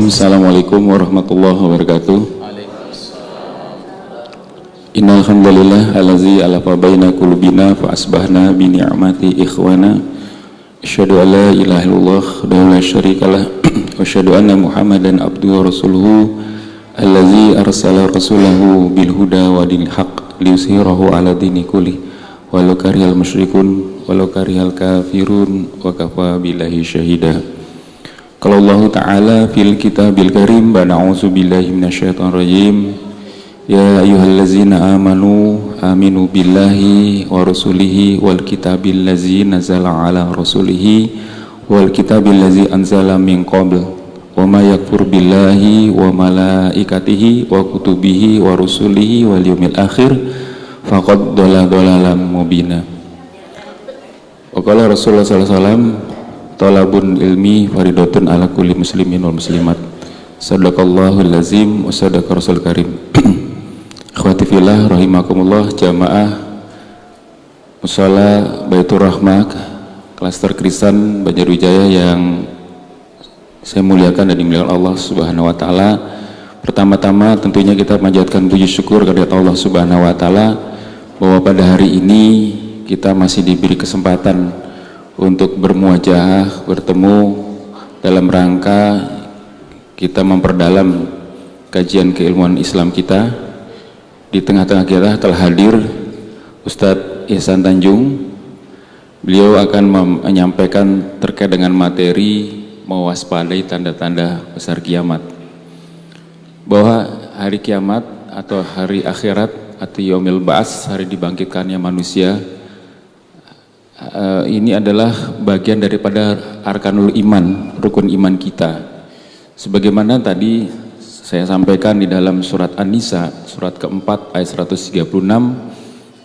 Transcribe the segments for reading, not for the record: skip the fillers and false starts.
Bismillahirrahmanirrahim. Assalamualaikum warahmatullahi wabarakatuh. Innal hamdalillah allazi alafa baina qulubina fa asbahna bi ni'mati ikhwana. Asyhadu an la ilaha illallah wa la syarikalah wa asyhadu anna Muhammadan abduhu wa rasuluhu allazi arsala rasulahu bil huda wa dinil haqq liyuzhirahu ala dini kulli walau karihal musyrikun walau karihal kafirun wa kafa billahi syahida. Qala Allah Ta'ala fil kitabil karim wa na'udzu billahi minasyaitonir rajim. Ya ayyuhallazina amanu aminu billahi wa rasulihi wal kitabil ladzi nazala ala rasulihi wal kitabil ladzi anzala min qabl wa may yakfur billahi wa malaikatihi wa kutubihi wa rusulihi wal yawmil akhir faqad dhalla dhalalan mubina. Wa qala Rasulullah sallallahu alaihi wasallam talabun ilmi faridatun ala kulli muslimin wal muslimat. Sadaqallahul lazim wa sadaqa rasul karim. Akhwati fillah rahimakumullah, jamaah musala Baitur Rahmah klaster Kristen Banjarwijaya yang saya muliakan dan dimuliakan Allah Subhanahu wa taala. Pertama-tama tentunya kita panjatkan puji syukur kepada Allah Subhanahu wa taala bahwa pada hari ini kita masih diberi kesempatan untuk bermuajahah, bertemu dalam rangka kita memperdalam kajian keilmuan Islam kita. Di tengah-tengah kita telah hadir Ustadz Ihsan Tanjung. Beliau akan menyampaikan terkait dengan materi mewaspadai tanda-tanda besar kiamat, bahwa hari kiamat atau hari akhirat atau yaumil ba'ats, hari dibangkitkannya manusia, ini adalah bagian daripada arkanul iman, rukun iman kita. Sebagaimana tadi saya sampaikan di dalam surat An-Nisa, surat keempat ayat 136,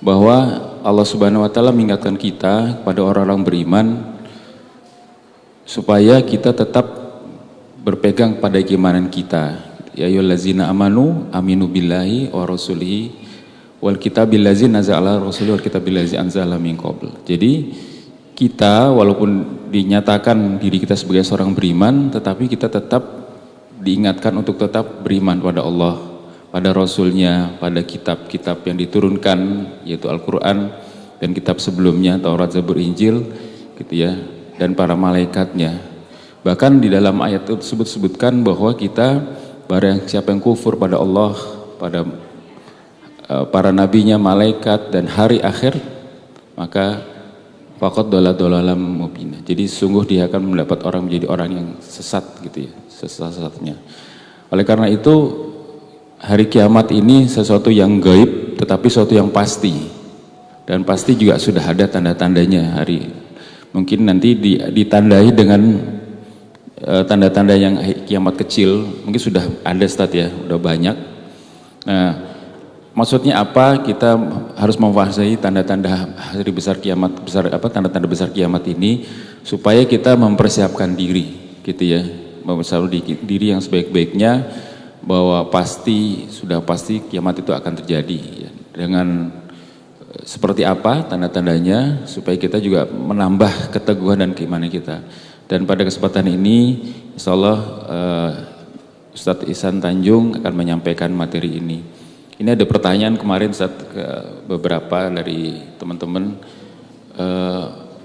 bahwa Allah Subhanahu wa taala mengingatkan kita kepada orang-orang beriman supaya kita tetap berpegang pada keimanan kita. Ya ayyuhallazina amanu aminu billahi wa rasulihi wal kitabil ladzi nazala rasulih wal kitabil ladzi anzala min qabl. Jadi kita walaupun dinyatakan diri kita sebagai seorang beriman, tetapi kita tetap diingatkan untuk tetap beriman pada Allah, pada Rasulnya, pada kitab-kitab yang diturunkan, yaitu Al-Quran dan kitab sebelumnya, Taurat, Zabur, Injil, gitu ya, dan para malaikatnya. Bahkan di dalam ayat tersebut sebutkan bahwa kita, barang siapa yang kufur pada Allah, pada para nabinya, malaikat, dan hari akhir, maka faqad dhalla dhalalan mubina. Jadi sungguh dia akan mendapat orang menjadi orang yang sesat, gitu ya, sesat-sesatnya. Oleh karena itu hari kiamat ini sesuatu yang gaib tetapi sesuatu yang pasti, dan pasti juga sudah ada tanda-tandanya. Hari mungkin nanti ditandai dengan tanda-tanda yang kiamat kecil, mungkin sudah ada Ustaz ya, udah banyak. Nah, maksudnya apa? Kita harus memfahami tanda-tanda hari besar kiamat, tanda-tanda besar kiamat ini supaya kita mempersiapkan diri, gitu ya, mempersiapkan diri yang sebaik-baiknya, bahwa sudah pasti kiamat itu akan terjadi ya. Dengan seperti apa tanda-tandanya supaya kita juga menambah keteguhan dan keimanan kita. Dan pada kesempatan ini insyaallah Ustadz Ihsan Tanjung akan menyampaikan materi ini. Ini ada pertanyaan kemarin saat beberapa dari teman-teman,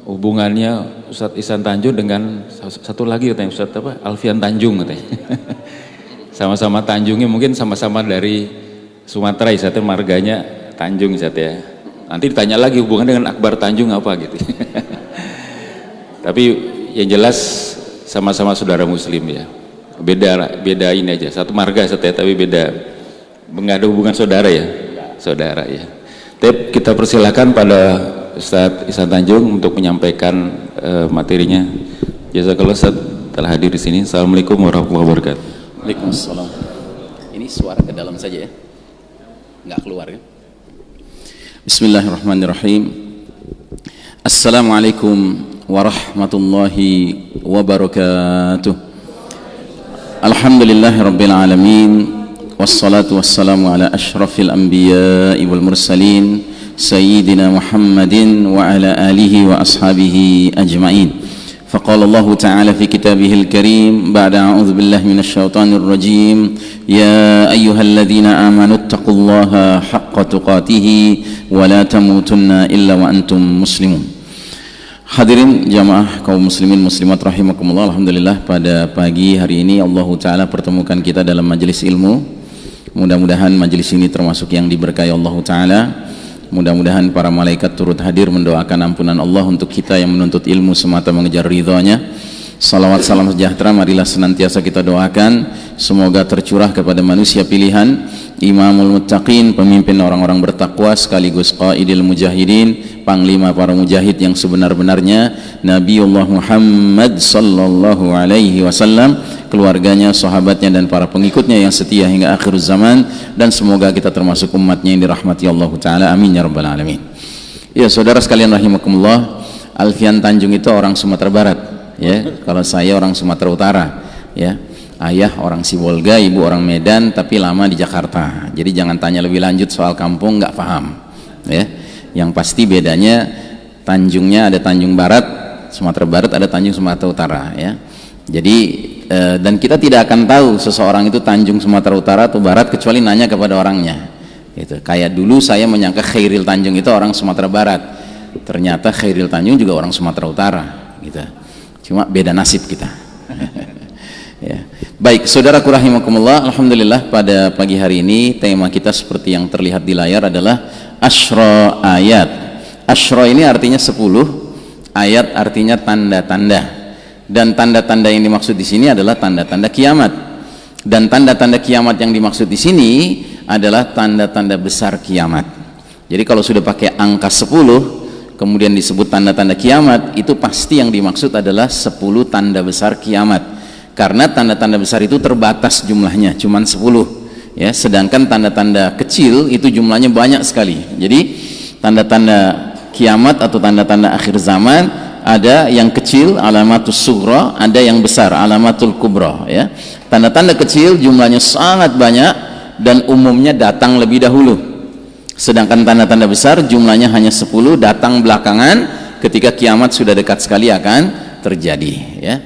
hubungannya Ustadz Ihsan Tanjung dengan satu lagi katanya Ustadz apa? Alfian Tanjung katanya. Sama-sama Tanjungnya mungkin sama-sama dari Sumatera, Ustadz, marganya Tanjung Ustadz ya. Nanti ditanya lagi hubungan dengan Akbar Tanjung apa gitu. Tapi yang jelas sama-sama saudara muslim ya. Beda ini aja, satu marga Ustadz ya, tapi beda, nggak ada hubungan saudara ya, saudara ya. Tapi kita persilakan pada Ustadz Ihsan Tanjung untuk menyampaikan materinya. Jazakallah Ustadz telah hadir di sini. Assalamualaikum warahmatullahi wabarakatuh. Waalaikumsalam. Ini suara ke dalam saja ya, nggak keluar ya. Bismillahirrahmanirrahim. Assalamualaikum warahmatullahi wabarakatuh. Alhamdulillahirabbil alamin. Wassalatu wassalamu ala asyrafil anbiya'i wal mursalin Sayyidina Muhammadin wa ala alihi wa ashabihi ajma'in. فقال الله تعالى في كتابه الكريم بعد أعوذ بالله من الشيطان الرجيم يا أيها الذين آمنوا اتقوا الله حق تقاته ولا تموتن إلا وأنتم مسلمون. Hadirin jamaah kaum muslimin muslimat rahimakumullah, alhamdulillah pada pagi hari ini Allah Ta'ala pertemukan kita dalam majelis ilmu. Mudah-mudahan majelis ini termasuk yang diberkahi Allah Ta'ala. Mudah-mudahan para malaikat turut hadir mendoakan ampunan Allah untuk kita yang menuntut ilmu semata mengejar ridhonya. Salawat salam sejahtera marilah senantiasa kita doakan semoga tercurah kepada manusia pilihan, Imamul Muttaqin, pemimpin orang-orang bertakwa sekaligus qaidil mujahidin, panglima para mujahid yang sebenar-benarnya, Nabiullah Muhammad sallallahu alaihi wasallam, keluarganya, sahabatnya dan para pengikutnya yang setia hingga akhir zaman, dan semoga kita termasuk umatnya yang dirahmati Allah Ta'ala, amin ya rabbal alamin. Ya saudara sekalian rahimakumullah, Alfian Tanjung itu orang Sumatera Barat, ya. Kalau saya orang Sumatera Utara, ya. Ayah orang Sibolga, ibu orang Medan, tapi lama di Jakarta. Jadi jangan tanya lebih lanjut soal kampung, nggak paham, ya. Yang pasti bedanya Tanjungnya ada Tanjung Barat, Sumatera Barat, ada Tanjung Sumatera Utara, ya. Jadi dan kita tidak akan tahu seseorang itu Tanjung Sumatera Utara atau Barat kecuali nanya kepada orangnya. Gitu. Kayak dulu saya menyangka Khairil Tanjung itu orang Sumatera Barat, ternyata Khairil Tanjung juga orang Sumatera Utara. Gitu. Cuma beda nasib kita. Ya. Baik, saudaraku rahimakumullah, alhamdulillah pada pagi hari ini tema kita seperti yang terlihat di layar adalah Asyra ayat. Asyra ini artinya 10, ayat artinya tanda-tanda. Dan tanda-tanda yang dimaksud di sini adalah tanda-tanda kiamat. Dan tanda-tanda kiamat yang dimaksud di sini adalah tanda-tanda besar kiamat. Jadi kalau sudah pakai angka 10 kemudian disebut tanda-tanda kiamat, itu pasti yang dimaksud adalah 10 tanda besar kiamat. Karena tanda-tanda besar itu terbatas jumlahnya, cuman 10, ya. Sedangkan tanda-tanda kecil itu jumlahnya banyak sekali. Jadi tanda-tanda kiamat atau tanda-tanda akhir zaman ada yang kecil, alamatus sughra, ada yang besar, alamatul kubra, ya. Tanda-tanda kecil jumlahnya sangat banyak dan umumnya datang lebih dahulu. Sedangkan tanda-tanda besar jumlahnya hanya 10, datang belakangan ketika kiamat sudah dekat sekali akan terjadi, ya.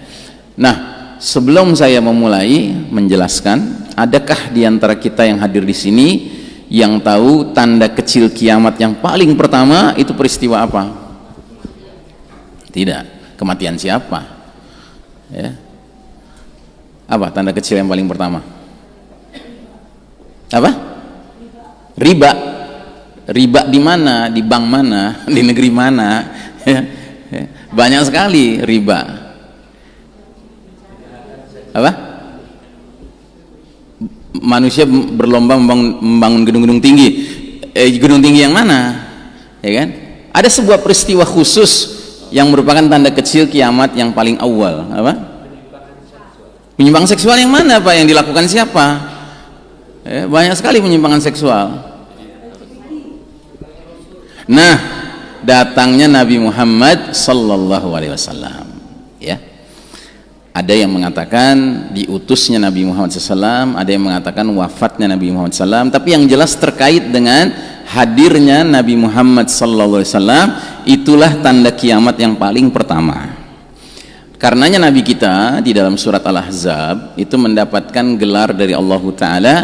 Nah, sebelum saya memulai menjelaskan, adakah di antara kita yang hadir di sini yang tahu tanda kecil kiamat yang paling pertama itu peristiwa apa? Tidak. Kematian siapa? Ya. Apa tanda kecil yang paling pertama? Apa? Riba. Riba di mana? Di bank mana? Di negeri mana? Ya. Banyak sekali riba. Apa? Manusia berlomba membangun gedung-gedung tinggi. Gedung tinggi yang mana? Ya kan? Ada sebuah peristiwa khusus yang merupakan tanda kecil kiamat yang paling awal. Apa? Penyimpangan seksual yang mana, Pak? Yang dilakukan siapa? Ya, banyak sekali penyimpangan seksual. Nah, datangnya Nabi Muhammad sallallahu alaihi wasallam, ya. Ada yang mengatakan diutusnya Nabi Muhammad SAW, ada yang mengatakan wafatnya Nabi Muhammad SAW, tapi yang jelas terkait dengan hadirnya Nabi Muhammad SAW, itulah tanda kiamat yang paling pertama. Karenanya Nabi kita di dalam surat Al-Ahzab itu mendapatkan gelar dari Allah Ta'ala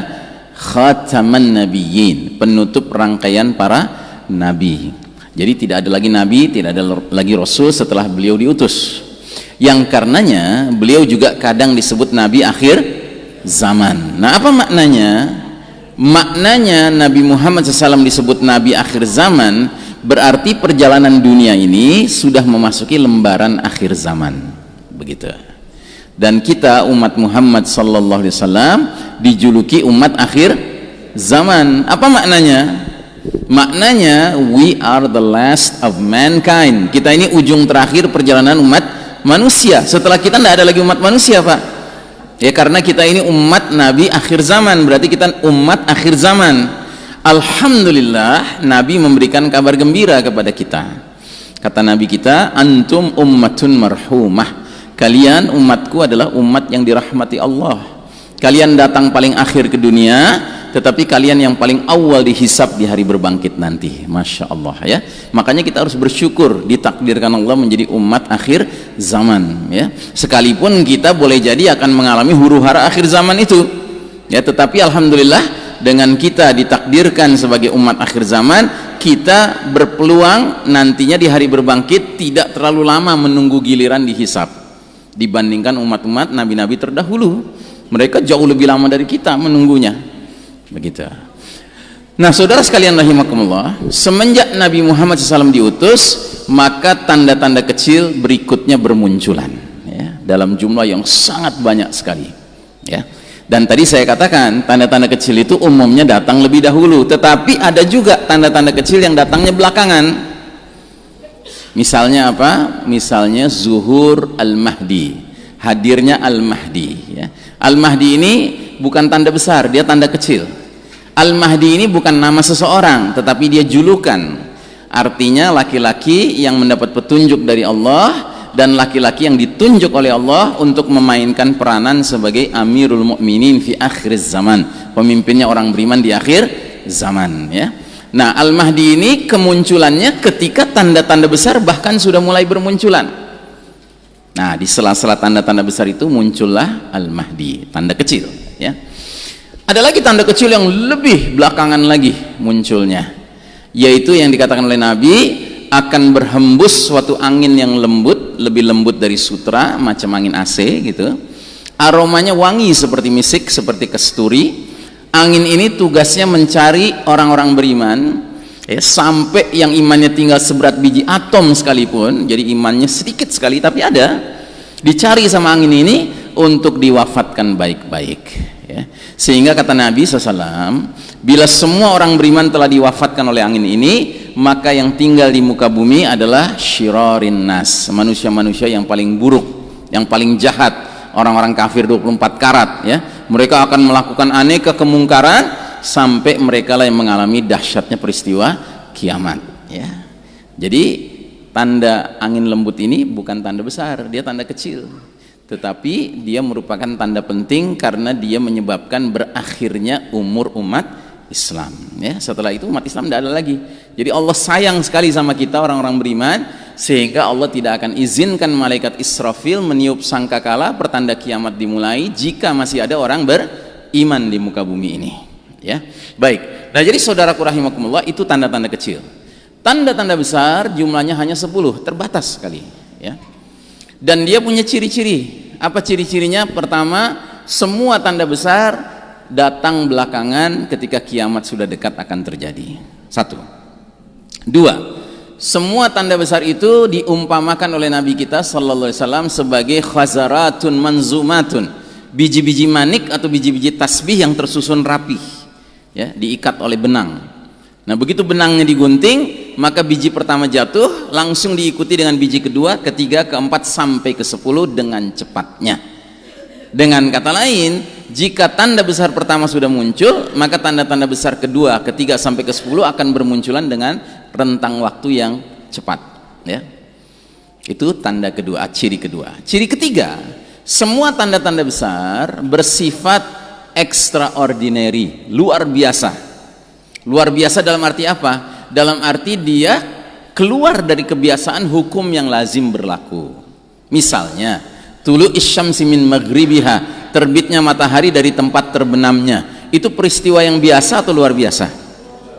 Khataman Nabiyyin, penutup rangkaian para Nabi. Jadi tidak ada lagi Nabi, tidak ada lagi Rasul setelah beliau diutus. Yang karenanya beliau juga kadang disebut Nabi akhir zaman. Nah, apa maknanya? Maknanya Nabi Muhammad SAW disebut Nabi akhir zaman berarti perjalanan dunia ini sudah memasuki lembaran akhir zaman, begitu. Dan kita umat Muhammad SAW dijuluki umat akhir zaman. Apa maknanya? Maknanya we are the last of mankind. Kita ini ujung terakhir perjalanan umat manusia. Setelah kita tidak ada lagi umat manusia, Pak. Ya, karena kita ini umat Nabi akhir zaman, berarti kita umat akhir zaman. Alhamdulillah, Nabi memberikan kabar gembira kepada kita. Kata Nabi kita, antum ummatun marhumah. Kalian umatku adalah umat yang dirahmati Allah. Kalian datang paling akhir ke dunia, tetapi kalian yang paling awal dihisab di hari berbangkit nanti. Masya Allah ya. Makanya kita harus bersyukur ditakdirkan Allah menjadi umat akhir zaman ya. Sekalipun kita boleh jadi akan mengalami huru-hara akhir zaman itu ya, tetapi alhamdulillah dengan kita ditakdirkan sebagai umat akhir zaman, kita berpeluang nantinya di hari berbangkit tidak terlalu lama menunggu giliran dihisab dibandingkan umat-umat nabi-nabi terdahulu. Mereka jauh lebih lama dari kita menunggunya, begitu. Nah saudara sekalian rahimakumullah, semenjak Nabi Muhammad SAW diutus, maka tanda-tanda kecil berikutnya bermunculan ya, dalam jumlah yang sangat banyak sekali ya. Dan tadi saya katakan tanda-tanda kecil itu umumnya datang lebih dahulu, tetapi ada juga tanda-tanda kecil yang datangnya belakangan. Misalnya apa? Misalnya zuhur al-mahdi, hadirnya al-mahdi ya. Al-mahdi ini bukan tanda besar, dia tanda kecil. Al-mahdi ini bukan nama seseorang, tetapi dia julukan. Artinya laki-laki yang mendapat petunjuk dari Allah dan laki-laki yang ditunjuk oleh Allah untuk memainkan peranan sebagai Amirul Mukminin fi akhir zaman, pemimpinnya orang beriman di akhir zaman ya. Nah Al-Mahdi ini kemunculannya ketika tanda-tanda besar bahkan sudah mulai bermunculan. Nah di sela-sela tanda-tanda besar itu muncullah Al-Mahdi, tanda kecil ya. Ada lagi tanda kecil yang lebih belakangan lagi munculnya, yaitu yang dikatakan oleh Nabi akan berhembus suatu angin yang lembut, lebih lembut dari sutra, macam angin AC gitu. Aromanya wangi seperti misik, seperti kasturi. Angin ini tugasnya mencari orang-orang beriman ya, sampai yang imannya tinggal seberat biji atom sekalipun, jadi imannya sedikit sekali tapi ada, dicari sama angin ini untuk diwafatkan baik-baik ya. Sehingga kata Nabi SAW, bila semua orang beriman telah diwafatkan oleh angin ini, maka yang tinggal di muka bumi adalah syirarin nas, manusia-manusia yang paling buruk, yang paling jahat, orang-orang kafir 24 karat ya. Mereka akan melakukan aneka kemungkaran sampai mereka lah yang mengalami dahsyatnya peristiwa kiamat ya. Jadi tanda angin lembut ini bukan tanda besar, dia tanda kecil, tetapi dia merupakan tanda penting karena dia menyebabkan berakhirnya umur umat Islam ya. Setelah itu umat Islam tidak ada lagi. Jadi Allah sayang sekali sama kita orang-orang beriman, sehingga Allah tidak akan izinkan malaikat Israfil meniup sangkakala pertanda kiamat dimulai jika masih ada orang beriman di muka bumi ini ya. Baik, nah jadi saudaraku rahimakumullah, itu tanda-tanda kecil. Tanda-tanda besar jumlahnya hanya 10, terbatas sekali ya. Dan dia punya ciri-ciri. Apa ciri-cirinya? Pertama, semua tanda besar datang belakangan ketika kiamat sudah dekat akan terjadi. 1. 2, semua tanda besar itu diumpamakan oleh Nabi kita sallallahu alaihi wasallam sebagai khazaratun manzumatun, biji-biji manik atau biji-biji tasbih yang tersusun rapih ya, diikat oleh benang. Nah begitu benangnya digunting, maka biji pertama jatuh, langsung diikuti dengan biji kedua, ketiga, keempat, sampai ke-10 dengan cepatnya. Dengan kata lain, jika tanda besar pertama sudah muncul, maka tanda-tanda besar kedua, ketiga, sampai ke-10 akan bermunculan dengan rentang waktu yang cepat ya. Itu tanda kedua, ciri kedua. Ciri ketiga, semua tanda-tanda besar bersifat extraordinary, luar biasa. Luar biasa dalam arti apa? Dalam arti dia keluar dari kebiasaan hukum yang lazim berlaku. Misalnya, tulu isyamsi min maghribiha, terbitnya matahari dari tempat terbenamnya. Itu peristiwa yang biasa atau luar biasa?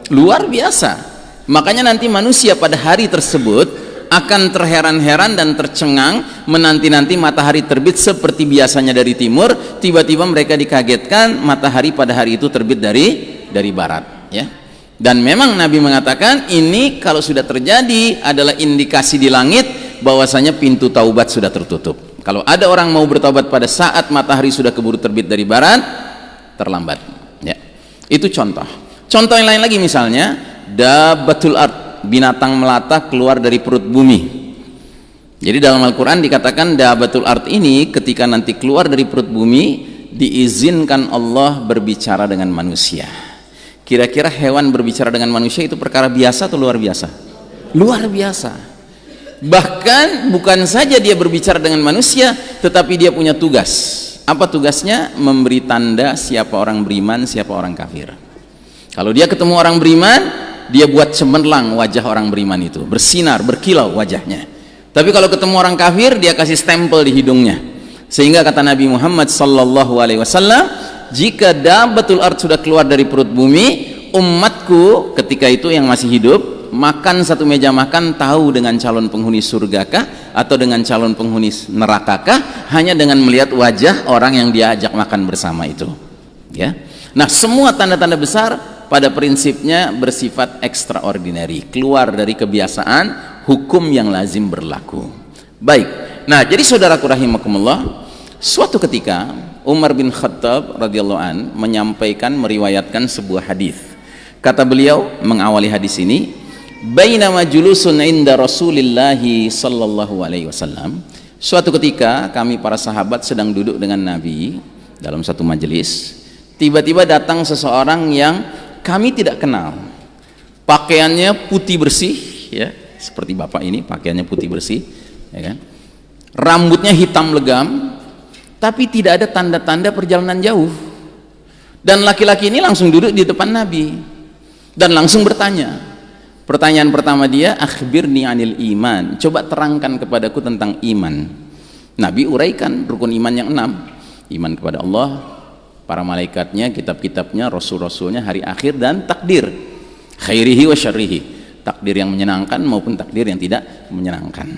Luar biasa. Makanya nanti manusia pada hari tersebut akan terheran-heran dan tercengang menanti-nanti matahari terbit seperti biasanya dari timur, tiba-tiba mereka dikagetkan matahari pada hari itu terbit dari barat ya. Dan memang Nabi mengatakan ini kalau sudah terjadi adalah indikasi di langit bahwasanya pintu taubat sudah tertutup. Kalau ada orang mau bertaubat pada saat matahari sudah keburu terbit dari barat, terlambat ya. Itu contoh. Contoh yang lain lagi, misalnya dabbatul ard, binatang melata keluar dari perut bumi. Jadi dalam Al-Quran dikatakan dabbatul ard ini ketika nanti keluar dari perut bumi diizinkan Allah berbicara dengan manusia. Kira-kira hewan berbicara dengan manusia itu perkara biasa atau luar biasa? Luar biasa. Bahkan bukan saja dia berbicara dengan manusia, tetapi dia punya tugas. Apa tugasnya? Memberi tanda siapa orang beriman, siapa orang kafir. Kalau dia ketemu orang beriman, dia buat cemerlang wajah orang beriman itu, bersinar, berkilau wajahnya. Tapi kalau ketemu orang kafir, dia kasih stempel di hidungnya. Sehingga kata Nabi Muhammad sallallahu alaihi wasallam, jika dabbatul ard sudah keluar dari perut bumi, umatku ketika itu yang masih hidup makan satu meja makan, tahu dengan calon penghuni surgakah atau dengan calon penghuni nerakakah, hanya dengan melihat wajah orang yang dia ajak makan bersama itu, ya. Nah, semua tanda-tanda besar pada prinsipnya bersifat extraordinary, keluar dari kebiasaan, hukum yang lazim berlaku. Baik, nah jadi saudaraku rahimakumullah, suatu ketika Umar bin Khattab radhiyallahu an menyampaikan, meriwayatkan sebuah hadis. Kata beliau mengawali hadis ini, bainama julusun inda Rasulillah sallallahu alaihi wasallam, suatu ketika kami para sahabat sedang duduk dengan Nabi dalam satu majelis, tiba-tiba datang seseorang yang kami tidak kenal. Pakaiannya putih bersih, ya, seperti bapak ini pakaiannya putih bersih, ya kan? Rambutnya hitam legam, tapi tidak ada tanda-tanda perjalanan jauh. Dan laki-laki ini langsung duduk di depan Nabi dan langsung bertanya. Pertanyaan pertama dia, akhbirni anil iman, coba terangkan kepadaku tentang iman. Nabi uraikan rukun iman yang 6, iman kepada Allah, para malaikatnya, kitab-kitabnya, rasul-rasulnya, hari akhir, dan takdir, khairihi wa syarrihi, takdir yang menyenangkan maupun takdir yang tidak menyenangkan.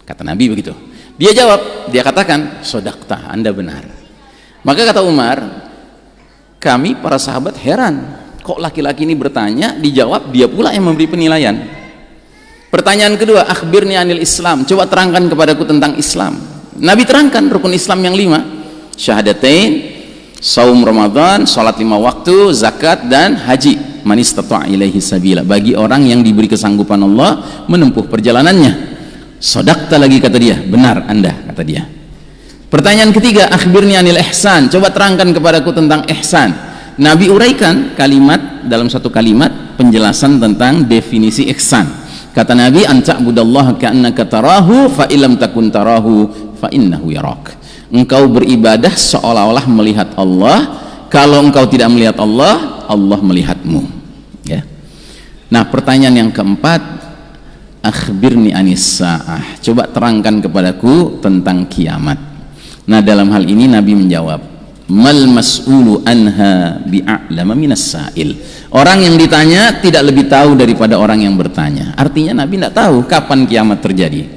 Kata Nabi begitu. Dia jawab, dia katakan, sodaqta, Anda benar. Maka kata Umar, kami para sahabat heran, kok laki-laki ini bertanya, dijawab, dia pula yang memberi penilaian. Pertanyaan kedua, akhbirni anil Islam, coba terangkan kepadaku tentang Islam. Nabi terangkan rukun Islam yang 5, syahadatain, saum Ramadan, salat 5 waktu, zakat, dan haji. Man istata'a ilaihi sabila, bagi orang yang diberi kesanggupan Allah menempuh perjalanannya. Sodaqta lagi kata dia, benar Anda kata dia. Pertanyaan ketiga, akhbirni anil ihsan, coba terangkan kepadaku tentang ihsan. Nabi uraikan kalimat dalam satu kalimat penjelasan tentang definisi ihsan. Kata Nabi, anta'budallaha ka'annaka tarahu fa illam takun tarahu fa innahu yarak. Engkau beribadah seolah-olah melihat Allah, kalau engkau tidak melihat Allah, Allah melihatmu, ya. Nah, pertanyaan yang keempat, akhbirni anis sa'ah, coba terangkan kepadaku tentang kiamat. Nah, dalam hal ini Nabi menjawab, mal mas'ulu anha bi'a'lama minas sa'il. Orang yang ditanya tidak lebih tahu daripada orang yang bertanya. Artinya Nabi tidak tahu kapan kiamat terjadi.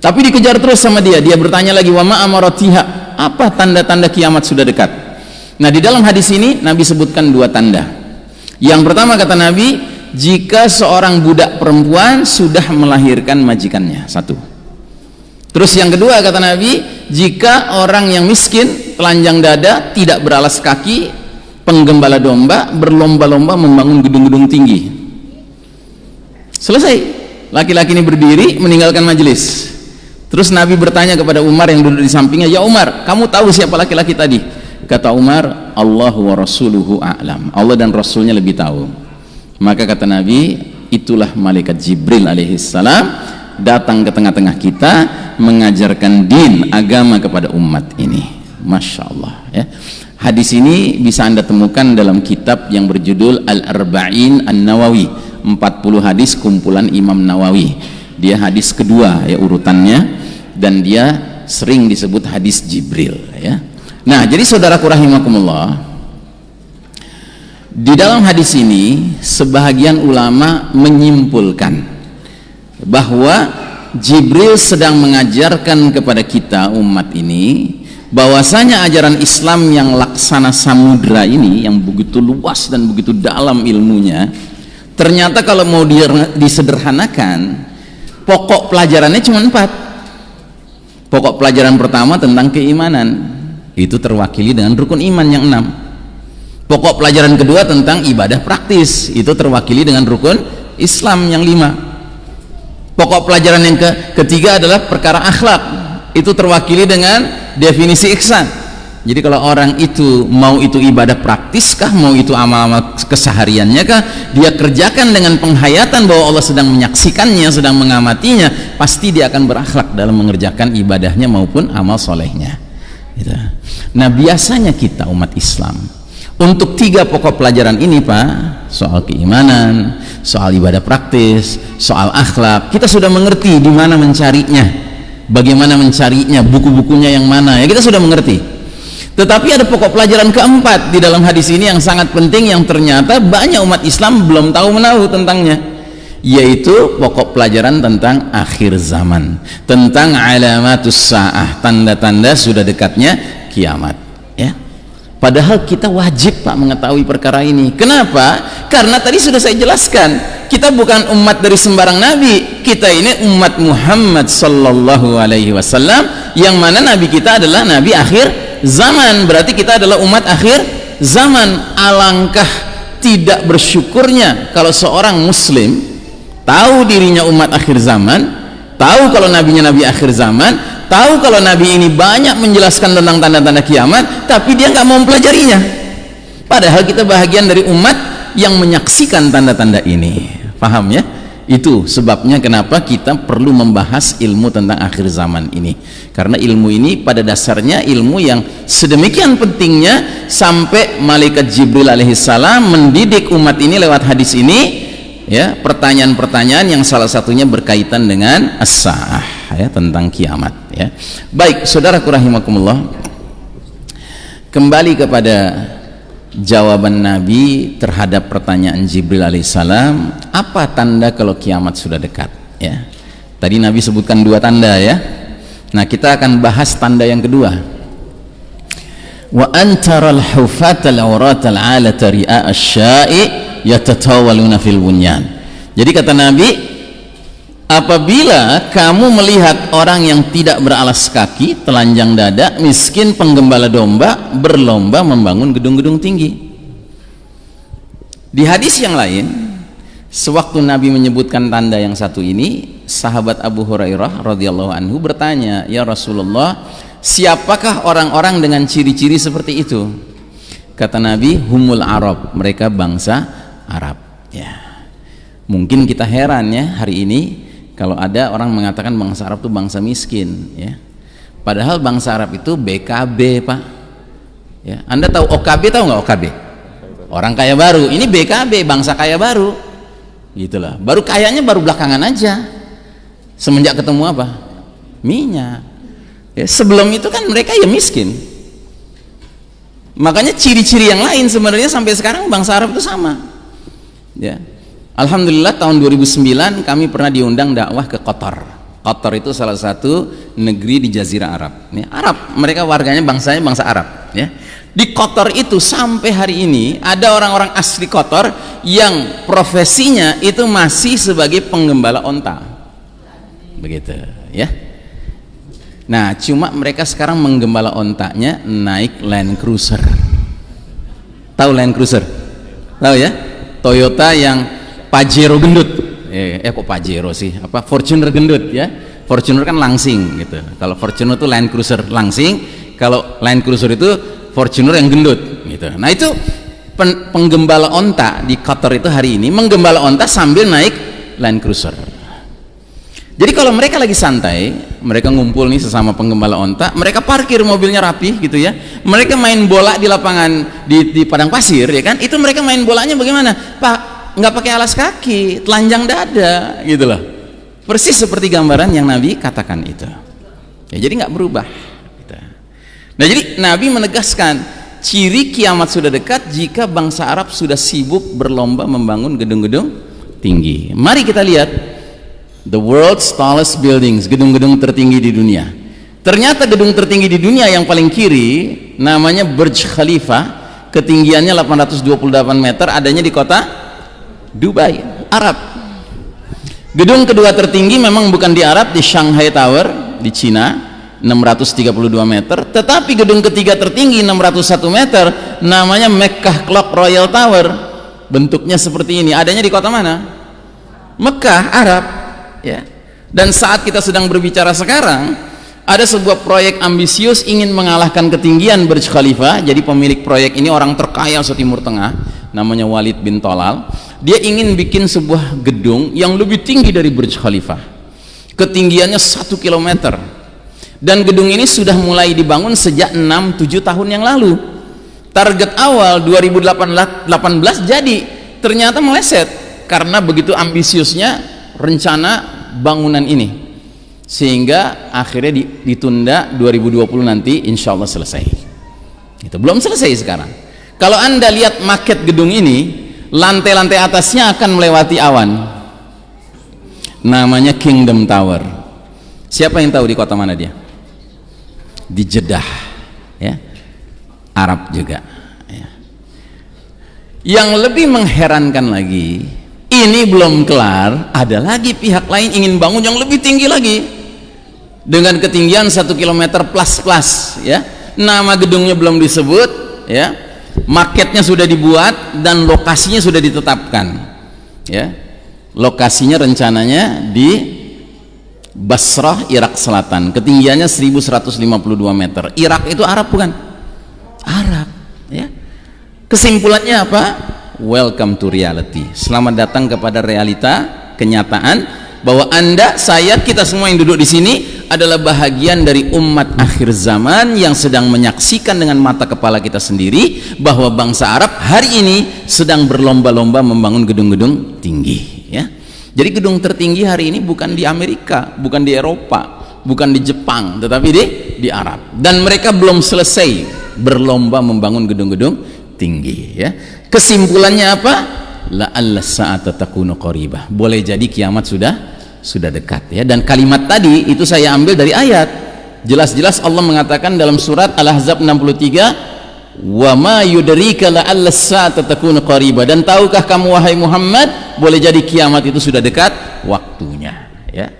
Tapi dikejar terus sama dia. Dia bertanya lagi, wa ma amaratiha, apa tanda-tanda kiamat sudah dekat? Nah, di dalam hadis ini Nabi sebutkan 2 tanda. Yang pertama kata Nabi, jika seorang budak perempuan sudah melahirkan majikannya, 1. Terus yang kedua kata Nabi, jika orang yang miskin, telanjang dada, tidak beralas kaki, penggembala domba, berlomba-lomba membangun gedung-gedung tinggi. Selesai. Laki-laki ini berdiri meninggalkan majelis. Terus Nabi bertanya kepada Umar yang duduk di sampingnya, ya Umar, kamu tahu siapa laki-laki tadi? Kata Umar, Allahu wa rasuluhu a'lam, Allah dan Rasulnya lebih tahu. Maka kata Nabi, itulah malaikat Jibril alaihissalam datang ke tengah-tengah kita mengajarkan din, agama kepada umat ini. Masya Allah, ya. Hadis ini bisa Anda temukan dalam kitab yang berjudul Al-Arba'in An-Nawawi, 40 hadis kumpulan Imam Nawawi. Dia hadis kedua ya urutannya, dan dia sering disebut hadis Jibril, ya. Nah, jadi saudaraku rahimakumullah, di dalam hadis ini sebahagian ulama menyimpulkan bahwa Jibril sedang mengajarkan kepada kita umat ini bahwasanya ajaran Islam yang laksana samudra ini, yang begitu luas dan begitu dalam ilmunya, ternyata kalau mau disederhanakan, pokok pelajarannya cuma 4. Pokok pelajaran pertama tentang keimanan, itu terwakili dengan rukun iman yang 6. Pokok pelajaran kedua tentang ibadah praktis, itu terwakili dengan rukun Islam yang 5. Pokok pelajaran yang ketiga adalah perkara akhlak, itu terwakili dengan definisi ihsan. Jadi kalau orang itu mau itu ibadah praktis kah, mau itu amal-amal kesehariannya kah, dia kerjakan dengan penghayatan bahwa Allah sedang menyaksikannya, sedang mengamatinya, pasti dia akan berakhlak dalam mengerjakan ibadahnya maupun amal solehnya, gitu. Nah, biasanya kita umat Islam, Untuk 3 pokok pelajaran ini Pak, soal keimanan, soal ibadah praktis, soal akhlak, kita sudah mengerti di mana mencarinya, bagaimana mencarinya, buku-bukunya yang mana, ya kita sudah mengerti. Tetapi ada pokok pelajaran keempat di dalam hadis ini yang sangat penting, yang ternyata banyak umat Islam belum tahu menahu tentangnya, yaitu pokok pelajaran tentang akhir zaman, tentang alamatus sa'ah, tanda-tanda sudah dekatnya kiamat, ya. Padahal kita wajib Pak mengetahui perkara ini. Kenapa? Karena tadi sudah saya jelaskan, kita bukan umat dari sembarang nabi, kita ini umat Muhammad sallallahu alaihi wasallam, yang mana nabi kita adalah nabi akhir zaman. Berarti kita adalah umat akhir zaman. Alangkah tidak bersyukurnya kalau seorang muslim tahu dirinya umat akhir zaman, tahu kalau nabinya nabi akhir zaman, tahu kalau nabi ini banyak menjelaskan tentang tanda-tanda kiamat, tapi dia nggak mau mempelajarinya. Padahal kita bahagian dari umat yang menyaksikan tanda-tanda ini. Paham ya? Itu sebabnya kenapa kita perlu membahas ilmu tentang akhir zaman ini, karena ilmu ini pada dasarnya ilmu yang sedemikian pentingnya sampai malaikat Jibril alaihissalam mendidik umat ini lewat hadis ini, ya, pertanyaan-pertanyaan yang salah satunya berkaitan dengan as-sa'ah, ya, tentang kiamat, ya. Baik, saudaraku rahimakumullah, kembali kepada jawaban Nabi terhadap pertanyaan Jibril alaihissalam, apa tanda kalau kiamat sudah dekat, ya. Tadi Nabi sebutkan 2 tanda, ya. Nah, kita akan bahas tanda yang kedua. Wa antaral hufatal auratal alata ri'a asya'i yatatawaluna fil bunyan. Jadi kata Nabi, apabila kamu melihat orang yang tidak beralas kaki, telanjang dada, miskin, penggembala domba, berlomba membangun gedung-gedung tinggi. Di hadis yang lain, sewaktu Nabi menyebutkan tanda yang satu ini, sahabat Abu Hurairah radhiyallahu anhu bertanya, ya Rasulullah, siapakah orang-orang dengan ciri-ciri seperti itu? Kata Nabi, humul Arab, mereka bangsa Arab, ya. Mungkin kita heran ya hari ini kalau ada orang mengatakan bangsa Arab itu bangsa miskin, ya. Padahal bangsa Arab itu BKB, Pak. Ya, Anda tahu OKB, tahu nggak OKB? Orang kaya baru. Ini BKB, bangsa kaya baru. Gitulah. Baru kayanya baru belakangan aja. Semenjak ketemu apa? Minyak. Ya, sebelum itu kan mereka ya miskin. Makanya ciri-ciri yang lain sebenarnya sampai sekarang bangsa Arab itu sama. Ya. Alhamdulillah tahun 2009 kami pernah diundang dakwah ke Qatar. Qatar itu salah satu negeri di Jazirah Arab. Ya, Arab, mereka warganya bangsanya bangsa Arab. Ya. Di Qatar itu sampai hari ini ada orang-orang asli Qatar yang profesinya itu masih sebagai penggembala onta. Begitu, ya. Nah, cuma mereka sekarang menggembala ontanya naik Land Cruiser. Tahu Land Cruiser? Tahu ya? Toyota yang Pajero gendut, kok Pajero sih? Apa Fortuner gendut, ya? Fortuner kan langsing gitu. Kalau Fortuner itu Land Cruiser langsing, kalau Land Cruiser itu Fortuner yang gendut, gitu. Nah itu penggembala onta di Qatar itu hari ini menggembala onta sambil naik Land Cruiser. Jadi kalau mereka lagi santai, mereka ngumpul nih sesama penggembala onta, mereka parkir mobilnya rapi, gitu ya. Mereka main bola di lapangan di padang pasir, ya kan? Itu mereka main bolanya bagaimana, Pak? Nggak pakai alas kaki, telanjang dada, gitu loh. Persis seperti gambaran yang Nabi katakan itu. Ya, jadi nggak berubah. Gitu. Nah, jadi Nabi menegaskan ciri kiamat sudah dekat jika bangsa Arab sudah sibuk berlomba membangun gedung-gedung tinggi. Mari kita lihat the world's tallest buildings, gedung-gedung tertinggi di dunia. Ternyata gedung tertinggi di dunia yang paling kiri namanya Burj Khalifa, ketinggiannya 828 meter, adanya di kota Dubai, Arab. Gedung kedua tertinggi memang bukan di Arab, di Shanghai Tower di Cina, 632 meter. Tetapi gedung ketiga tertinggi 601 meter namanya Mecca Clock Royal Tower. Bentuknya seperti ini. Adanya di kota mana? Mekah, Arab, ya. Dan saat kita sedang berbicara sekarang, ada sebuah proyek ambisius ingin mengalahkan ketinggian Burj Khalifa. Jadi pemilik proyek ini orang terkaya se-Timur Tengah, namanya Walid bin Tolal. Dia ingin bikin sebuah gedung yang lebih tinggi dari Burj Khalifa, ketinggiannya 1 km, dan gedung ini sudah mulai dibangun sejak 6-7 tahun yang lalu. Target awal 2018 jadi, ternyata meleset karena begitu ambisiusnya rencana bangunan ini, sehingga akhirnya ditunda 2020 nanti insya Allah selesai. Itu belum selesai sekarang. Kalau Anda lihat maket gedung ini, lantai-lantai atasnya akan melewati awan, namanya Kingdom Tower. Siapa yang tahu di kota mana dia? Di Jeddah, ya, Arab juga, ya. Yang lebih mengherankan lagi, ini belum kelar, ada lagi pihak lain ingin bangun yang lebih tinggi lagi dengan ketinggian 1 km plus, ya. Nama gedungnya belum disebut, ya. Marketnya sudah dibuat dan lokasinya sudah ditetapkan, ya. Lokasinya rencananya di Basrah, Irak Selatan, ketinggiannya 1152 meter. Irak itu Arab bukan? Arab, ya. Kesimpulannya apa? Welcome to reality. Selamat datang kepada realita, kenyataan bahwa Anda, saya, kita semua yang duduk di sini adalah bahagian dari umat akhir zaman yang sedang menyaksikan dengan mata kepala kita sendiri bahwa bangsa Arab hari ini sedang berlomba-lomba membangun gedung-gedung tinggi, ya. Jadi gedung tertinggi hari ini bukan di Amerika, bukan di Eropa, bukan di Jepang, tetapi di Arab. Dan mereka belum selesai berlomba membangun gedung-gedung tinggi, ya. Kesimpulannya apa? La'alla sa'ata takunu qaribah. Boleh jadi kiamat sudah dekat, ya. Dan kalimat tadi itu saya ambil dari ayat. Jelas-jelas Allah mengatakan dalam surat Al-Ahzab 63, wa ma yudrika la'alla sa'ata takunu qaribah. Dan tahukah kamu wahai Muhammad, boleh jadi kiamat itu sudah dekat waktunya, ya.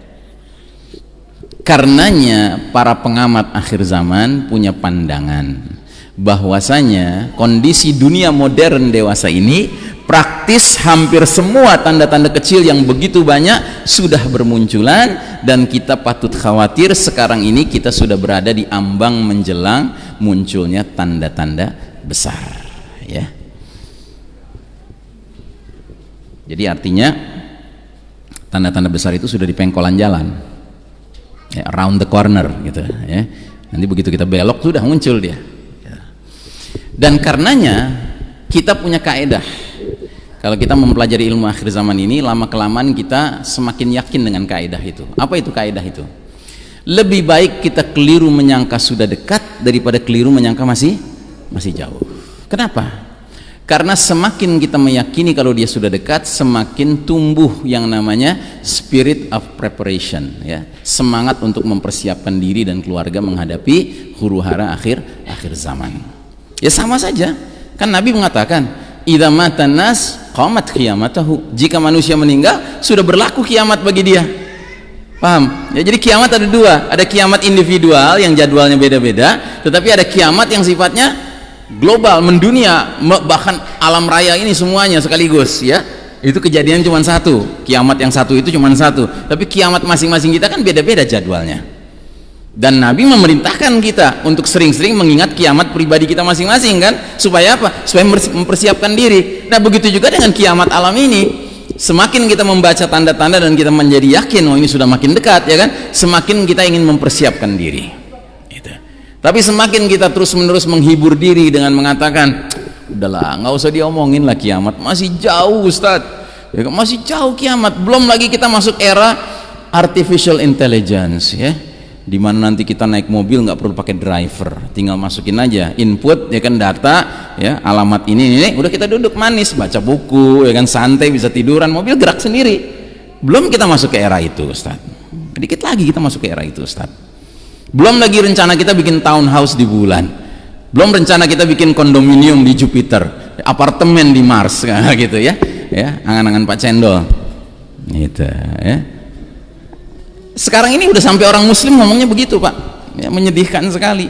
Karenanya para pengamat akhir zaman punya pandangan bahwasanya kondisi dunia modern dewasa ini praktis hampir semua tanda-tanda kecil yang begitu banyak sudah bermunculan, dan kita patut khawatir sekarang ini kita sudah berada di ambang menjelang munculnya tanda-tanda besar, ya. Jadi artinya tanda-tanda besar itu sudah di pengkolan jalan, ya, around the corner gitu, ya. Nanti begitu kita belok sudah muncul dia, ya. Dan karenanya kita punya kaedah. Kalau kita mempelajari ilmu akhir zaman ini, lama kelamaan kita semakin yakin dengan kaedah itu. Apa itu kaedah itu? Lebih baik kita keliru menyangka sudah dekat daripada keliru menyangka masih jauh. Kenapa? Karena semakin kita meyakini kalau dia sudah dekat, semakin tumbuh yang namanya spirit of preparation, ya. Semangat untuk mempersiapkan diri dan keluarga menghadapi huru-hara akhir zaman. Ya sama saja. Kan Nabi mengatakan, idza matan nas qamat qiyamatahu. Jika manusia meninggal, sudah berlaku kiamat bagi dia. Paham? Ya, jadi kiamat ada dua, ada kiamat individual yang jadwalnya beda-beda, tetapi ada kiamat yang sifatnya global, mendunia, bahkan alam raya ini semuanya sekaligus, ya. Itu kejadian cuma satu, kiamat yang satu itu cuma satu, tapi kiamat masing-masing kita kan beda-beda jadwalnya. Dan Nabi memerintahkan kita untuk sering-sering mengingat kiamat pribadi kita masing-masing, kan, supaya apa? Supaya mempersiapkan diri. Nah begitu juga dengan kiamat alam ini, semakin kita membaca tanda-tanda dan kita menjadi yakin, oh ini sudah makin dekat, ya kan, semakin kita ingin mempersiapkan diri, gitu. Tapi semakin kita terus-menerus menghibur diri dengan mengatakan, udahlah nggak usah diomongin lah kiamat, masih jauh Ustadz, ya, masih jauh kiamat, belum lagi kita masuk era artificial intelligence, ya, dimana nanti kita naik mobil nggak perlu pakai driver, tinggal masukin aja input, ya kan, data, ya, alamat ini, udah kita duduk manis baca buku, ya kan, santai, bisa tiduran, mobil gerak sendiri. Belum kita masuk ke era itu Ustaz, dikit lagi kita masuk ke era itu Ustaz. Belum lagi rencana kita bikin townhouse di bulan, belum rencana kita bikin kondominium di Jupiter, apartemen di Mars, gitu, ya, angan-angan Pak Cendol, gitu, ya. Sekarang ini udah sampai orang muslim ngomongnya begitu Pak, ya, menyedihkan sekali,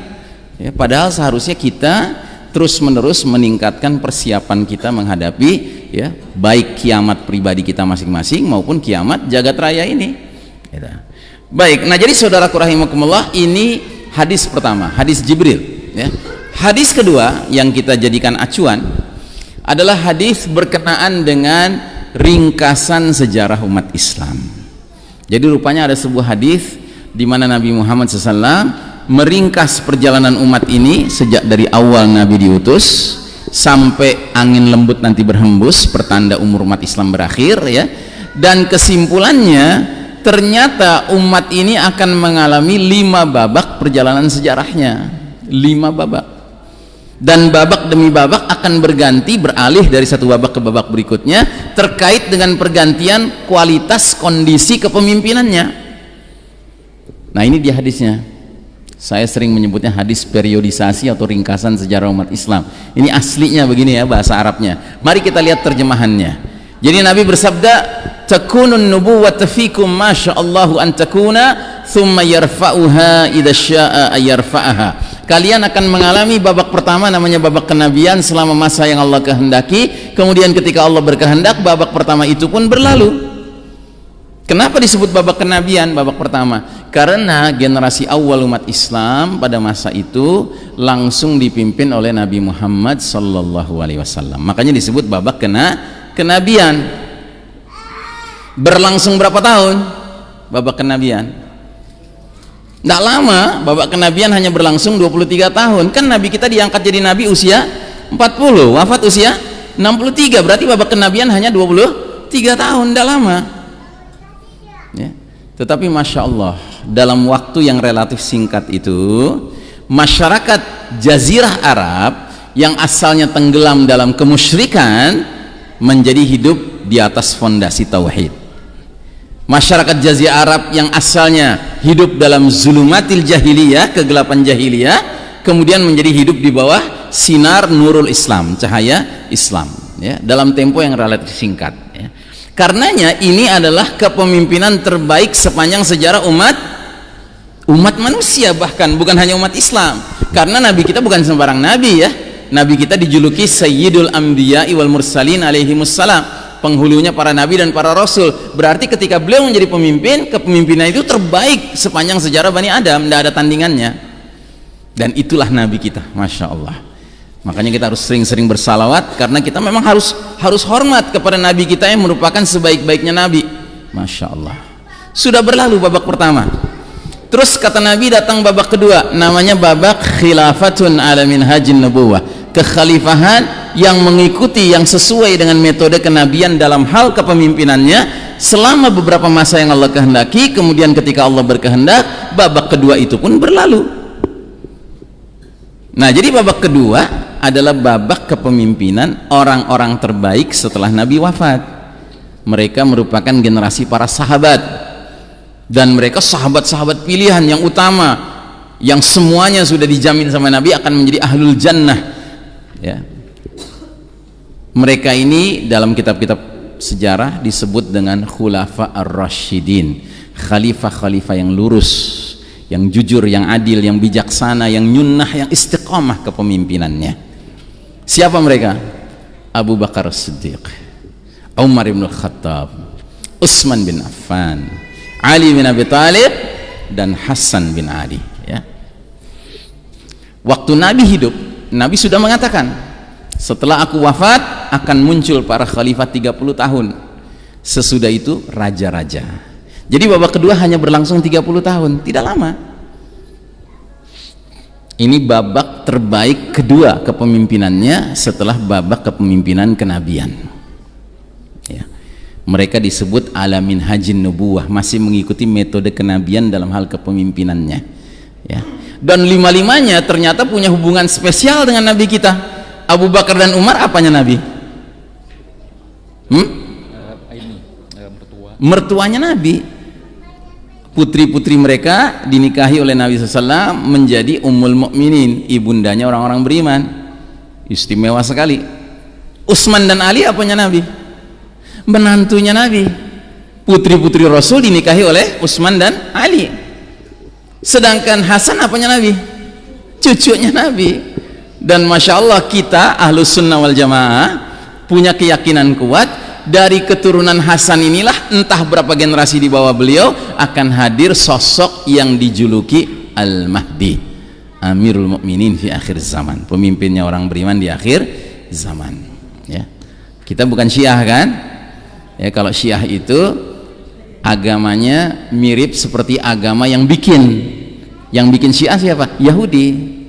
ya, padahal seharusnya kita terus menerus meningkatkan persiapan kita menghadapi, ya, baik kiamat pribadi kita masing-masing maupun kiamat jagat raya ini, gitu. Baik, nah jadi saudaraku rahimakumullah, ini hadis pertama, hadis Jibril, ya. Hadis kedua yang kita jadikan acuan adalah hadis berkenaan dengan ringkasan sejarah umat Islam. Jadi rupanya ada sebuah hadis di mana Nabi Muhammad SAW meringkas perjalanan umat ini sejak dari awal Nabi diutus sampai angin lembut nanti berhembus, pertanda umur umat Islam berakhir ya. Dan kesimpulannya ternyata umat ini akan mengalami 5 babak perjalanan sejarahnya, 5 babak, dan babak demi babak akan berganti, beralih dari satu babak ke babak berikutnya terkait dengan pergantian kualitas kondisi kepemimpinannya. Nah ini dia hadisnya. Saya sering menyebutnya hadis periodisasi atau ringkasan sejarah umat Islam. Ini aslinya begini ya bahasa Arabnya. Mari kita lihat terjemahannya. Jadi Nabi bersabda, takunun nubuwwatu fikum masyaallahu an takuna thumma yarfa'uha idza syaa ayarfa'aha. Kalian akan mengalami babak pertama namanya babak kenabian selama masa yang Allah kehendaki, kemudian ketika Allah berkehendak babak pertama itu pun berlalu. Kenapa disebut babak kenabian babak pertama? Karena generasi awal umat Islam pada masa itu langsung dipimpin oleh Nabi Muhammad sallallahu alaihi wasallam. Makanya disebut babak kenabian. Berlangsung berapa tahun babak kenabian? Tidak lama, babak kenabian hanya berlangsung 23 tahun. Kan Nabi kita diangkat jadi Nabi usia 40, wafat usia 63. Berarti babak kenabian hanya 23 tahun, tidak lama ya. Tetapi Masya Allah, dalam waktu yang relatif singkat itu, masyarakat Jazirah Arab yang asalnya tenggelam dalam kemusyrikan menjadi hidup di atas fondasi tauhid. Masyarakat Jazirah Arab yang asalnya hidup dalam zulumatil jahiliyah, kegelapan jahiliyah, kemudian menjadi hidup di bawah sinar nurul Islam, cahaya Islam ya, dalam tempo yang relatif singkat ya. Karenanya ini adalah kepemimpinan terbaik sepanjang sejarah umat manusia, bahkan bukan hanya umat Islam. Karena Nabi kita bukan sembarang Nabi ya. Nabi kita dijuluki Sayyidul Anbiya wal Mursalin alaihimussalam, penghulunya para nabi dan para rasul. Berarti ketika beliau menjadi pemimpin, kepemimpinan itu terbaik sepanjang sejarah Bani Adam, tidak ada tandingannya. Dan itulah Nabi kita, Masya Allah. Makanya kita harus sering-sering bersalawat, karena kita memang harus hormat kepada Nabi kita yang merupakan sebaik-baiknya Nabi. Masya Allah. Sudah berlalu babak pertama. Terus kata Nabi datang babak kedua, namanya babak khilafatun ala minhajin nubuwah, kekhalifahan yang mengikuti, yang sesuai dengan metode kenabian dalam hal kepemimpinannya selama beberapa masa yang Allah kehendaki. Kemudian ketika Allah berkehendak, babak kedua itu pun berlalu. Nah, jadi babak kedua adalah babak kepemimpinan orang-orang terbaik setelah Nabi wafat. Mereka merupakan generasi para sahabat, dan mereka sahabat-sahabat pilihan yang utama, yang semuanya sudah dijamin sama Nabi akan menjadi ahlul jannah ya. Mereka ini dalam kitab-kitab sejarah disebut dengan khulafa ar-rasyidin, khalifah-khalifah yang lurus, yang jujur, yang adil, yang bijaksana, yang nyunnah, yang istiqamah kepemimpinannya. Siapa mereka? Abu Bakar As-Siddiq, Umar bin Khattab, Utsman bin Affan, Ali bin Abi Thalib, dan Hasan bin Ali ya. Waktu Nabi hidup, Nabi sudah mengatakan, setelah aku wafat akan muncul para khalifah 30 tahun. Sesudah itu raja-raja. Jadi babak kedua hanya berlangsung 30 tahun, tidak lama. Ini babak terbaik kedua kepemimpinannya setelah babak kepemimpinan kenabian ya. Mereka disebut alamin hajin nubuwah, masih mengikuti metode kenabian dalam hal kepemimpinannya ya. Dan lima-limanya ternyata punya hubungan spesial dengan Nabi kita. Abu Bakar dan Umar apanya Nabi? Mertuanya Nabi. Putri-putri mereka dinikahi oleh Nabi SAW menjadi Ummul Mukminin, ibundanya orang-orang beriman. Istimewa sekali. Utsman dan Ali apanya Nabi? Menantunya Nabi. Putri-putri Rasul dinikahi oleh Utsman dan Ali. Sedangkan Hasan apanya Nabi? Cucunya Nabi. Dan Masya Allah, kita Ahlus Sunnah wal Jamaah punya keyakinan kuat, dari keturunan Hasan inilah entah berapa generasi di bawah beliau akan hadir sosok yang dijuluki Al-Mahdi, Amirul Mukminin fi akhir zaman, pemimpinnya orang beriman di akhir zaman ya. Kita bukan Syiah kan ya. Kalau Syiah itu agamanya mirip seperti agama yang bikin Yang bikin Syiah siapa? Yahudi.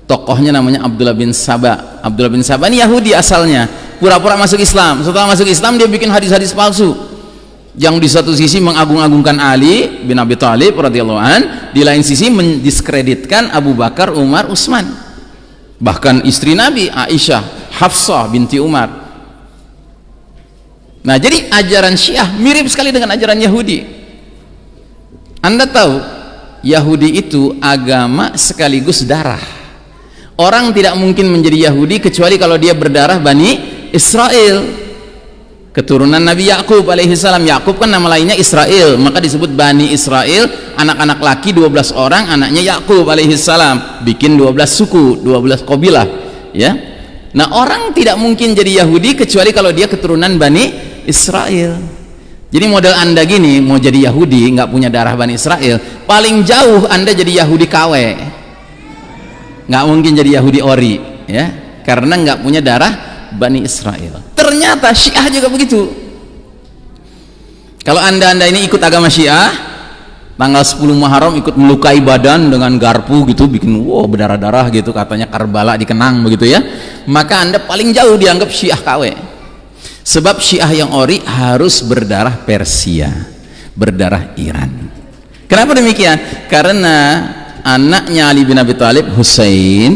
Tokohnya namanya Abdullah bin Saba. Abdullah bin Saba ini Yahudi asalnya, pura-pura masuk Islam. Setelah masuk Islam dia bikin hadis-hadis palsu yang di satu sisi mengagung-agungkan Ali bin Abi Thalib radhiyallahu an, di lain sisi mendiskreditkan Abu Bakar, Umar, Utsman, bahkan istri Nabi Aisyah, Hafsah binti Umar. Nah, jadi ajaran Syiah mirip sekali dengan ajaran Yahudi. Anda tahu Yahudi itu agama sekaligus darah. Orang tidak mungkin menjadi Yahudi kecuali kalau dia berdarah Bani Israel, keturunan Nabi Yakub alaihi salam. Yakub kan nama lainnya Israel, maka disebut Bani Israel. Anak-anak laki 12 orang, anaknya Yakub alaihi salam, bikin 12 suku, 12 kabilah, ya. Nah, orang tidak mungkin jadi Yahudi kecuali kalau dia keturunan Bani Israel. Jadi model Anda gini, mau jadi Yahudi nggak punya darah Bani Israel, paling jauh Anda jadi Yahudi KW, nggak mungkin jadi Yahudi ori, ya, karena nggak punya darah Bani Israel. Ternyata Syiah juga begitu. Kalau anda ini ikut agama Syiah, tanggal 10 Muharram ikut melukai badan dengan garpu gitu, bikin berdarah-darah gitu, katanya Karbala dikenang begitu ya, maka anda paling jauh dianggap Syiah KW. Sebab Syiah yang ori harus berdarah Persia, berdarah Iran. Kenapa demikian? Karena anaknya Ali bin Abi Thalib, Husain,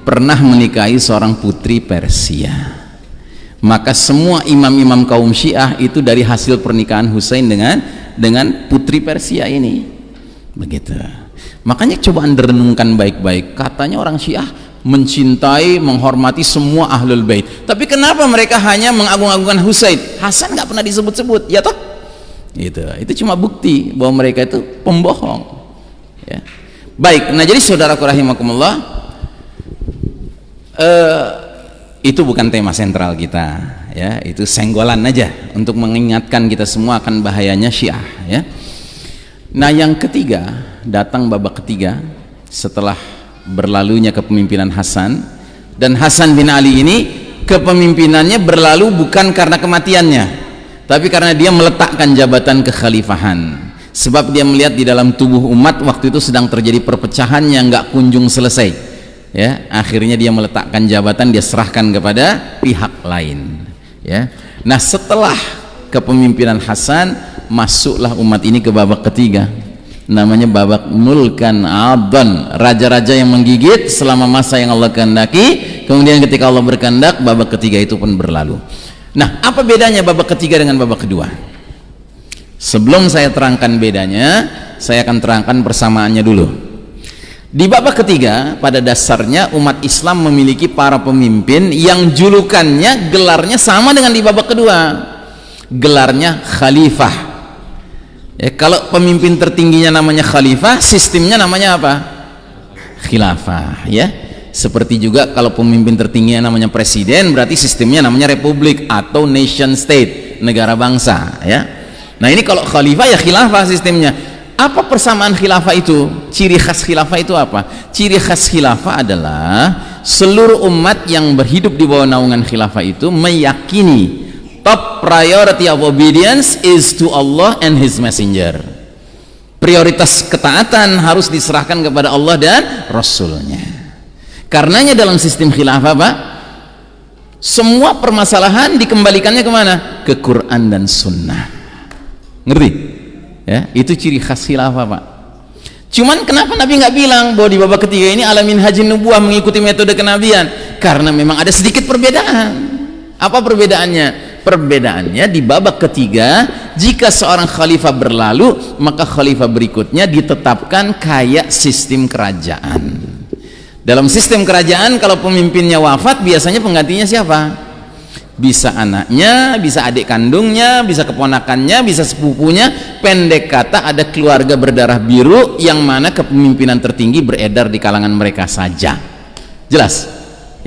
pernah menikahi seorang putri Persia. Maka semua imam-imam kaum Syiah itu dari hasil pernikahan Husain dengan putri Persia ini. Begitu. Makanya coba Anda renungkan baik-baik. Katanya orang Syiah mencintai, menghormati semua ahlul bait. Tapi kenapa mereka hanya mengagung-agungkan Husain? Hasan nggak pernah disebut-sebut, ya toh? Itu cuma bukti bahwa mereka itu pembohong. Ya. Baik, nah jadi saudaraku rahimakumullah, itu bukan tema sentral kita, ya, itu senggolan aja untuk mengingatkan kita semua akan bahayanya Syiah, ya. Nah, yang ketiga, datang babak ketiga setelah berlalunya kepemimpinan Hasan, dan Hasan bin Ali ini kepemimpinannya berlalu bukan karena kematiannya, tapi karena dia meletakkan jabatan kekhalifahan. Sebab dia melihat di dalam tubuh umat waktu itu sedang terjadi perpecahan yang nggak kunjung selesai, ya. Akhirnya dia meletakkan jabatan, dia serahkan kepada pihak lain, ya. Nah, setelah kepemimpinan Hasan, masuklah umat ini ke babak ketiga, namanya babak mulkan adan, raja-raja yang menggigit selama masa yang Allah kehendaki. Kemudian ketika Allah berkehendak, babak ketiga itu pun berlalu. Nah, apa bedanya babak ketiga dengan babak kedua? Sebelum saya terangkan bedanya, saya akan terangkan persamaannya dulu. Di babak ketiga, pada dasarnya umat Islam memiliki para pemimpin yang julukannya, gelarnya sama dengan di babak kedua, gelarnya khalifah, ya. Kalau pemimpin tertingginya namanya khalifah, sistemnya namanya apa? Khilafah, ya. Seperti juga kalau pemimpin tertingginya namanya presiden, berarti sistemnya namanya republik atau nation state, negara bangsa, ya. Nah, ini kalau khalifah ya khilafah sistemnya. Apa persamaan khilafah itu? Ciri khas khilafah itu apa? Ciri khas khilafah adalah seluruh umat yang berhidup di bawah naungan khilafah itu meyakini top priority of obedience is to Allah and His Messenger. Prioritas ketaatan harus diserahkan kepada Allah dan Rasulnya. Karenanya dalam sistem khilafah, Pak, semua permasalahan dikembalikannya kemana? Ke Quran dan Sunnah. Ngerti? Ya, itu ciri khas khilafah, Pak. Cuman kenapa Nabi nggak bilang bahwa di babak ketiga ini alamin hajin nubuah mengikuti metode kenabian? Karena memang ada sedikit perbedaan. Apa perbedaannya? Perbedaannya di babak ketiga, jika seorang khalifah berlalu, maka khalifah berikutnya ditetapkan kayak sistem kerajaan. Dalam sistem kerajaan, kalau pemimpinnya wafat, biasanya penggantinya siapa? Bisa anaknya, bisa adik kandungnya, bisa keponakannya, bisa sepupunya. Pendek kata, ada keluarga berdarah biru yang mana kepemimpinan tertinggi beredar di kalangan mereka saja. Jelas?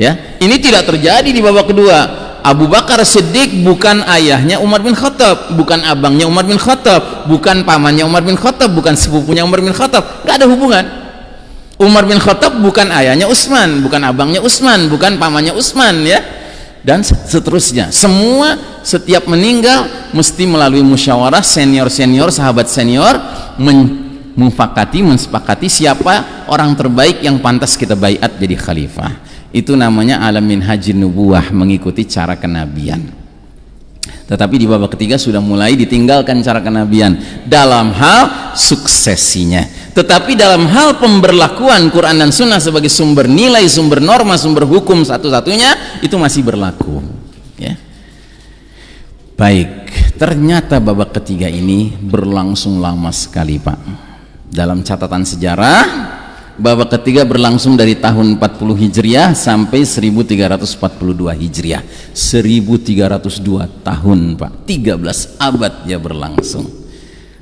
Ya, ini tidak terjadi di babak kedua. Abu Bakar Siddiq bukan ayahnya Umar bin Khattab, bukan abangnya Umar bin Khattab, bukan pamannya Umar bin Khattab, bukan sepupunya Umar bin Khattab. Gak ada hubungan. Umar bin Khattab bukan ayahnya Utsman, bukan abangnya Utsman, bukan pamannya Utsman, ya. Dan seterusnya. Semua setiap meninggal mesti melalui musyawarah senior-senior, sahabat senior mensepakati siapa orang terbaik yang pantas kita baiat jadi khalifah. Itu namanya alam minhajin nubuwah, mengikuti cara kenabian. Tetapi di babak ketiga sudah mulai ditinggalkan cara kenabian dalam hal suksesinya. Tetapi dalam hal pemberlakuan Quran dan Sunnah sebagai sumber nilai, sumber norma, sumber hukum satu-satunya, itu masih berlaku, ya. Baik, ternyata babak ketiga ini berlangsung lama sekali, Pak. Dalam catatan sejarah, babak ketiga berlangsung dari tahun 40 Hijriah sampai 1342 Hijriah. 1302 tahun, Pak. 13 abad ya berlangsung.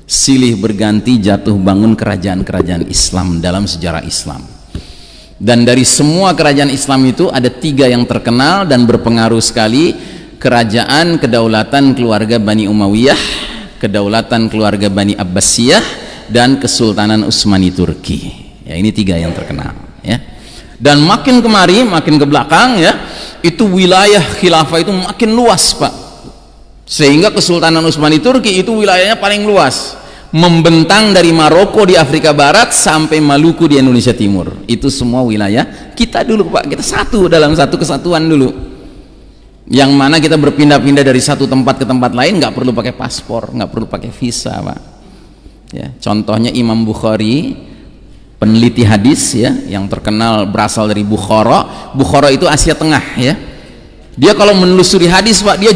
Silih berganti jatuh bangun kerajaan-kerajaan Islam dalam sejarah Islam. Dan dari semua kerajaan Islam itu ada 3 yang terkenal dan berpengaruh sekali. Kerajaan kedaulatan keluarga Bani Umayyah, kedaulatan keluarga Bani Abbasiyah, dan Kesultanan Utsmani Turki. Ya, ini 3 yang terkenal, ya. Dan makin kemari, makin ke belakang, ya, itu wilayah khilafah itu makin luas, Pak. Sehingga Kesultanan Utsmani Turki itu wilayahnya paling luas, membentang dari Maroko di Afrika Barat sampai Maluku di Indonesia Timur. Itu semua wilayah kita dulu, Pak. Kita satu dalam satu kesatuan dulu. Yang mana kita berpindah-pindah dari satu tempat ke tempat lain, nggak perlu pakai paspor, nggak perlu pakai visa, Pak. Ya, contohnya Imam Bukhari, peneliti hadis, ya, yang terkenal berasal dari Bukhara. Bukhara itu Asia Tengah, ya. Dia kalau menelusuri hadis, Pak, dia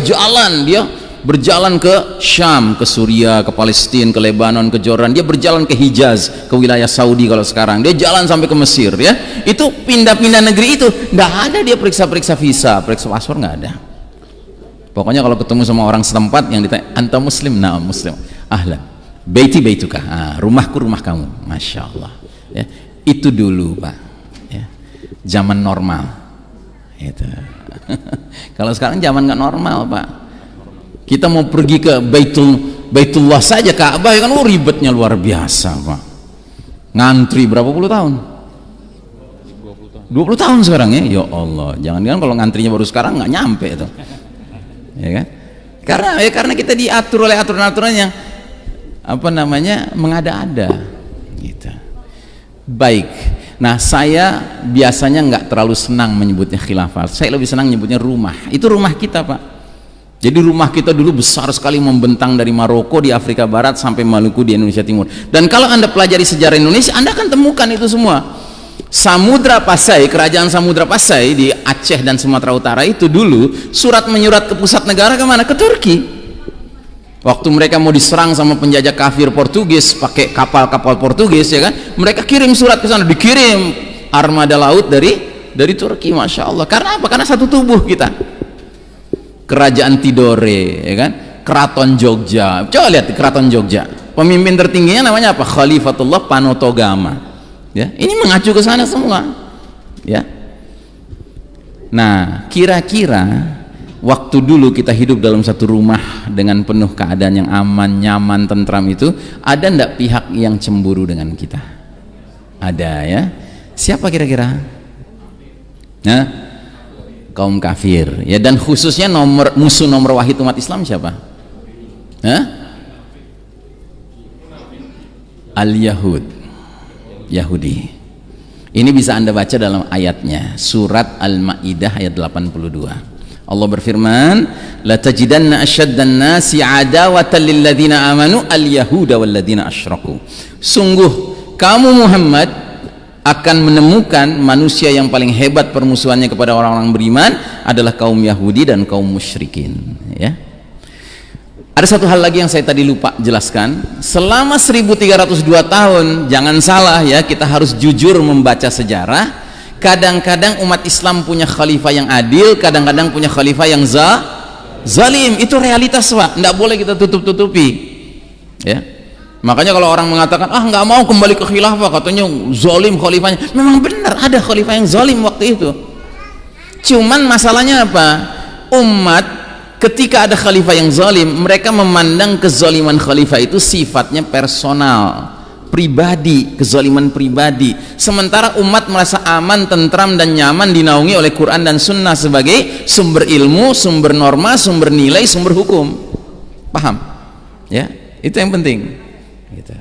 berjalan ke Syam, ke Suria, ke Palestina, ke Lebanon, ke Jordan. Dia berjalan ke Hijaz, ke wilayah Saudi kalau sekarang. Dia jalan sampai ke Mesir, ya. Itu pindah-pindah negeri itu, nggak ada dia periksa-periksa visa, periksa paspor, nggak ada. Pokoknya kalau ketemu sama orang setempat yang ditanya, anta muslim? Nah, muslim. Ahlan. Baiti baituka. Rumahku rumah kamu. Masya Allah. Ya. Itu dulu, Pak. Ya. Zaman normal. Itu. Kalau sekarang zaman nggak normal, Pak. Kita mau pergi ke Baitullah saja, Ka'bah, kan ribetnya luar biasa, Pak. Ngantri berapa puluh tahun? 20 tahun sekarang, ya. Ya Allah, jangan-jangan kalau ngantrinya baru sekarang nggak nyampe itu. Ya kan? Karena kita diatur oleh aturan-aturan yang mengada-ada gitu. Baik. Nah, saya biasanya nggak terlalu senang menyebutnya khilafah. Saya lebih senang menyebutnya rumah. Itu rumah kita, Pak. Jadi rumah kita dulu besar sekali, membentang dari Maroko di Afrika Barat sampai Maluku di Indonesia Timur. Dan kalau Anda pelajari sejarah Indonesia, Anda akan temukan itu semua. Samudra Pasai, kerajaan Samudra Pasai di Aceh dan Sumatera Utara itu dulu surat menyurat ke pusat negara kemana? Ke Turki. Waktu mereka mau diserang sama penjajah kafir Portugis pakai kapal-kapal Portugis, ya kan? Mereka kirim surat ke sana, dikirim armada laut dari Turki, Masya Allah. Karena apa? Karena satu tubuh kita. Kerajaan Tidore, ya kan? Keraton Jogja. Coba lihat di Keraton Jogja. Pemimpin tertingginya namanya apa? Khalifatullah Panotogama. Ya, ini mengacu ke sana semua, ya. Nah, kira-kira waktu dulu kita hidup dalam satu rumah dengan penuh keadaan yang aman, nyaman, tentram itu, ada ndak pihak yang cemburu dengan kita? Ada, ya. Siapa kira-kira? Nah, kaum kafir, ya. Dan khususnya musuh nomor wahid umat Islam siapa? Al-Yahud, Yahudi. Ini bisa Anda baca dalam ayatnya, surat Al-Maidah ayat 82. Allah berfirman, la tajidanna asyaddan nasi adawatan lil ladzina amanu al-yahuda wal ladzina asyraku. Sungguh kamu Muhammad akan menemukan manusia yang paling hebat permusuhannya kepada orang-orang beriman adalah kaum Yahudi dan kaum musyrikin, ya. Ada satu hal lagi yang saya tadi lupa jelaskan. Selama 1302 tahun, jangan salah, ya, kita harus jujur membaca sejarah. Kadang-kadang umat Islam punya khalifah yang adil, kadang-kadang punya khalifah yang zalim. Itu realitas, Pak. Nggak boleh kita tutup-tutupi, ya. Makanya kalau orang mengatakan, nggak mau kembali ke khilafah, katanya zalim khalifahnya. Memang benar ada khalifah yang zalim waktu itu. Cuman masalahnya apa? Umat ketika ada khalifah yang zalim, mereka memandang kezaliman khalifah itu sifatnya personal, pribadi, kezaliman pribadi. Sementara umat merasa aman, tentram dan nyaman dinaungi oleh Quran dan Sunnah sebagai sumber ilmu, sumber norma, sumber nilai, sumber hukum. Paham? Ya, itu yang penting. Gitu.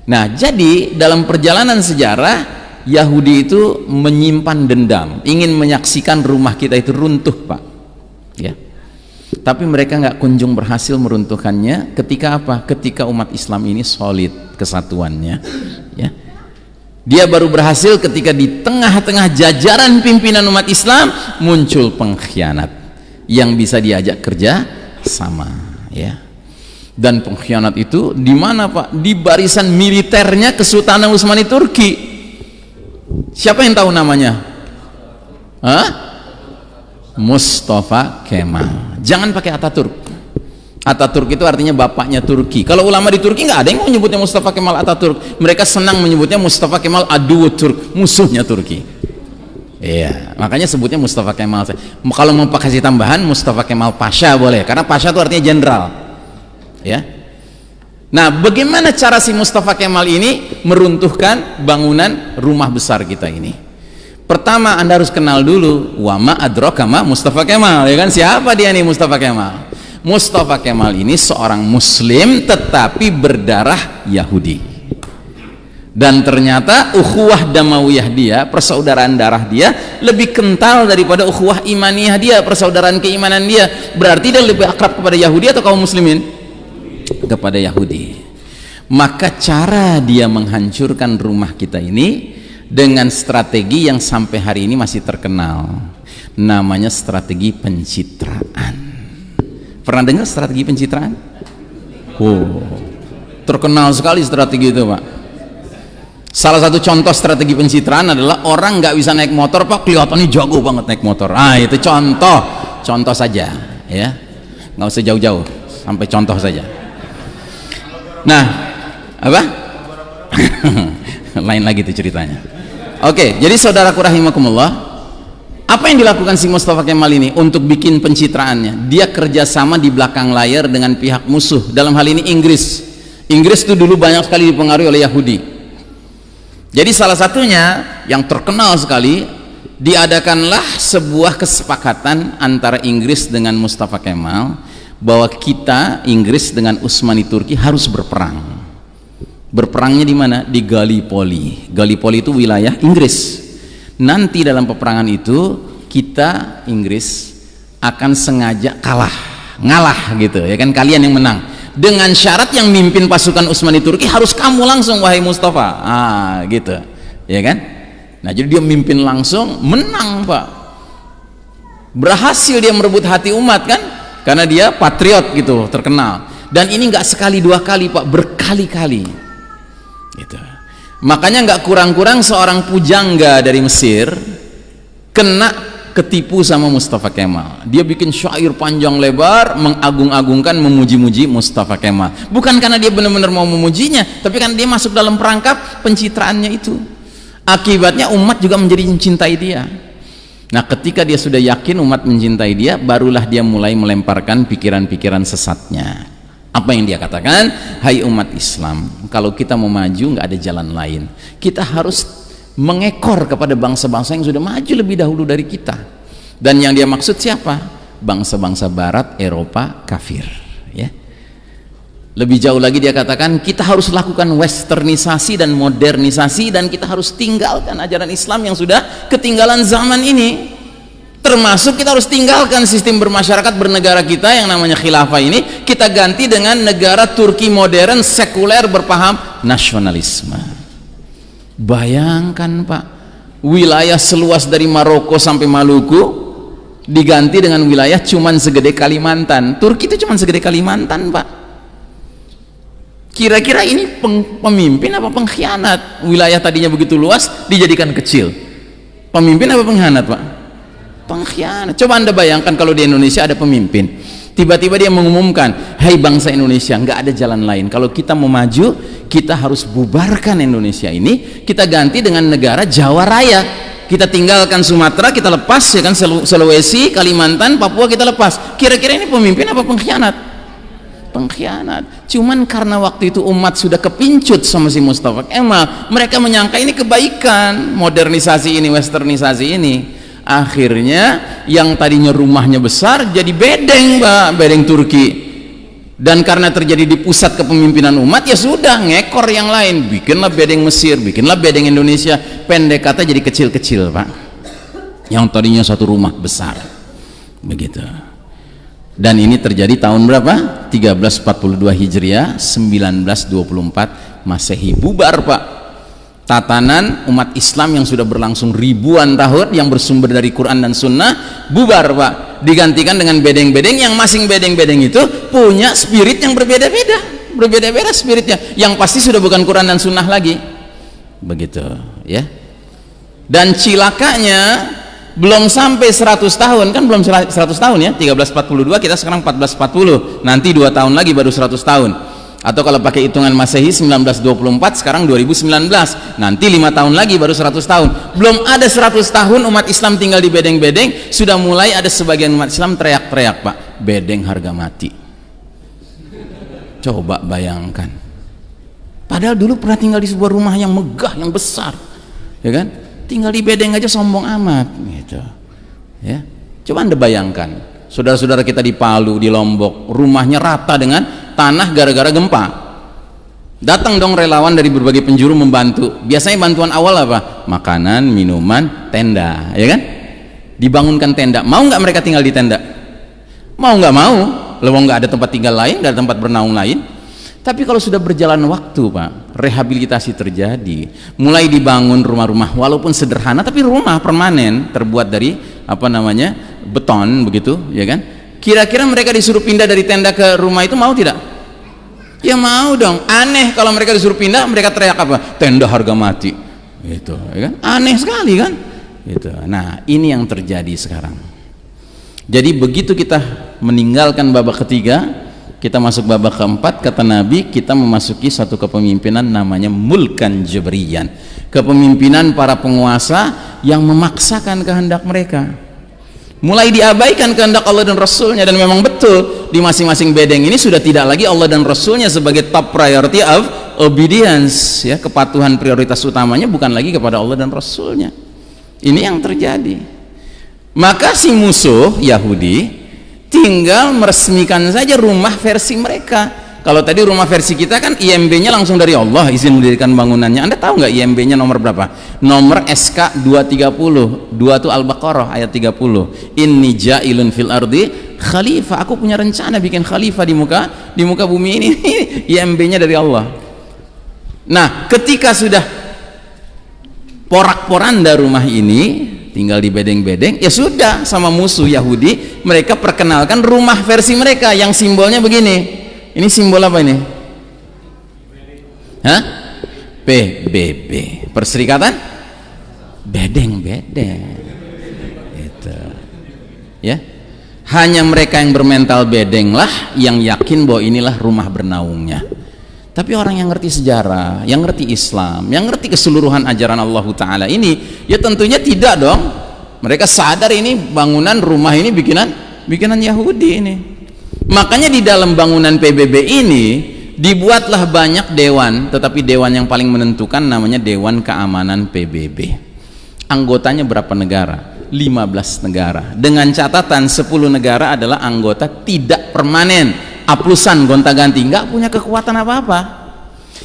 Nah, jadi dalam perjalanan sejarah Yahudi itu menyimpan dendam, ingin menyaksikan rumah kita itu runtuh, Pak. Ya. Tapi mereka nggak kunjung berhasil meruntuhkannya. Ketika apa? Ketika umat Islam ini solid kesatuannya. Ya. Dia baru berhasil ketika di tengah-tengah jajaran pimpinan umat Islam muncul pengkhianat yang bisa diajak kerja sama. Ya. Dan pengkhianat itu di mana, Pak? Di barisan militernya Kesultanan Utsmani Turki. Siapa yang tahu namanya? Hah? Mustafa Kemal. Jangan pakai Ataturk. Ataturk itu artinya bapaknya Turki. Kalau ulama di Turki nggak ada yang menyebutnya Mustafa Kemal Ataturk. Mereka senang menyebutnya Mustafa Kemal Adu Turk, musuhnya Turki. Iya, makanya sebutnya Mustafa Kemal. Kalau mau kasih tambahan Mustafa Kemal Pasha boleh, karena Pasha itu artinya jenderal. Ya. Nah, bagaimana cara si Mustafa Kemal ini meruntuhkan bangunan rumah besar kita ini? Pertama, Anda harus kenal dulu wama adraka ma Mustafa Kemal, ya kan? Siapa dia nih Mustafa Kemal? Mustafa Kemal ini seorang muslim tetapi berdarah Yahudi. Dan ternyata ukhuwah damawiyah dia, persaudaraan darah dia lebih kental daripada ukhuwah imaniyah dia, persaudaraan keimanan dia. Berarti dia lebih akrab kepada Yahudi atau kaum muslimin? Kepada Yahudi. Maka cara dia menghancurkan rumah kita ini dengan strategi yang sampai hari ini masih terkenal, namanya strategi pencitraan. Pernah dengar strategi pencitraan? Oh, terkenal sekali strategi itu, Pak. Salah satu contoh strategi pencitraan adalah orang nggak bisa naik motor, Pak, kelihatannya jago banget naik motor. Itu contoh saja, ya, nggak usah jauh-jauh, sampai contoh saja. Nah, apa? Lain lagi tuh ceritanya. Oke, jadi saudaraku rahimakumullah, apa yang dilakukan si Mustafa Kemal ini untuk bikin pencitraannya? Dia kerjasama di belakang layar dengan pihak musuh. Dalam hal ini Inggris. Inggris itu dulu banyak sekali dipengaruhi oleh Yahudi. Jadi salah satunya yang terkenal sekali, diadakanlah sebuah kesepakatan antara Inggris dengan Mustafa Kemal bahwa kita Inggris dengan Utsmani Turki harus berperang. Berperangnya di mana? Di Gallipoli. Gallipoli itu wilayah Inggris. Nanti dalam peperangan itu kita Inggris akan sengaja ngalah gitu, ya kan, kalian yang menang. Dengan syarat yang mimpin pasukan Utsmani Turki harus kamu langsung, wahai Mustafa. Gitu. Ya kan? Nah, jadi dia mimpin langsung, menang, Pak. Berhasil dia merebut hati umat, kan? Karena dia patriot gitu, terkenal. Dan ini nggak sekali dua kali, Pak, berkali-kali gitu. Makanya nggak kurang-kurang seorang pujangga dari Mesir kena ketipu sama Mustafa Kemal. Dia bikin syair panjang lebar mengagung-agungkan, memuji-muji Mustafa Kemal. Bukan karena dia benar-benar mau memujinya, tapi karena dia masuk dalam perangkap pencitraannya itu. Akibatnya umat juga menjadi mencintai dia. Nah, ketika dia sudah yakin umat mencintai dia, barulah dia mulai melemparkan pikiran-pikiran sesatnya. Apa yang dia katakan? Hai umat Islam, kalau kita mau maju nggak ada jalan lain. Kita harus mengekor kepada bangsa-bangsa yang sudah maju lebih dahulu dari kita. Dan yang dia maksud siapa? Bangsa-bangsa Barat, Eropa, kafir. Ya. Lebih jauh lagi dia katakan, kita harus lakukan westernisasi dan modernisasi, dan kita harus tinggalkan ajaran Islam yang sudah ketinggalan zaman ini. Termasuk kita harus tinggalkan sistem bermasyarakat bernegara kita yang namanya khilafah ini, kita ganti dengan negara Turki modern, sekuler, berpaham nasionalisme. Bayangkan, Pak, wilayah seluas dari Maroko sampai Maluku diganti dengan wilayah cuman segede Kalimantan. Turki itu cuman segede Kalimantan, Pak. Kira-kira ini pemimpin apa pengkhianat? Wilayah tadinya begitu luas dijadikan kecil. Pemimpin apa pengkhianat, Pak? Pengkhianat. Coba Anda bayangkan kalau di Indonesia ada pemimpin, tiba-tiba dia mengumumkan, hai bangsa Indonesia, nggak ada jalan lain. Kalau kita mau maju, kita harus bubarkan Indonesia ini, kita ganti dengan negara Jawa Raya. Kita tinggalkan Sumatera, kita lepas, ya kan, Sulawesi, Kalimantan, Papua kita lepas. Kira-kira ini pemimpin apa pengkhianat? Pengkhianat. Cuman karena waktu itu umat sudah kepincut sama si Mustafa Kemal, mereka menyangka ini kebaikan, modernisasi ini, westernisasi ini. Akhirnya yang tadinya rumahnya besar jadi bedeng, Pak, bedeng Turki. Dan karena terjadi di pusat kepemimpinan umat, ya sudah, ngekor yang lain, bikinlah bedeng Mesir, bikinlah bedeng Indonesia, pendek kata jadi kecil-kecil, Pak, yang tadinya satu rumah besar begitu. Dan ini terjadi tahun berapa? 1342 Hijriah, 1924 Masehi. Bubar, Pak, tatanan umat Islam yang sudah berlangsung ribuan tahun, yang bersumber dari Quran dan Sunnah, bubar, Pak, digantikan dengan bedeng-bedeng yang masing bedeng-bedeng itu punya spirit yang berbeda-beda spiritnya, yang pasti sudah bukan Quran dan Sunnah lagi begitu ya. Dan cilakanya belum sampai 100 tahun, kan belum 100 tahun ya, 1342, kita sekarang 1440, nanti 2 tahun lagi baru 100 tahun. Atau kalau pakai hitungan Masehi 1924, sekarang 2019, nanti 5 tahun lagi baru 100 tahun. Belum ada 100 tahun umat Islam tinggal di bedeng-bedeng, sudah mulai ada sebagian umat Islam teriak-teriak, Pak, bedeng harga mati. Coba bayangkan, padahal dulu pernah tinggal di sebuah rumah yang megah, yang besar, ya kan, tinggal di bedeng aja sombong amat gitu ya. Coba Anda bayangkan, saudara-saudara kita di Palu, di Lombok, rumahnya rata dengan tanah gara-gara gempa. Datang dong relawan dari berbagai penjuru membantu. Biasanya bantuan awal apa? Makanan, minuman, tenda, ya kan? Dibangunkan tenda. Mau nggak mereka tinggal di tenda? Mau nggak mau? Lewong nggak ada tempat tinggal lain, nggak ada tempat bernaung lain. Tapi kalau sudah berjalan waktu, Pak, rehabilitasi terjadi, mulai dibangun rumah-rumah walaupun sederhana tapi rumah permanen terbuat dari beton begitu, ya kan? Kira-kira mereka disuruh pindah dari tenda ke rumah itu mau tidak? Ya mau dong. Aneh kalau mereka disuruh pindah, mereka teriak apa? Tenda harga mati. Gitu, ya kan? Aneh sekali kan? Gitu. Nah, ini yang terjadi sekarang. Jadi begitu kita meninggalkan babak ketiga, kita masuk babak keempat, kata Nabi, kita memasuki satu kepemimpinan namanya mulkan jabriyan. Kepemimpinan para penguasa yang memaksakan kehendak mereka. Mulai diabaikan kehendak Allah dan Rasulnya, dan memang betul di masing-masing bedeng ini sudah tidak lagi Allah dan Rasulnya sebagai top priority of obedience, ya, kepatuhan prioritas utamanya bukan lagi kepada Allah dan Rasulnya. Ini yang terjadi. Maka si musuh Yahudi tinggal meresmikan saja rumah versi mereka. Kalau tadi rumah versi kita kan IMB-nya langsung dari Allah, izin mendirikan bangunannya. Anda tahu nggak IMB-nya nomor berapa? Nomor SK 230. 2 itu Al-Baqarah ayat 30. Inni ja'ilun fil ardi khalifah. Aku punya rencana bikin khalifah di muka bumi ini. IMB-nya dari Allah. Nah, ketika sudah porak-poranda rumah ini, tinggal di bedeng-bedeng, ya sudah, sama musuh Yahudi mereka perkenalkan rumah versi mereka yang simbolnya begini. Ini simbol apa ini? Hah? PBB, Perserikatan Bedeng-bedeng. Itu. Ya. Hanya mereka yang bermental bedeng lah yang yakin bahwa inilah rumah bernaungnya. Tapi orang yang ngerti sejarah, yang ngerti Islam, yang ngerti keseluruhan ajaran Allah Ta'ala ini, ya tentunya tidak dong. Mereka sadar ini bangunan rumah ini bikinan Yahudi ini. Makanya di dalam bangunan PBB ini dibuatlah banyak dewan, tetapi dewan yang paling menentukan namanya Dewan Keamanan PBB. Anggotanya berapa negara? 15 negara. Dengan catatan 10 negara adalah anggota tidak permanen, aplusan, gonta-ganti, nggak punya kekuatan apa-apa.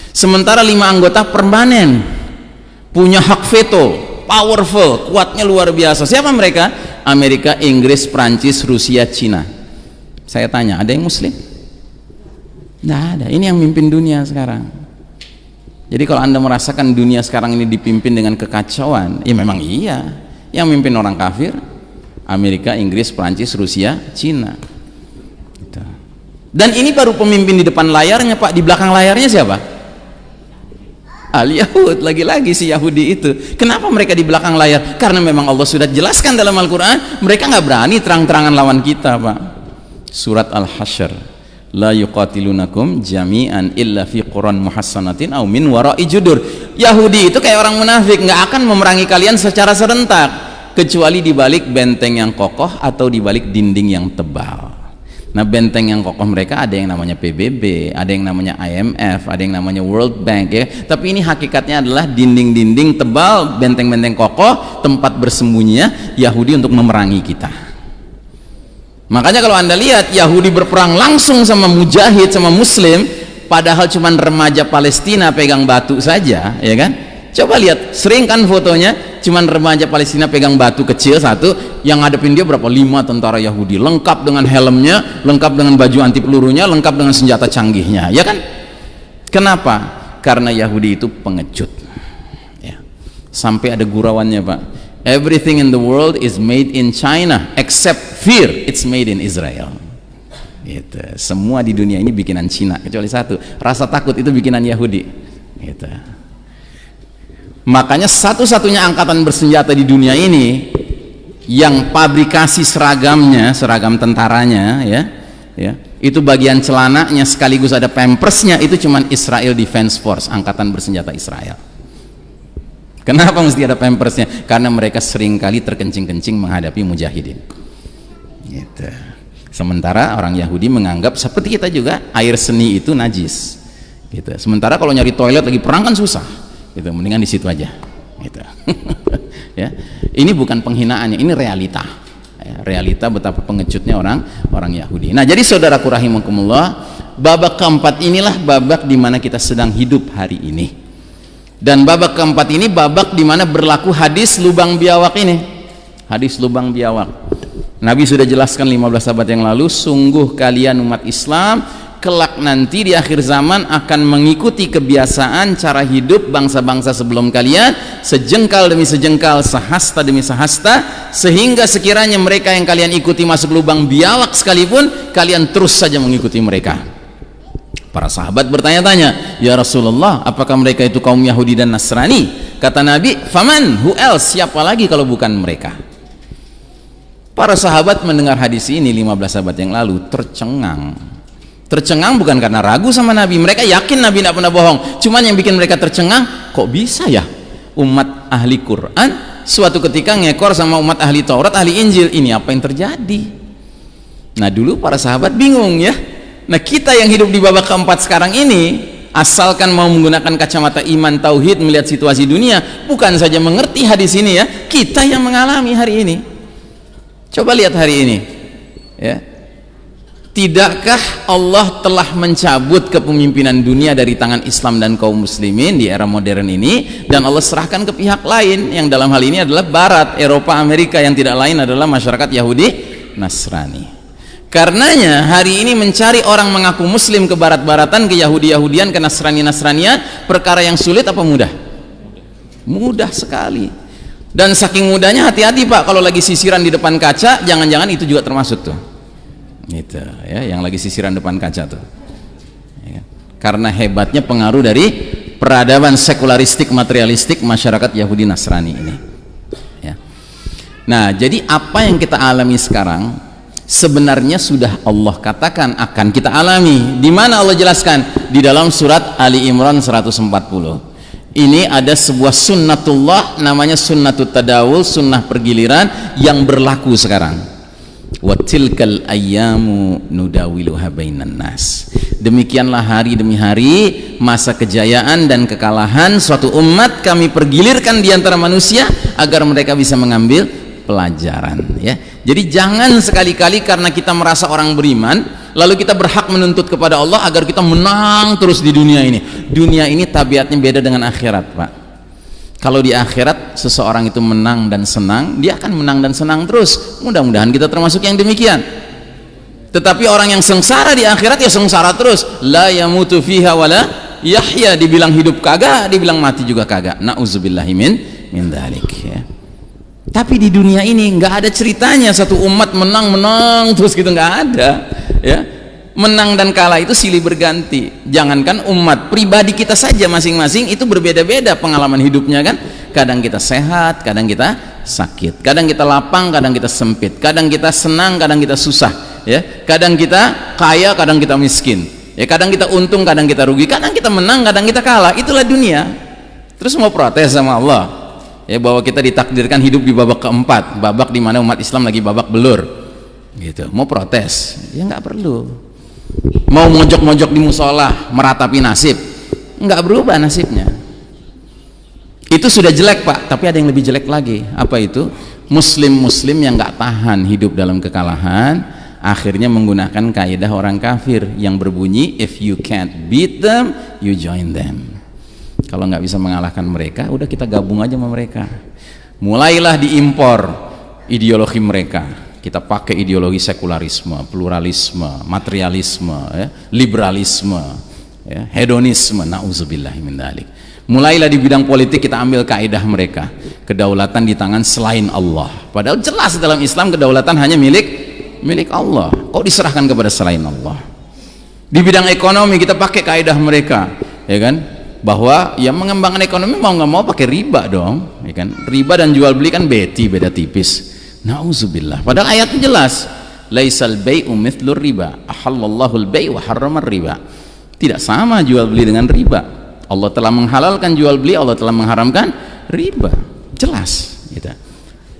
Sementara 5 anggota permanen, punya hak veto, powerful, kuatnya luar biasa. Siapa mereka? Amerika, Inggris, Prancis, Rusia, Cina. Saya tanya, ada yang muslim? Nggak ada. Ini yang mimpin dunia sekarang. Jadi kalau Anda merasakan dunia sekarang ini dipimpin dengan kekacauan, ya memang iya. Yang mimpin orang kafir, Amerika, Inggris, Prancis, Rusia, Cina. Gitu. Dan ini baru pemimpin di depan layarnya, Pak. Di belakang layarnya siapa? Al-Yahud, lagi-lagi si Yahudi itu. Kenapa mereka di belakang layar? Karena memang Allah sudah jelaskan dalam Al-Quran, mereka nggak berani terang-terangan lawan kita, Pak. Surat Al-Hasyr, la yuqatilunakum jami'an illa fi quran muhassanatin aw min wara'i judur. Yahudi itu kayak orang munafik, nggak akan memerangi kalian secara serentak kecuali di balik benteng yang kokoh atau di balik dinding yang tebal. Nah, benteng yang kokoh mereka ada yang namanya PBB, ada yang namanya IMF, ada yang namanya World Bank, ya. Tapi ini hakikatnya adalah dinding-dinding tebal, benteng-benteng kokoh, tempat bersembunyinya Yahudi untuk memerangi kita. Makanya kalau Anda lihat Yahudi berperang langsung sama mujahid, sama muslim, padahal cuman remaja Palestina pegang batu saja, ya kan? Coba lihat, sering kan fotonya cuman remaja Palestina pegang batu kecil satu, yang ngadepin dia berapa? 5 tentara Yahudi, lengkap dengan helmnya, lengkap dengan baju anti pelurunya, lengkap dengan senjata canggihnya, ya kan? Kenapa? Karena Yahudi itu pengecut, ya. Sampai ada gurauannya, Pak. Everything in the world is made in China except fear, it's made in Israel. Gitu. Semua di dunia ini bikinan Cina kecuali satu, rasa takut itu bikinan Yahudi. Gitu. Makanya satu-satunya angkatan bersenjata di dunia ini yang pabrikasi seragamnya, seragam tentaranya, ya, itu bagian celananya sekaligus ada pampersnya, itu cuman Israel Defense Force, angkatan bersenjata Israel. Kenapa mesti ada pampersnya? Karena mereka seringkali terkencing-kencing menghadapi mujahidin. Gitu. Sementara orang Yahudi menganggap seperti kita juga, air seni itu najis. Gitu. Sementara kalau nyari toilet lagi perang kan susah. Gitu. Mendingan di situ aja. Gitu. Ya. Ini bukan penghinaannya, ini realita. Ya, realita betapa pengecutnya orang Yahudi. Nah, jadi saudaraku rahimakumullah, babak keempat inilah babak di mana kita sedang hidup hari ini. Dan babak keempat ini babak di mana berlaku hadis lubang biawak ini. Hadis lubang biawak. Nabi sudah jelaskan 15 abad yang lalu, sungguh kalian umat Islam kelak nanti di akhir zaman akan mengikuti kebiasaan cara hidup bangsa-bangsa sebelum kalian, sejengkal demi sejengkal, sehasta demi sehasta, sehingga sekiranya mereka yang kalian ikuti masuk lubang biawak sekalipun, kalian terus saja mengikuti mereka. Para sahabat bertanya-tanya, ya Rasulullah, apakah mereka itu kaum Yahudi dan Nasrani? Kata Nabi, faman, who else, siapa lagi kalau bukan mereka? Para sahabat mendengar hadis ini 15 abad yang lalu tercengang. Tercengang bukan karena ragu sama Nabi, mereka yakin Nabi tidak pernah bohong. Cuman yang bikin mereka tercengang, kok bisa ya umat ahli Quran suatu ketika ngekor sama umat ahli Taurat, ahli Injil? Ini apa yang terjadi? Nah, dulu para sahabat bingung, ya. Nah, kita yang hidup di babak keempat sekarang ini, asalkan mau menggunakan kacamata iman tauhid melihat situasi dunia, bukan saja mengerti hadis ini, ya, kita yang mengalami hari ini. Coba lihat hari ini, ya. Tidakkah Allah telah mencabut kepemimpinan dunia dari tangan Islam dan kaum muslimin di era modern ini, dan Allah serahkan ke pihak lain, yang dalam hal ini adalah Barat, Eropa, Amerika, yang tidak lain adalah masyarakat Yahudi Nasrani. Karenanya hari ini mencari orang mengaku muslim ke barat-baratan, ke Yahudi-Yahudian, ke Nasrani-Nasranian, perkara yang sulit apa mudah? Mudah sekali. Dan saking mudahnya, hati-hati Pak, kalau lagi sisiran di depan kaca, jangan-jangan itu juga termasuk tuh. Gitu, ya, yang lagi sisiran depan kaca tuh. Ya. Karena hebatnya pengaruh dari peradaban sekularistik materialistik masyarakat Yahudi Nasrani ini. Ya. Nah, jadi apa yang kita alami sekarang sebenarnya sudah Allah katakan akan kita alami. Di mana Allah jelaskan? Di dalam surat Ali Imran 140. Ini ada sebuah sunnatullah, namanya sunnatut tadawul, sunnah pergiliran yang berlaku sekarang. Wa tilkal ayyamu nudawiluha bainan nas. Demikianlah hari demi hari, masa kejayaan dan kekalahan suatu umat kami pergilirkan di antara manusia agar mereka bisa mengambil pelajaran, ya. Jadi jangan sekali-kali karena kita merasa orang beriman lalu kita berhak menuntut kepada Allah agar kita menang terus di dunia ini. Dunia ini tabiatnya beda dengan akhirat, Pak. Kalau di akhirat seseorang itu menang dan senang, dia akan menang dan senang terus. Mudah-mudahan kita termasuk yang demikian. Tetapi orang yang sengsara di akhirat, ya sengsara terus. La yamutu fiha wala yahya, dibilang hidup kagak, dibilang mati juga kagak. Nauzubillahi min dzalik, ya. Tapi di dunia ini nggak ada ceritanya satu umat menang terus gitu, nggak ada, ya. Menang dan kalah itu silih berganti. Jangankan umat, pribadi kita saja masing-masing itu berbeda-beda pengalaman hidupnya, kan. Kadang kita sehat, kadang kita sakit, kadang kita lapang, kadang kita sempit, kadang kita senang, kadang kita susah, ya. Kadang kita kaya, kadang kita miskin, ya. Kadang kita untung, kadang kita rugi, kadang kita menang, kadang kita kalah. Itulah dunia. Terus mau protes sama Allah, ya, bahwa kita ditakdirkan hidup di babak keempat, babak di mana umat Islam lagi babak belur, gitu. Mau protes? Ya nggak perlu. Mau mojok-mojok di musola meratapi nasib, nggak berubah nasibnya. Itu sudah jelek, Pak. Tapi ada yang lebih jelek lagi. Apa itu? Muslim yang nggak tahan hidup dalam kekalahan, akhirnya menggunakan kaidah orang kafir yang berbunyi if you can't beat them, you join them. Kalau nggak bisa mengalahkan mereka, udah kita gabung aja sama mereka. Mulailah diimpor ideologi mereka. Kita pakai ideologi sekularisme, pluralisme, materialisme, ya, liberalisme, ya, hedonisme, na'udzubillahi min dzalik. Mulailah di bidang politik kita ambil kaidah mereka. Kedaulatan di tangan selain Allah. Padahal jelas dalam Islam kedaulatan hanya milik Allah. Kok diserahkan kepada selain Allah? Di bidang ekonomi kita pakai kaidah mereka, ya kan? Bahwa yang mengembangkan ekonomi mau nggak mau pakai riba dong, ya kan? Riba dan jual beli kan beda tipis. Nauzubillah. Padahal ayatnya jelas. Laisal bai'u mithlur riba. Ahallallahu al-bai' wa harramar riba. Tidak sama jual beli dengan riba. Allah telah menghalalkan jual beli, Allah telah mengharamkan riba. Jelas gitu.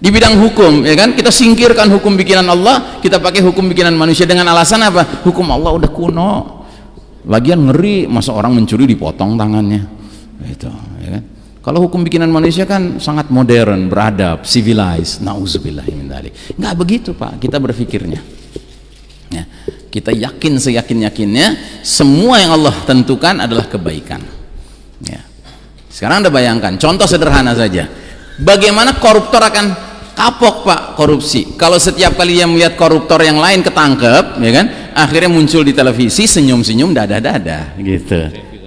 Di bidang hukum, ya kan, kita singkirkan hukum bikinan Allah, kita pakai hukum bikinan manusia dengan alasan apa? Hukum Allah udah kuno. Lagian ngeri, masa orang mencuri dipotong tangannya. Gitu, ya kan? Kalau hukum bikinan manusia kan sangat modern, beradab, civilized. Nauzubillahi min dzalik. Enggak begitu, Pak, kita berpikirnya. Ya, kita yakin seyakin-yakinnya semua yang Allah tentukan adalah kebaikan. Ya. Sekarang Anda bayangkan, contoh sederhana saja. Bagaimana koruptor akan kapok, Pak, korupsi? Kalau setiap kali dia melihat koruptor yang lain ketangkep, ya kan? Akhirnya muncul di televisi senyum-senyum dada-dada gitu.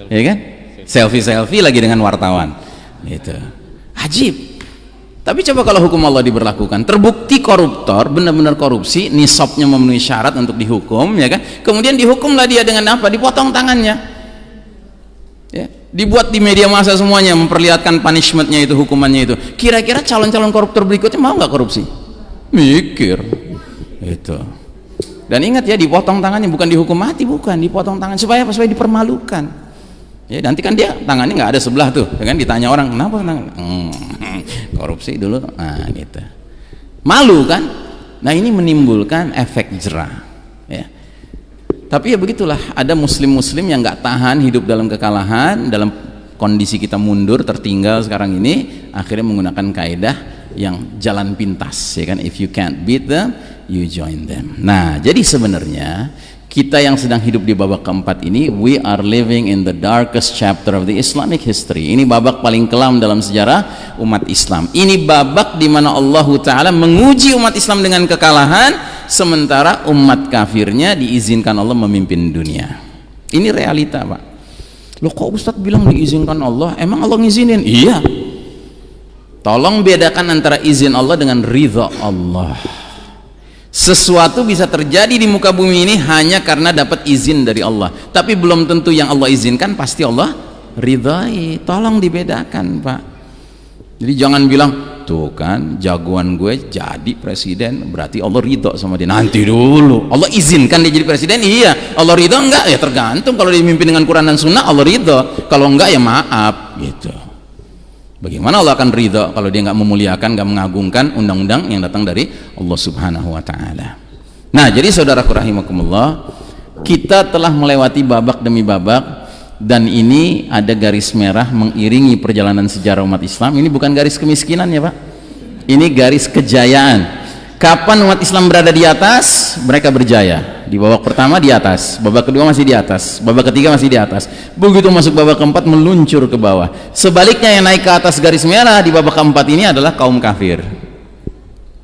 Ya kan? Selfie-selfie lagi dengan wartawan. Gitu. Ajib. Tapi coba kalau hukum Allah diberlakukan, terbukti koruptor benar-benar korupsi, nisabnya memenuhi syarat untuk dihukum, ya kan? Kemudian dihukumlah dia dengan apa? Dipotong tangannya. Ya, dibuat di media massa semuanya memperlihatkan punishmentnya itu, hukumannya itu. Kira-kira calon-calon koruptor berikutnya mau nggak korupsi? Mikir itu. Dan ingat ya, dipotong tangannya bukan dihukum mati, bukan, dipotong tangan supaya apa? Supaya dipermalukan. Ya, nanti kan dia tangannya nggak ada sebelah tuh, ya kan? Ditanya orang kenapa tangan? Korupsi dulu, nah gitu. Malu kan? Nah ini menimbulkan efek jerah. Ya. Tapi ya begitulah, ada muslim-muslim yang nggak tahan hidup dalam kekalahan, dalam kondisi kita mundur, tertinggal sekarang ini, akhirnya menggunakan kaidah yang jalan pintas, ya kan? If you can't beat them, you join them. Nah, jadi sebenarnya kita yang sedang hidup di babak keempat ini, we are living in the darkest chapter of the Islamic history. Ini babak paling kelam dalam sejarah umat Islam. Ini babak di mana Allah Ta'ala menguji umat Islam dengan kekalahan, sementara umat kafirnya diizinkan Allah memimpin dunia. Ini realita, Pak. Loh, kok Ustadz bilang diizinkan Allah? Emang Allah ngizinin? Iya. Tolong bedakan antara izin Allah dengan ridha Allah. Sesuatu bisa terjadi di muka bumi ini hanya karena dapat izin dari Allah, tapi belum tentu yang Allah izinkan pasti Allah ridhai. Tolong dibedakan, Pak. Jadi jangan bilang tuh kan jagoan gue jadi presiden berarti Allah ridho sama dia. Nanti dulu, Allah izinkan dia jadi presiden, iya. Allah ridho enggak? Ya tergantung. Kalau dia memimpin dengan Quran dan Sunnah, Allah ridho. Kalau enggak ya maaf gitu. Bagaimana Allah akan ridha kalau dia nggak memuliakan, nggak mengagungkan undang-undang yang datang dari Allah Subhanahu wa Ta'ala. Nah, jadi saudaraku rahimakumullah, kita telah melewati babak demi babak, dan ini ada garis merah mengiringi perjalanan sejarah umat Islam. Ini bukan garis kemiskinan ya, Pak. Ini garis kejayaan. Kapan umat Islam berada di atas, mereka berjaya. Di babak pertama di atas, babak kedua masih di atas, babak ketiga masih di atas. Begitu masuk babak keempat meluncur ke bawah. Sebaliknya yang naik ke atas garis merah di babak keempat ini adalah kaum kafir.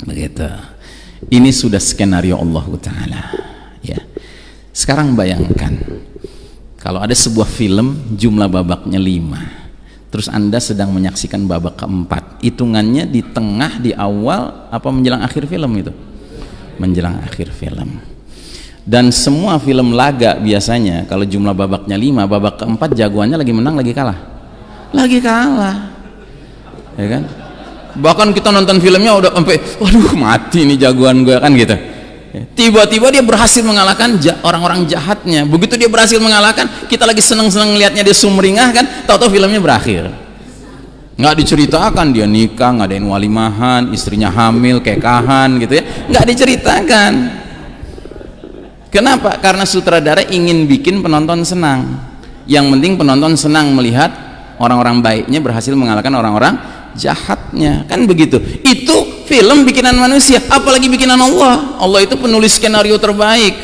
Begitu. Ini sudah skenario Allah Ta'ala. Ya. Sekarang bayangkan, kalau ada sebuah film jumlah babaknya 5. Terus Anda sedang menyaksikan babak keempat, hitungannya di tengah, di awal, apa menjelang akhir film itu? Menjelang akhir film. Dan semua film laga biasanya kalau jumlah babaknya 5, babak keempat jagoannya lagi menang, lagi kalah. Lagi kalah. Ya kan? Bahkan kita nonton filmnya udah sampai waduh mati nih jagoan gue kan gitu. Tiba-tiba dia berhasil mengalahkan orang-orang jahatnya. Begitu dia berhasil mengalahkan, kita lagi seneng-seneng ngelihatnya dia sumringah kan, tahu-tahu filmnya berakhir. Nggak diceritakan dia nikah, ngadain walimahan, istrinya hamil, kekahan gitu ya, nggak diceritakan. Kenapa? Karena sutradara ingin bikin penonton senang. Yang penting penonton senang melihat orang-orang baiknya berhasil mengalahkan orang-orang jahatnya, kan begitu. Itu film bikinan manusia, apalagi bikinan Allah. Allah itu penulis skenario terbaik.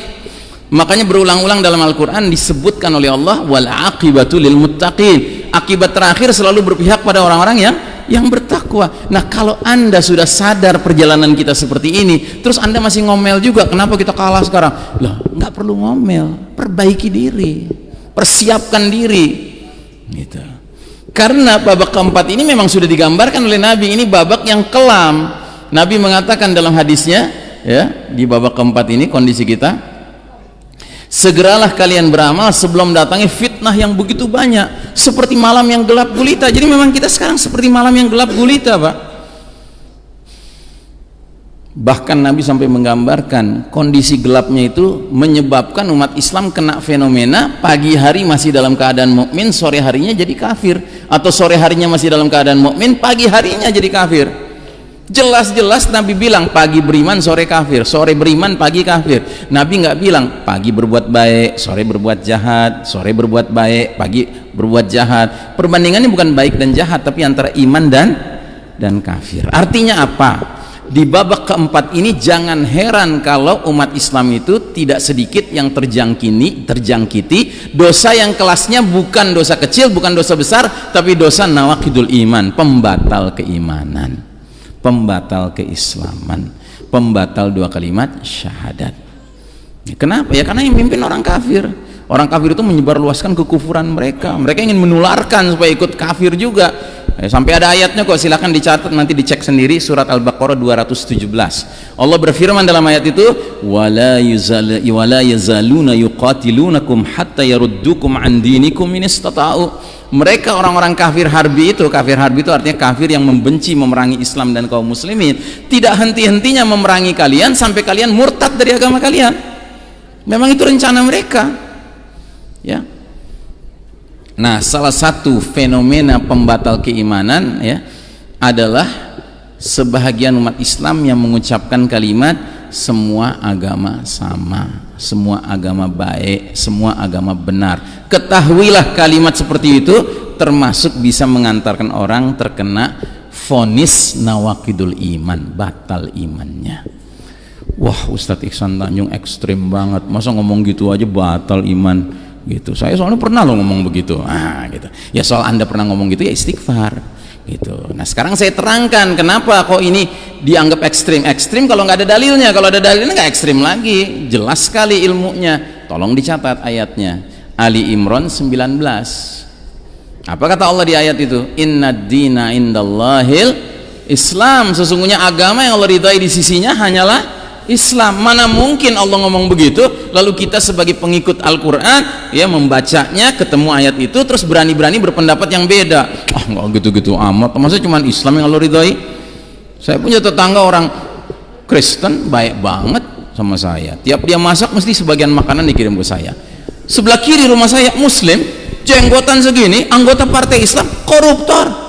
Makanya berulang-ulang dalam Al-Quran disebutkan oleh Allah, wal aqibatu lil muttaqin, akibat terakhir selalu berpihak pada orang-orang yang bertakwa. Nah, kalau Anda sudah sadar perjalanan kita seperti ini, terus Anda masih ngomel juga, kenapa kita kalah sekarang? Loh, nggak perlu ngomel, perbaiki diri, persiapkan diri gitu. Karena babak keempat ini memang sudah digambarkan oleh Nabi, ini babak yang kelam. Nabi mengatakan dalam hadisnya, ya, di babak keempat ini kondisi kita, segeralah kalian beramal sebelum datangnya fitnah yang begitu banyak, seperti malam yang gelap gulita. Jadi memang kita sekarang seperti malam yang gelap gulita, Pak. Bahkan Nabi sampai menggambarkan kondisi gelapnya itu menyebabkan umat Islam kena fenomena pagi hari masih dalam keadaan mukmin, sore harinya jadi kafir, atau sore harinya masih dalam keadaan mukmin, pagi harinya jadi kafir. Jelas-jelas Nabi bilang pagi beriman, sore kafir, sore beriman, pagi kafir. Nabi nggak bilang pagi berbuat baik, sore berbuat jahat, sore berbuat baik, pagi berbuat jahat. Perbandingannya bukan baik dan jahat, tapi antara iman dan kafir. Artinya apa? Di babak keempat ini jangan heran kalau umat Islam itu tidak sedikit yang terjangkiti dosa yang kelasnya bukan dosa kecil, bukan dosa besar, tapi dosa nawaqidul iman, pembatal keimanan, pembatal keislaman, pembatal dua kalimat syahadat. Kenapa? Ya karena yang mimpin orang kafir. Orang kafir itu menyebarluaskan kekufuran mereka. Mereka ingin menularkan supaya ikut kafir juga. Sampai ada ayatnya kok, silakan dicatat, nanti dicek sendiri, surat Al-Baqarah 217. Allah berfirman dalam ayat itu, wala yazaluna yuqatilunakum hatta yaruddukum an dinikum in istata'u. Mereka orang-orang kafir harbi itu artinya kafir yang membenci, memerangi Islam dan kaum muslimin, tidak henti-hentinya memerangi kalian sampai kalian murtad dari agama kalian. Memang itu rencana mereka, ya. Nah, salah satu fenomena pembatal keimanan, ya, adalah sebahagian umat Islam yang mengucapkan kalimat semua agama sama, semua agama baik, semua agama benar. Ketahuilah kalimat seperti itu termasuk bisa mengantarkan orang terkena vonis nawaqidul iman, batal imannya. Wah, Ustadz Iksan Tanjung ekstrim banget, masa ngomong gitu aja batal iman gitu. Saya soalnya pernah loh ngomong begitu. Gitu. Ya soal Anda pernah ngomong gitu ya istighfar gitu. Nah, sekarang saya terangkan kenapa kok ini dianggap ekstrim kalau nggak ada dalilnya. Kalau ada dalilnya nggak ekstrim lagi, jelas sekali ilmunya. Tolong dicatat ayatnya, Ali Imran 19. Apa kata Allah di ayat itu? Innad dina indallahil Islam. Sesungguhnya agama yang Allah ridhai di sisinya hanyalah Islam. Mana mungkin Allah ngomong begitu lalu kita sebagai pengikut Al-Quran, ya, membacanya ketemu ayat itu terus berani-berani berpendapat yang beda. Nggak gitu-gitu amat, maksudnya cuma Islam yang Allah ridhai. Saya punya tetangga orang Kristen baik banget sama saya, tiap dia masak mesti sebagian makanan dikirim ke saya. Sebelah kiri rumah saya Muslim, jenggotan segini, anggota partai Islam, koruptor.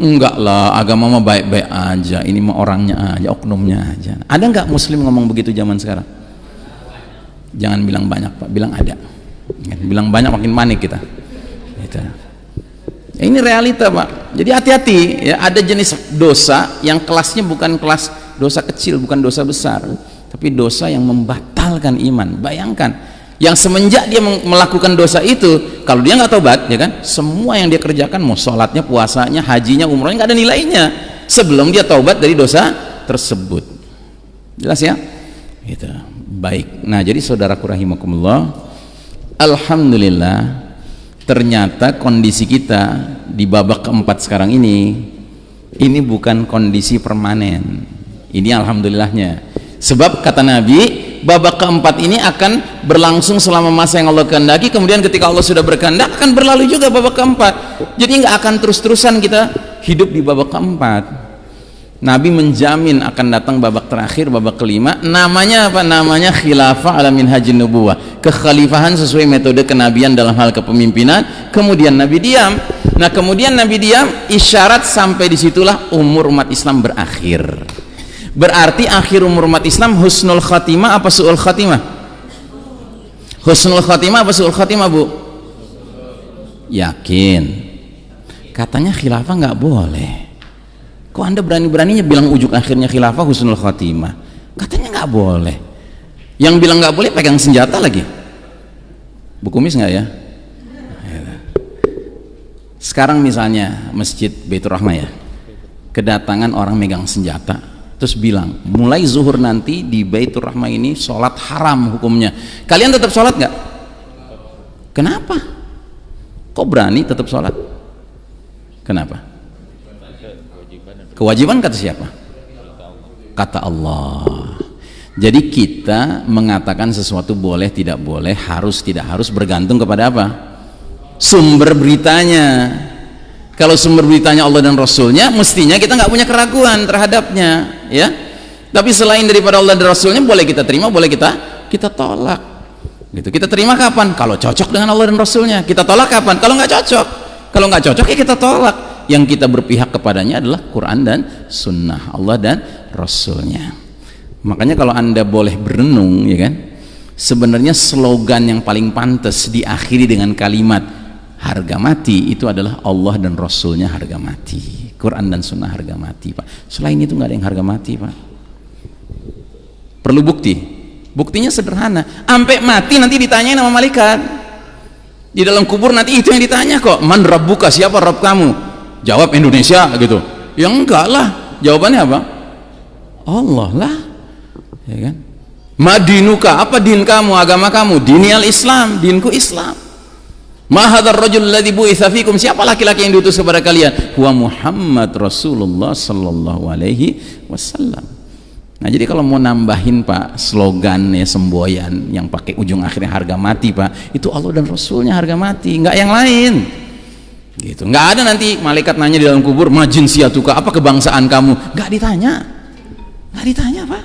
Enggak lah, agama mah baik-baik aja, ini mah orangnya aja, oknumnya aja. Ada nggak Muslim ngomong begitu zaman sekarang? Jangan bilang banyak, Pak, bilang ada. Bilang banyak makin panik kita. Gitu. Ya, ini realita, Pak. Jadi hati-hati, ya, ada jenis dosa yang kelasnya bukan kelas dosa kecil, bukan dosa besar, tapi dosa yang membatalkan iman. Bayangkan, yang semenjak dia melakukan dosa itu, kalau dia nggak taubat, ya kan, semua yang dia kerjakan, mau sholatnya, puasanya, hajinya, umrohnya, nggak ada nilainya sebelum dia taubat dari dosa tersebut. Jelas ya? Gitu. Baik. Nah, jadi saudaraku rahimakumullah, alhamdulillah, ternyata kondisi kita di babak keempat sekarang ini bukan kondisi permanen. Ini alhamdulillahnya. Sebab kata Nabi, babak keempat ini akan berlangsung selama masa yang Allah kehendaki, kemudian ketika Allah sudah berkehendak akan berlalu juga babak keempat. Jadi nggak akan terus-terusan kita hidup di babak keempat. Nabi menjamin akan datang babak terakhir, babak kelima. Namanya apa? Namanya khilafah ala minhajin nubuwah, kekhalifahan sesuai metode kenabian dalam hal kepemimpinan. Kemudian Nabi diam. Nah, kemudian Nabi diam, isyarat sampai disitulah umur umat Islam berakhir. Berarti akhir umur umat Islam husnul khatimah apa su'ul khatimah? Husnul khatimah apa su'ul khatimah, Bu? Yakin? Katanya khilafah nggak boleh. Kok Anda berani-beraninya bilang ujung akhirnya khilafah husnul khatimah? Katanya nggak boleh. Yang bilang nggak boleh pegang senjata lagi. Bu Kumis nggak ya? Sekarang misalnya Masjid Baitur Rahmah ya, kedatangan orang megang senjata, terus bilang mulai zuhur nanti di Baitur Rahmah ini sholat haram hukumnya. Kalian tetap sholat nggak? Kenapa? Kok berani tetap sholat? Kenapa? Kewajiban kata siapa? Kata Allah. Jadi kita mengatakan sesuatu boleh tidak boleh, harus tidak harus, bergantung kepada apa? Sumber beritanya. Kalau sumber beritanya Allah dan Rasulnya, mestinya kita nggak punya keraguan terhadapnya, ya. Tapi selain daripada Allah dan Rasulnya, boleh kita terima, boleh kita tolak. Gitu. Kita terima kapan? Kalau cocok dengan Allah dan Rasulnya. Kita tolak kapan? Kalau nggak cocok. Kalau nggak cocok ya kita tolak. Yang kita berpihak kepadanya adalah Quran dan Sunnah Allah dan Rasulnya. Makanya kalau Anda boleh berenung, ya kan, sebenarnya slogan yang paling pantas diakhiri dengan kalimat harga mati itu adalah Allah dan Rasulnya harga mati, Quran dan Sunnah harga mati, Pak. Selain itu nggak ada yang harga mati, Pak. Perlu bukti. Buktinya sederhana, sampai mati nanti ditanyain sama malaikat di dalam kubur, nanti itu yang ditanya kok. Man rabbuka, siapa Rabb kamu? Jawab Indonesia gitu. Ya enggak lah, jawabannya apa? Allah lah, ya kan. Madinuka, apa din kamu, agama kamu? Dini al-Islam, dinku Islam. Ma hadzal rajul ladzi bu'itsa fikum, siapa laki-laki yang diutus kepada kalian? Huwa Muhammad Rasulullah sallallahu alaihi wasallam. Nah, jadi kalau mau nambahin, Pak, slogan ya, semboyan yang pakai ujung akhirnya harga mati, Pak, itu Allah dan Rasulnya harga mati, enggak yang lain. Gitu. Nggak ada nanti malaikat nanya di dalam kubur, ma jinsiyatuka, apa kebangsaan kamu? Nggak ditanya, Pak.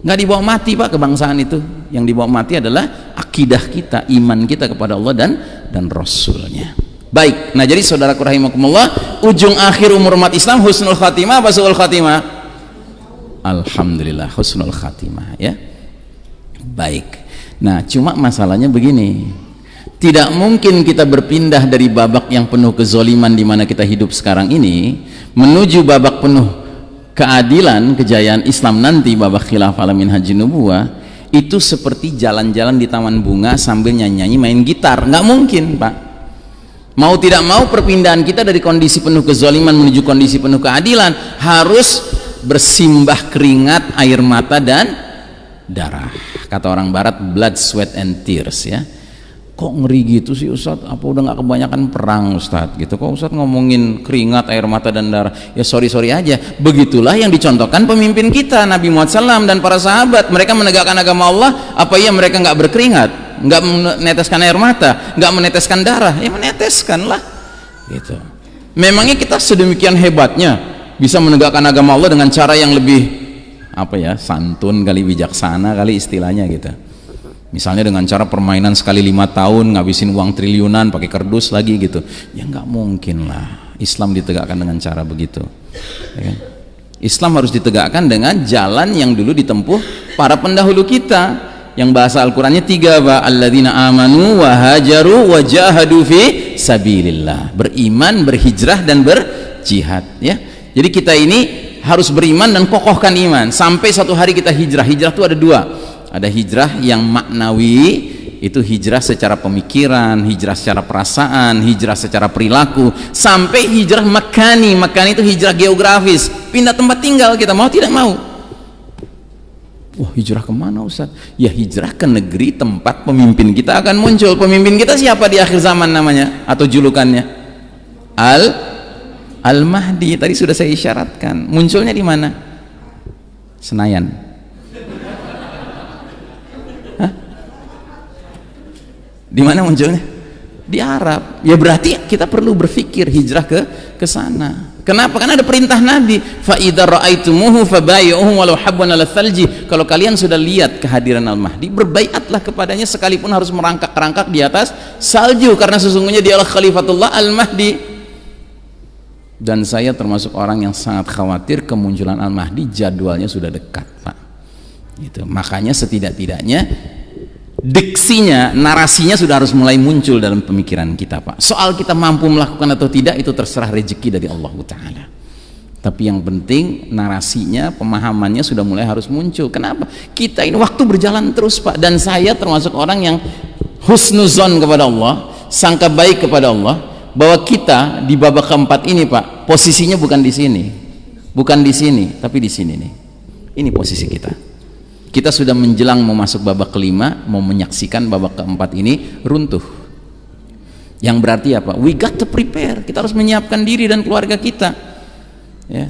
Nggak dibawa mati, Pak, kebangsaan itu. Yang dibawa mati adalah akidah kita, iman kita kepada Allah dan Rasulnya. Baik, nah jadi saudaraku rahimakumullah, ujung akhir umur umat Islam husnul khatimah apa su'ul khatimah? Alhamdulillah husnul khatimah, ya. Baik, nah cuma masalahnya begini, tidak mungkin kita berpindah dari babak yang penuh kezoliman di mana kita hidup sekarang ini menuju babak penuh keadilan, kejayaan Islam nanti, babak khilafah alamin haji nubuwah, itu seperti jalan-jalan di taman bunga sambil nyanyi-nyanyi main gitar. Nggak mungkin, Pak. Mau tidak mau perpindahan kita dari kondisi penuh kezoliman menuju kondisi penuh keadilan harus bersimbah keringat, air mata dan darah. Kata orang barat, blood, sweat and tears, ya. Kok ngeri gitu sih Ustadz, apa udah nggak kebanyakan perang Ustadz gitu, kok Ustadz ngomongin keringat, air mata dan darah? Ya sorry aja, begitulah yang dicontohkan pemimpin kita Nabi Muhammad SAW dan para sahabat. Mereka menegakkan agama Allah, apa iya mereka nggak berkeringat, nggak meneteskan air mata, nggak meneteskan darah? Ya meneteskan lah gitu. Memangnya kita sedemikian hebatnya bisa menegakkan agama Allah dengan cara yang lebih apa ya, santun kali, bijaksana kali istilahnya gitu. Misalnya dengan cara permainan sekali 5 tahun ngabisin uang triliunan pakai kardus lagi gitu, ya nggak mungkin lah Islam ditegakkan dengan cara begitu, ya kan? Islam harus ditegakkan dengan jalan yang dulu ditempuh para pendahulu kita, yang bahasa Al-Qurannya 3, Pak. Alladzina amanu wa hajaru wa jahadu fi sabilillah, beriman, berhijrah dan berjihad, ya. Jadi kita ini harus beriman dan kokohkan iman sampai satu hari kita hijrah. Hijrah itu ada 2. Ada hijrah yang maknawi, itu hijrah secara pemikiran, hijrah secara perasaan, hijrah secara perilaku, sampai hijrah makani. Makani itu hijrah geografis, pindah tempat tinggal kita, mau tidak mau. Wah, hijrah kemana Ustaz? Ya hijrah ke negeri tempat pemimpin kita akan muncul. Pemimpin kita siapa di akhir zaman namanya atau julukannya? Al-Mahdi. Tadi sudah saya isyaratkan. Munculnya di mana? Senayan. Di mana munculnya? Di Arab. Ya berarti kita perlu berpikir hijrah ke sana. Kenapa? Karena ada perintah Nabi, fa idza ra'aitumuhu fabayyuhu walau habban 'ala thalji. Kalau kalian sudah lihat kehadiran Al-Mahdi, berbaiatlah kepadanya sekalipun harus merangkak-rangkak di atas salju, karena sesungguhnya dialah Khalifatullah Al-Mahdi. Dan saya termasuk orang yang sangat khawatir kemunculan Al-Mahdi jadwalnya sudah dekat, Pak. Gitu. Makanya setidak-tidaknya diksinya, narasinya sudah harus mulai muncul dalam pemikiran kita, Pak. Soal kita mampu melakukan atau tidak itu terserah rezeki dari Allah Ta'ala. Tapi yang penting narasinya, pemahamannya sudah mulai harus muncul. Kenapa? Kita ini waktu berjalan terus, Pak, dan saya termasuk orang yang husnuzon kepada Allah, sangka baik kepada Allah, bahwa kita di babak keempat ini, Pak, posisinya bukan di sini, bukan di sini, tapi di sini nih. Ini posisi kita. Kita sudah menjelang mau masuk babak kelima, mau menyaksikan babak keempat ini runtuh. Yang berarti apa? We got to prepare. Kita harus menyiapkan diri dan keluarga kita. Ya.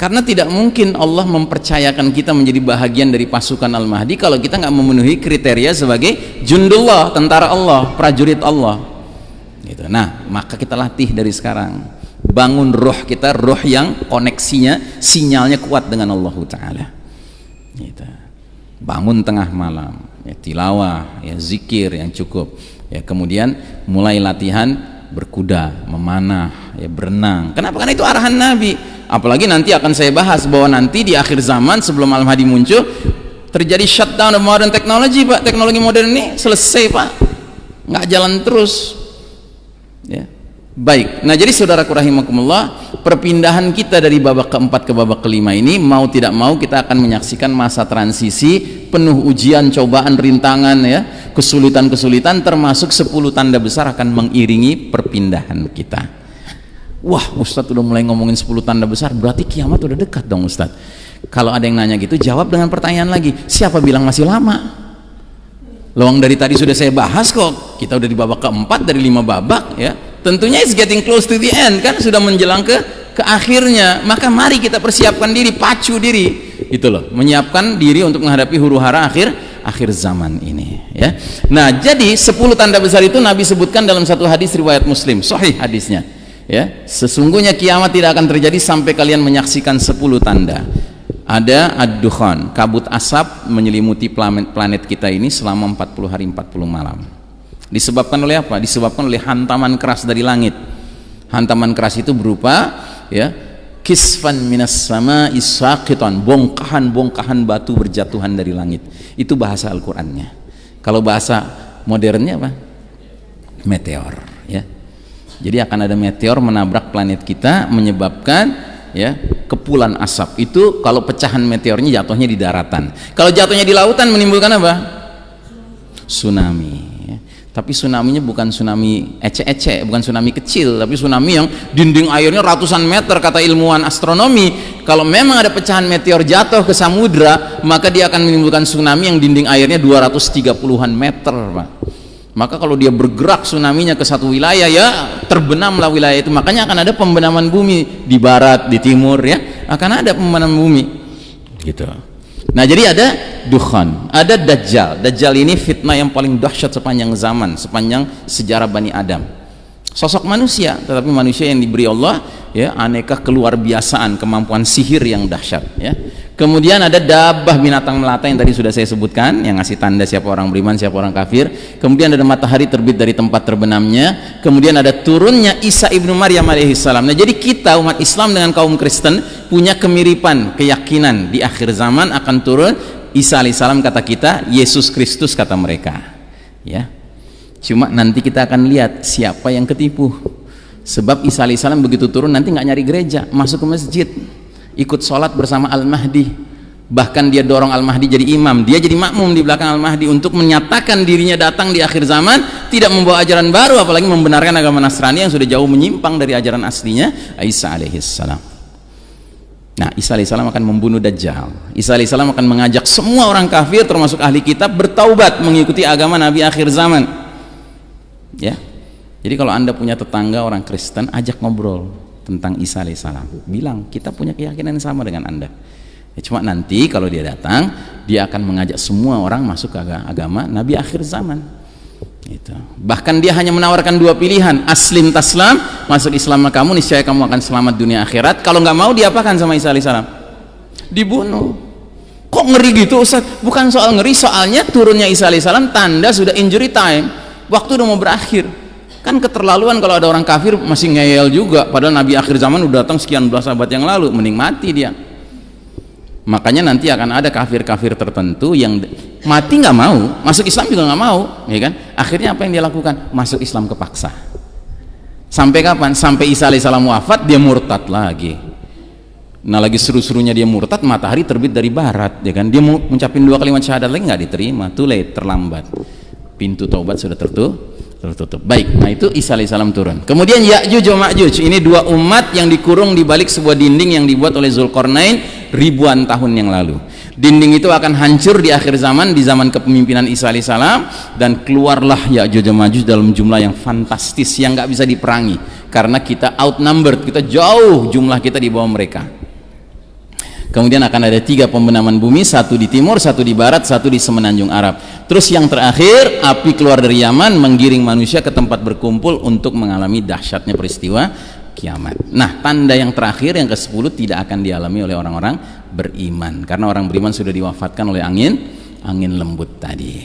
Karena tidak mungkin Allah mempercayakan kita menjadi bahagian dari pasukan Al-Mahdi kalau kita nggak memenuhi kriteria sebagai jundullah, tentara Allah, prajurit Allah gitu. Nah, maka kita latih dari sekarang, bangun roh kita, roh yang koneksinya, sinyalnya kuat dengan Allah Ta'ala gitu. Bangun tengah malam, ya, tilawah, ya, zikir yang cukup, ya, kemudian mulai latihan berkuda, memanah, ya, berenang. Kenapa? Karena itu arahan Nabi. Apalagi nanti akan saya bahas bahwa nanti di akhir zaman sebelum Al-Mahdi muncul terjadi shutdown of modern technology, Pak. Teknologi modern ini selesai, Pak, nggak jalan terus ya. Baik, nah jadi saudaraku rahimakumullah, perpindahan kita dari babak keempat ke babak kelima ini mau tidak mau kita akan menyaksikan masa transisi penuh ujian, cobaan, rintangan, ya, kesulitan-kesulitan, termasuk 10 tanda besar akan mengiringi perpindahan kita. Wah, Ustadz udah mulai ngomongin 10 tanda besar, berarti kiamat udah dekat dong, Ustadz. Kalau ada yang nanya gitu, jawab dengan pertanyaan lagi, siapa bilang masih lama? Lawang dari tadi sudah saya bahas kok, kita udah di babak keempat dari 5 babak, ya. Tentunya it's getting close to the end, kan sudah menjelang ke akhirnya. Maka mari kita persiapkan diri, pacu diri, itu loh, menyiapkan diri untuk menghadapi huru-hara akhir zaman ini, ya. Nah, jadi 10 tanda besar itu Nabi sebutkan dalam satu hadis riwayat Muslim, sahih hadisnya, ya. Sesungguhnya kiamat tidak akan terjadi sampai kalian menyaksikan 10 tanda. Ada ad-dukhan, kabut asap menyelimuti planet kita ini selama 40 hari 40 malam. Disebabkan oleh apa? Disebabkan oleh hantaman keras dari langit. Hantaman keras itu berupa, ya, kisfan minas sama isaqitan, bongkahan batu berjatuhan dari langit. Itu bahasa Al-Qur'annya. Kalau bahasa modernnya apa? Meteor, ya. Jadi akan ada meteor menabrak planet kita, menyebabkan, ya, kepulan asap. Itu kalau pecahan meteornya jatuhnya di daratan. Kalau jatuhnya di lautan menimbulkan apa? Tsunami. Tapi tsunaminya bukan tsunami ece-ece, bukan tsunami kecil, tapi tsunami yang dinding airnya ratusan meter, kata ilmuwan astronomi. Kalau memang ada pecahan meteor jatuh ke samudra, maka dia akan menimbulkan tsunami yang dinding airnya 230-an meter, Pak. Maka kalau dia bergerak tsunaminya ke satu wilayah, ya terbenamlah wilayah itu. Makanya akan ada pembenaman bumi di barat, di timur, ya, akan ada pembenaman bumi gitu. Nah, jadi ada dukhan, ada dajjal. Dajjal ini fitnah yang paling dahsyat sepanjang zaman, sepanjang sejarah Bani Adam. Sosok manusia, tetapi manusia yang diberi Allah, ya, aneka keluar biasaan, kemampuan sihir yang dahsyat, ya. Kemudian ada dabbah, binatang melata yang tadi sudah saya sebutkan, yang ngasih tanda siapa orang beriman, siapa orang kafir. Kemudian ada matahari terbit dari tempat terbenamnya. Kemudian ada turunnya Isa ibnu Maryam alaihissalam. Nah, jadi kita umat Islam dengan kaum Kristen punya kemiripan keyakinan di akhir zaman akan turun Isa alaihissalam, kata kita, Yesus Kristus kata mereka, ya. Cuma nanti kita akan lihat siapa yang ketipu. Sebab Isa alaihissalam begitu turun nanti nggak nyari gereja, masuk ke masjid, ikut sholat bersama Al-Mahdi. Bahkan dia dorong Al-Mahdi jadi imam, dia jadi makmum di belakang Al-Mahdi untuk menyatakan dirinya datang di akhir zaman, tidak membawa ajaran baru, apalagi membenarkan agama Nasrani yang sudah jauh menyimpang dari ajaran aslinya Isa alaihissalam. Nah, Isa alaihissalam akan membunuh Dajjal. Isa alaihissalam akan mengajak semua orang kafir termasuk ahli kitab bertaubat mengikuti agama Nabi akhir zaman, ya. Jadi kalau Anda punya tetangga orang Kristen, ajak ngobrol tentang Isa alaihissalam, bilang kita punya keyakinan yang sama dengan Anda, ya. Cuma nanti kalau dia datang, dia akan mengajak semua orang masuk ke agama Nabi akhir zaman gitu. Bahkan dia hanya menawarkan 2 pilihan, aslim taslam, masuk Islam kamu niscaya kamu akan selamat dunia akhirat. Kalau nggak mau, diapakan sama Isa alaihissalam? Dibunuh. Kok ngeri gitu, Ustaz? Bukan soal ngeri, soalnya turunnya Isa alaihissalam tanda sudah injury time, waktu udah mau berakhir. Kan keterlaluan kalau ada orang kafir masih ngeyel juga, padahal Nabi akhir zaman udah datang sekian belas abad yang lalu, mending mati dia. Makanya nanti akan ada kafir-kafir tertentu yang mati nggak mau, masuk Islam juga nggak mau, ya kan? Akhirnya apa yang dia lakukan? Masuk Islam kepaksa. Sampai kapan? Sampai Isa alaihissalam wafat, dia murtad lagi. Nah lagi seru-serunya dia murtad, matahari terbit dari barat, ya kan? Dia mau ngucapin 2 kalimat syahadat lagi nggak diterima, too late, terlambat. Pintu taubat sudah tertutup. Baik, nah itu Isa alaihissalam turun. Kemudian Ya'juj wa Ma'juj, ini 2 umat yang dikurung di balik sebuah dinding yang dibuat oleh Zulkarnain ribuan tahun yang lalu. Dinding itu akan hancur di akhir zaman, di zaman kepemimpinan Isa alaihissalam, dan keluarlah Ya'juj wa Ma'juj dalam jumlah yang fantastis yang nggak bisa diperangi karena kita outnumbered, kita jauh jumlah kita di bawah mereka. Kemudian akan ada 3 pembenaman bumi, 1 di timur, 1 di barat, 1 di semenanjung Arab. Terus yang terakhir, api keluar dari Yaman menggiring manusia ke tempat berkumpul untuk mengalami dahsyatnya peristiwa kiamat. Nah, tanda yang terakhir yang ke-10 tidak akan dialami oleh orang-orang beriman, karena orang beriman sudah diwafatkan oleh angin lembut tadi.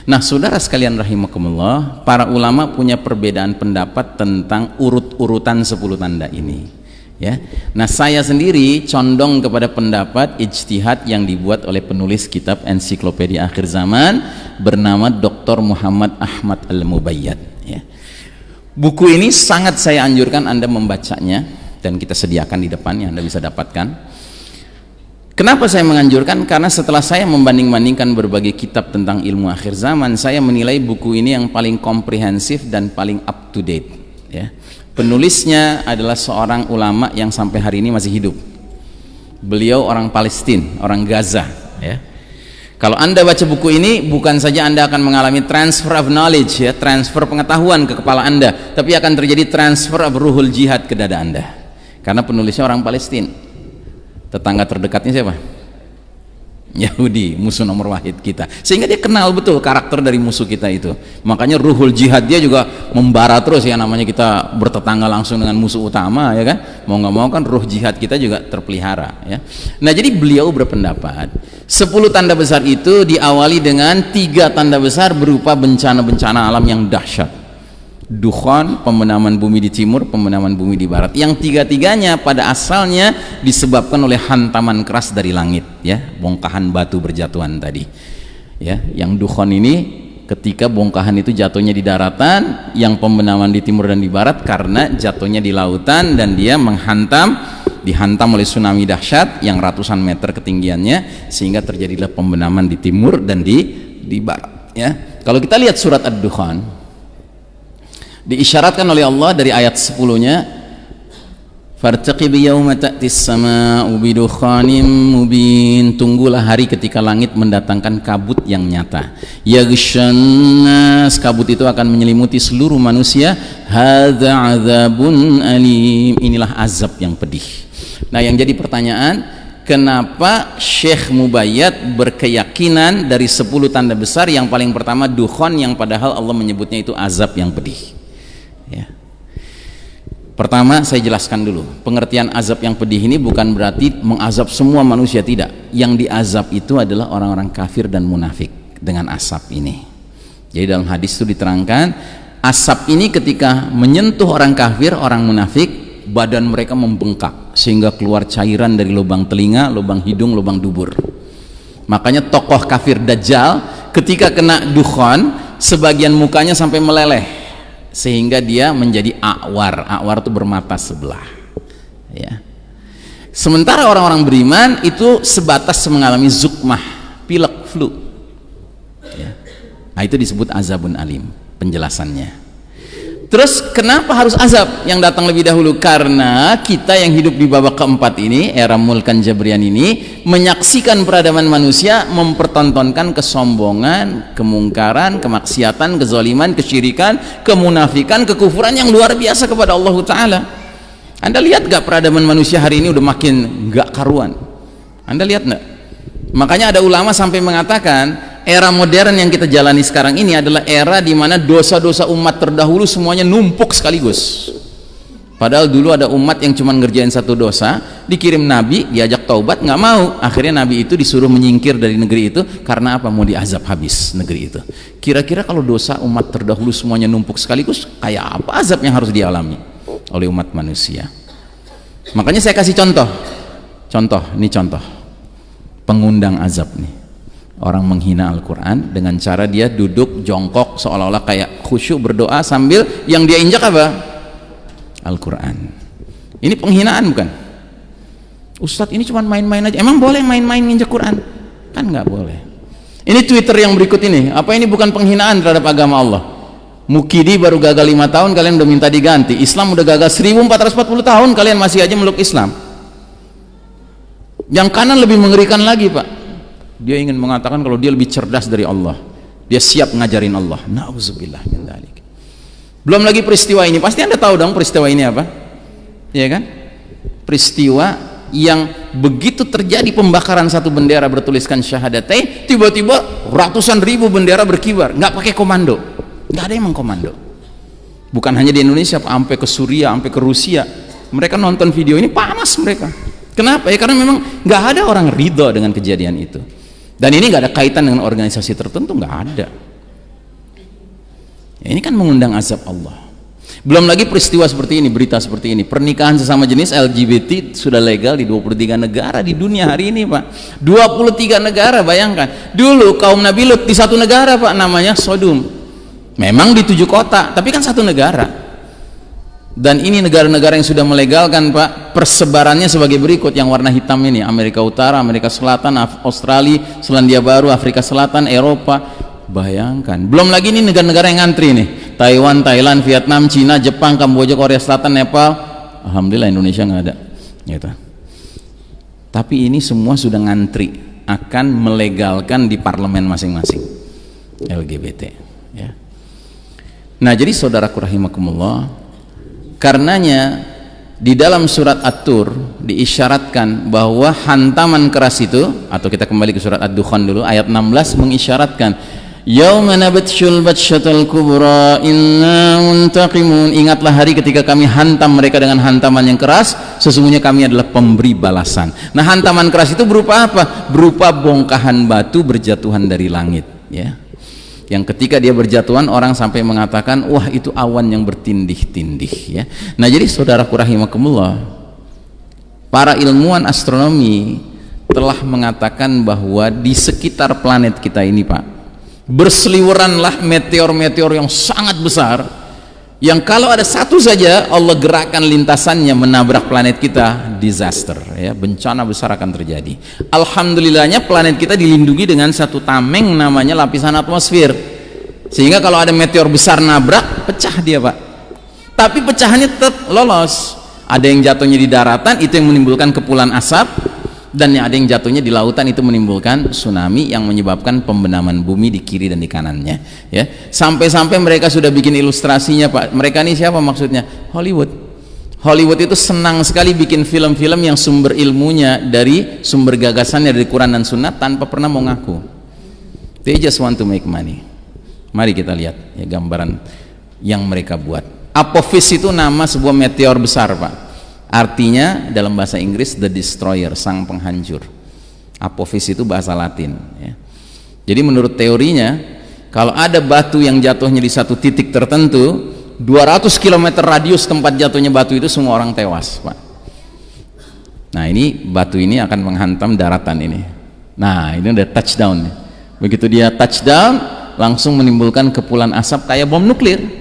Nah, saudara sekalian rahimakumullah, para ulama punya perbedaan pendapat tentang urut-urutan 10 tanda ini. Ya, nah saya sendiri condong kepada pendapat ijtihad yang dibuat oleh penulis kitab ensiklopedia akhir zaman bernama Dr. Muhammad Ahmad Al-Mubayyad. Ya. Buku ini sangat saya anjurkan Anda membacanya, dan kita sediakan di depannya, Anda bisa dapatkan. Kenapa saya menganjurkan? Karena setelah saya membanding-bandingkan berbagai kitab tentang ilmu akhir zaman, saya menilai buku ini yang paling komprehensif dan paling up to date. Ya. Penulisnya adalah seorang ulama yang sampai hari ini masih hidup. Beliau orang Palestina, orang Gaza. Ya. Kalau Anda baca buku ini, bukan saja Anda akan mengalami transfer of knowledge, ya, transfer pengetahuan ke kepala Anda, tapi akan terjadi transfer of ruhul jihad ke dada Anda. Karena penulisnya orang Palestina. Tetangga terdekatnya siapa? Yahudi, musuh nomor wahid kita, sehingga dia kenal betul karakter dari musuh kita itu. Makanya ruhul jihad dia juga membara terus, ya, namanya kita bertetangga langsung dengan musuh utama, ya kan, mau nggak mau kan ruh jihad kita juga terpelihara, ya. Nah, jadi beliau berpendapat 10 tanda besar itu diawali dengan 3 tanda besar berupa bencana-bencana alam yang dahsyat. Dukhan, pembenaman bumi di timur, pembenaman bumi di barat, yang 3-tiganya pada asalnya disebabkan oleh hantaman keras dari langit, ya, bongkahan batu berjatuhan tadi, ya. Yang Dukhan ini ketika bongkahan itu jatuhnya di daratan, yang pembenaman di timur dan di barat karena jatuhnya di lautan, dan dia dihantam oleh tsunami dahsyat yang ratusan meter ketinggiannya, sehingga terjadilah pembenaman di timur dan di barat, ya. Kalau kita lihat surat Ad-Dukhan, diisyaratkan oleh Allah dari ayat 10-nya, fartaqib yauma ta'tis samaa'u bidukhanim mubin, tunggulah hari ketika langit mendatangkan kabut yang nyata. Yaghshannas, kabut itu akan menyelimuti seluruh manusia. Hadza 'adzabun alim, inilah azab yang pedih. Nah, yang jadi pertanyaan, kenapa Syekh Mubayyad berkeyakinan dari 10 tanda besar yang paling pertama Dukhan, yang padahal Allah menyebutnya itu azab yang pedih? Ya. Pertama, saya jelaskan dulu, pengertian azab yang pedih ini bukan berarti mengazab semua manusia, tidak. Yang diazab itu adalah orang-orang kafir dan munafik dengan asap ini. Jadi dalam hadis itu diterangkan, asap ini ketika menyentuh orang kafir, orang munafik, badan mereka membengkak sehingga keluar cairan dari lubang telinga, lubang hidung, lubang dubur. Makanya tokoh kafir Dajjal ketika kena dukhan, sebagian mukanya sampai meleleh sehingga dia menjadi a'war. A'war itu bermata sebelah, ya. Sementara orang-orang beriman itu sebatas mengalami zukmah, pilek, flu, ya. Nah, itu disebut azabun alim penjelasannya. Terus kenapa harus azab yang datang lebih dahulu? Karena kita yang hidup di babak keempat ini, era Mulkan Jabrian ini, menyaksikan peradaban manusia mempertontonkan kesombongan, kemungkaran, kemaksiatan, kezaliman, kesyirikan, kemunafikan, kekufuran yang luar biasa kepada Allah Ta'ala. Anda lihat gak peradaban manusia hari ini udah makin gak karuan? Anda lihat gak? Makanya ada ulama sampai mengatakan era modern yang kita jalani sekarang ini adalah era di mana dosa-dosa umat terdahulu semuanya numpuk sekaligus. Padahal dulu ada umat yang cuma ngerjain satu dosa, dikirim nabi, diajak taubat, nggak mau. Akhirnya nabi itu disuruh menyingkir dari negeri itu karena apa? Mau diazab habis negeri itu. Kira-kira kalau dosa umat terdahulu semuanya numpuk sekaligus, kayak apa azab yang harus dialami oleh umat manusia? Makanya saya kasih contoh, pengundang azab nih. Orang menghina Al-Quran dengan cara dia duduk jongkok seolah-olah kayak khusyuk berdoa sambil yang dia injak apa? Al-Quran. Ini penghinaan bukan? Ustadz ini cuma main-main aja. Emang boleh main-main nginjek Quran? Kan nggak boleh. Ini Twitter yang berikut ini. Apa ini bukan penghinaan terhadap agama Allah? Mukidi baru gagal 5 tahun, kalian udah minta diganti. Islam udah gagal 1440 tahun, kalian masih aja meluk Islam. Yang kanan lebih mengerikan lagi, Pak. Dia ingin mengatakan kalau dia lebih cerdas dari Allah. Dia siap ngajarin Allah. Nauzubillah min dzalik. Belum lagi peristiwa ini. Pasti Anda tahu dong peristiwa ini apa? Ya kan? Peristiwa yang begitu terjadi pembakaran satu bendera bertuliskan syahadatain, tiba-tiba ratusan ribu bendera berkibar, nggak pakai komando, nggak ada yang mengkomando. Bukan hanya di Indonesia, sampai ke Suriah, sampai ke Rusia, mereka nonton video ini panas mereka. Kenapa? Ya karena memang nggak ada orang ridho dengan kejadian itu, dan ini nggak ada kaitan dengan organisasi tertentu, nggak ada. Ya, ini kan mengundang azab Allah. Belum lagi peristiwa seperti ini, berita seperti ini. Pernikahan sesama jenis LGBT sudah legal di 23 negara di dunia hari ini, Pak. 23 negara, bayangkan. Dulu kaum Nabi Lut di satu negara, Pak, namanya Sodom. Memang di 7 kota, tapi kan satu negara. Dan ini negara-negara yang sudah melegalkan, Pak, persebarannya sebagai berikut. Yang warna hitam ini, Amerika Utara, Amerika Selatan, Australia, Selandia Baru, Afrika Selatan, Eropa. Bayangkan. Belum lagi ini negara-negara yang ngantri nih. Taiwan, Thailand, Vietnam, Cina, Jepang, Kamboja, Korea Selatan, Nepal. Alhamdulillah Indonesia nggak ada. Gitu. Tapi ini semua sudah ngantri akan melegalkan di parlemen masing-masing LGBT. Ya. Nah, jadi saudaraku rahimakumullah, karenanya di dalam surat At-Tur diisyaratkan bahwa hantaman keras itu, atau kita kembali ke surat Ad-Dukhan dulu, ayat 16 mengisyaratkan yauma nabtshul batsyatal kubra inna muntaqimun. Ingatlah hari ketika kami hantam mereka dengan hantaman yang keras, sesungguhnya kami adalah pemberi balasan. Nah, hantaman keras itu berupa apa? Berupa bongkahan batu berjatuhan dari langit, ya. Yang ketika dia berjatuhan, orang sampai mengatakan, wah itu awan yang bertindih-tindih, ya. Nah, jadi saudaraku rahimakumullah, para ilmuwan astronomi telah mengatakan bahwa di sekitar planet kita ini, Pak, berseliweranlah meteor-meteor yang sangat besar, yang kalau ada satu saja Allah gerakkan lintasannya menabrak planet kita, disaster, ya, bencana besar akan terjadi. Alhamdulillahnya planet kita dilindungi dengan satu tameng namanya lapisan atmosfer, sehingga kalau ada meteor besar nabrak, pecah dia, Pak. Tapi pecahannya tetap lolos. Ada yang jatuhnya di daratan, itu yang menimbulkan kepulan asap, dan yang ada yang jatuhnya di lautan, itu menimbulkan tsunami yang menyebabkan pembenaman bumi di kiri dan di kanannya, ya. Sampai-sampai mereka sudah bikin ilustrasinya, Pak. Mereka ini siapa maksudnya? Hollywood itu senang sekali bikin film-film yang sumber ilmunya dari sumber gagasannya dari Quran dan Sunnah tanpa pernah mau ngaku. They just want to make money. Mari kita lihat, ya, gambaran yang mereka buat. Apophis itu nama sebuah meteor besar, Pak. Artinya dalam bahasa Inggris the destroyer, sang penghancur. Apophis itu bahasa Latin, ya. Jadi menurut teorinya, kalau ada batu yang jatuhnya di satu titik tertentu, 200 km radius tempat jatuhnya batu itu semua orang tewas, Pak. Nah, ini batu ini akan menghantam daratan ini. Nah, ini udah touchdown. Begitu dia touchdown, langsung menimbulkan kepulan asap kayak bom nuklir.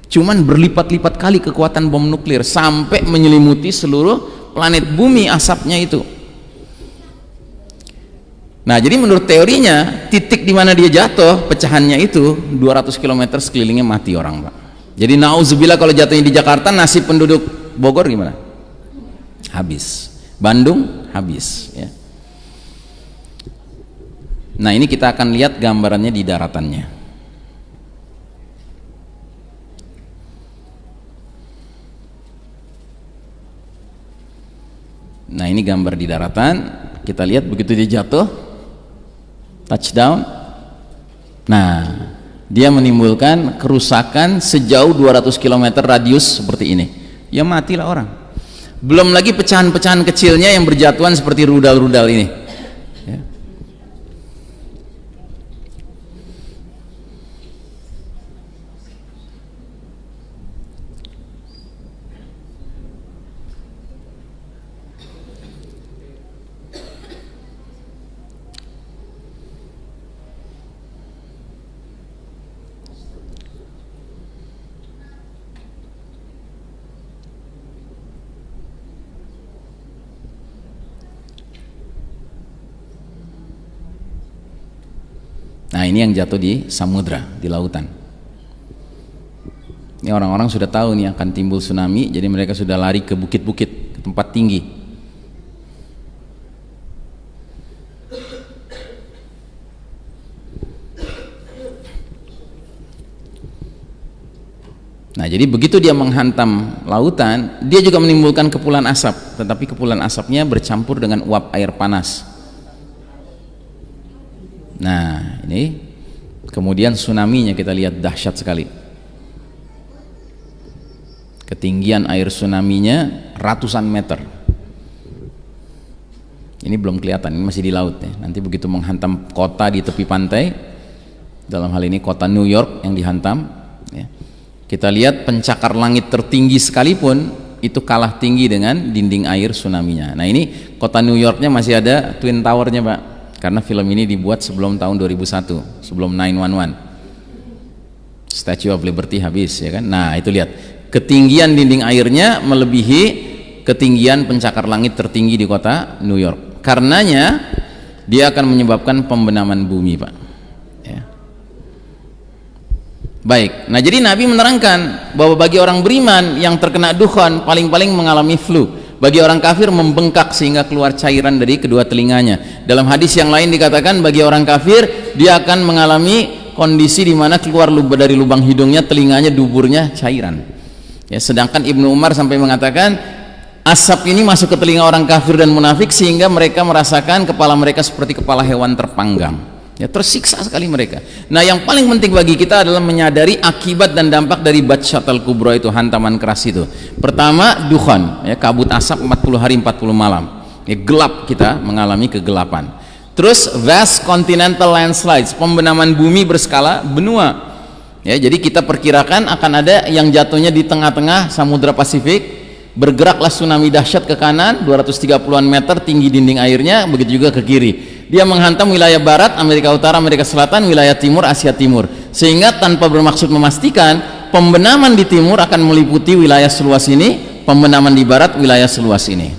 Cuman berlipat-lipat kali kekuatan bom nuklir, sampai menyelimuti seluruh planet bumi asapnya itu. Nah, jadi menurut teorinya, titik di mana dia jatuh, pecahannya itu 200 km sekelilingnya mati orang, Pak. Jadi nauzubillah kalau jatuhnya di Jakarta, nasib penduduk Bogor gimana? Habis. Bandung habis, ya. Nah, ini kita akan lihat gambarannya di daratannya. Nah, ini gambar di daratan. Kita lihat begitu dia jatuh, touchdown. Nah, dia menimbulkan kerusakan sejauh 200 km radius seperti ini. Ya matilah orang. Belum lagi pecahan-pecahan kecilnya yang berjatuhan seperti rudal-rudal ini. Ya. Nah, ini yang jatuh di samudra, di lautan. Ini orang-orang sudah tahu nih akan timbul tsunami, jadi mereka sudah lari ke bukit-bukit, ke tempat tinggi. Nah, jadi begitu dia menghantam lautan, dia juga menimbulkan kepulan asap, tetapi kepulan asapnya bercampur dengan uap air panas. Nah, ini kemudian tsunami-nya kita lihat dahsyat sekali. Ketinggian air tsunami-nya ratusan meter. Ini belum kelihatan, ini masih di laut ya. Nanti begitu menghantam kota di tepi pantai, dalam hal ini kota New York yang dihantam ya. Kita lihat pencakar langit tertinggi sekalipun itu kalah tinggi dengan dinding air tsunami-nya. Nah, ini kota New York-nya masih ada Twin Tower-nya, Pak. Karena film ini dibuat sebelum tahun 2001, sebelum 9/11. Statue of Liberty habis ya kan. Nah, itu lihat. Ketinggian dinding airnya melebihi ketinggian pencakar langit tertinggi di kota New York. Karenanya dia akan menyebabkan pembenaman bumi, Pak. Ya. Baik. Nah, jadi Nabi menerangkan bahwa bagi orang beriman yang terkena dukhan paling-paling mengalami flu. Bagi orang kafir membengkak sehingga keluar cairan dari kedua telinganya. Dalam hadis yang lain dikatakan bagi orang kafir dia akan mengalami kondisi di mana keluar dari lubang hidungnya, telinganya, duburnya cairan. Ya, sedangkan Ibnu Umar sampai mengatakan asap ini masuk ke telinga orang kafir dan munafik sehingga mereka merasakan kepala mereka seperti kepala hewan terpanggang. Ya, tersiksa sekali mereka. Nah, yang paling penting bagi kita adalah menyadari akibat dan dampak dari batsyatul kubra itu, hantaman keras itu. Pertama, dukhan, ya, kabut asap 40 hari 40 malam. Ya, gelap, kita mengalami kegelapan. Terus vast continental landslides, pembenaman bumi berskala benua. Ya, jadi kita perkirakan akan ada yang jatuhnya di tengah-tengah Samudra Pasifik. Bergeraklah tsunami dahsyat ke kanan 230-an meter tinggi dinding airnya, begitu juga ke kiri. Dia menghantam wilayah barat, Amerika Utara, Amerika Selatan, wilayah timur, Asia Timur. Sehingga tanpa bermaksud memastikan, pembenaman di timur akan meliputi wilayah seluas ini, pembenaman di barat wilayah seluas ini.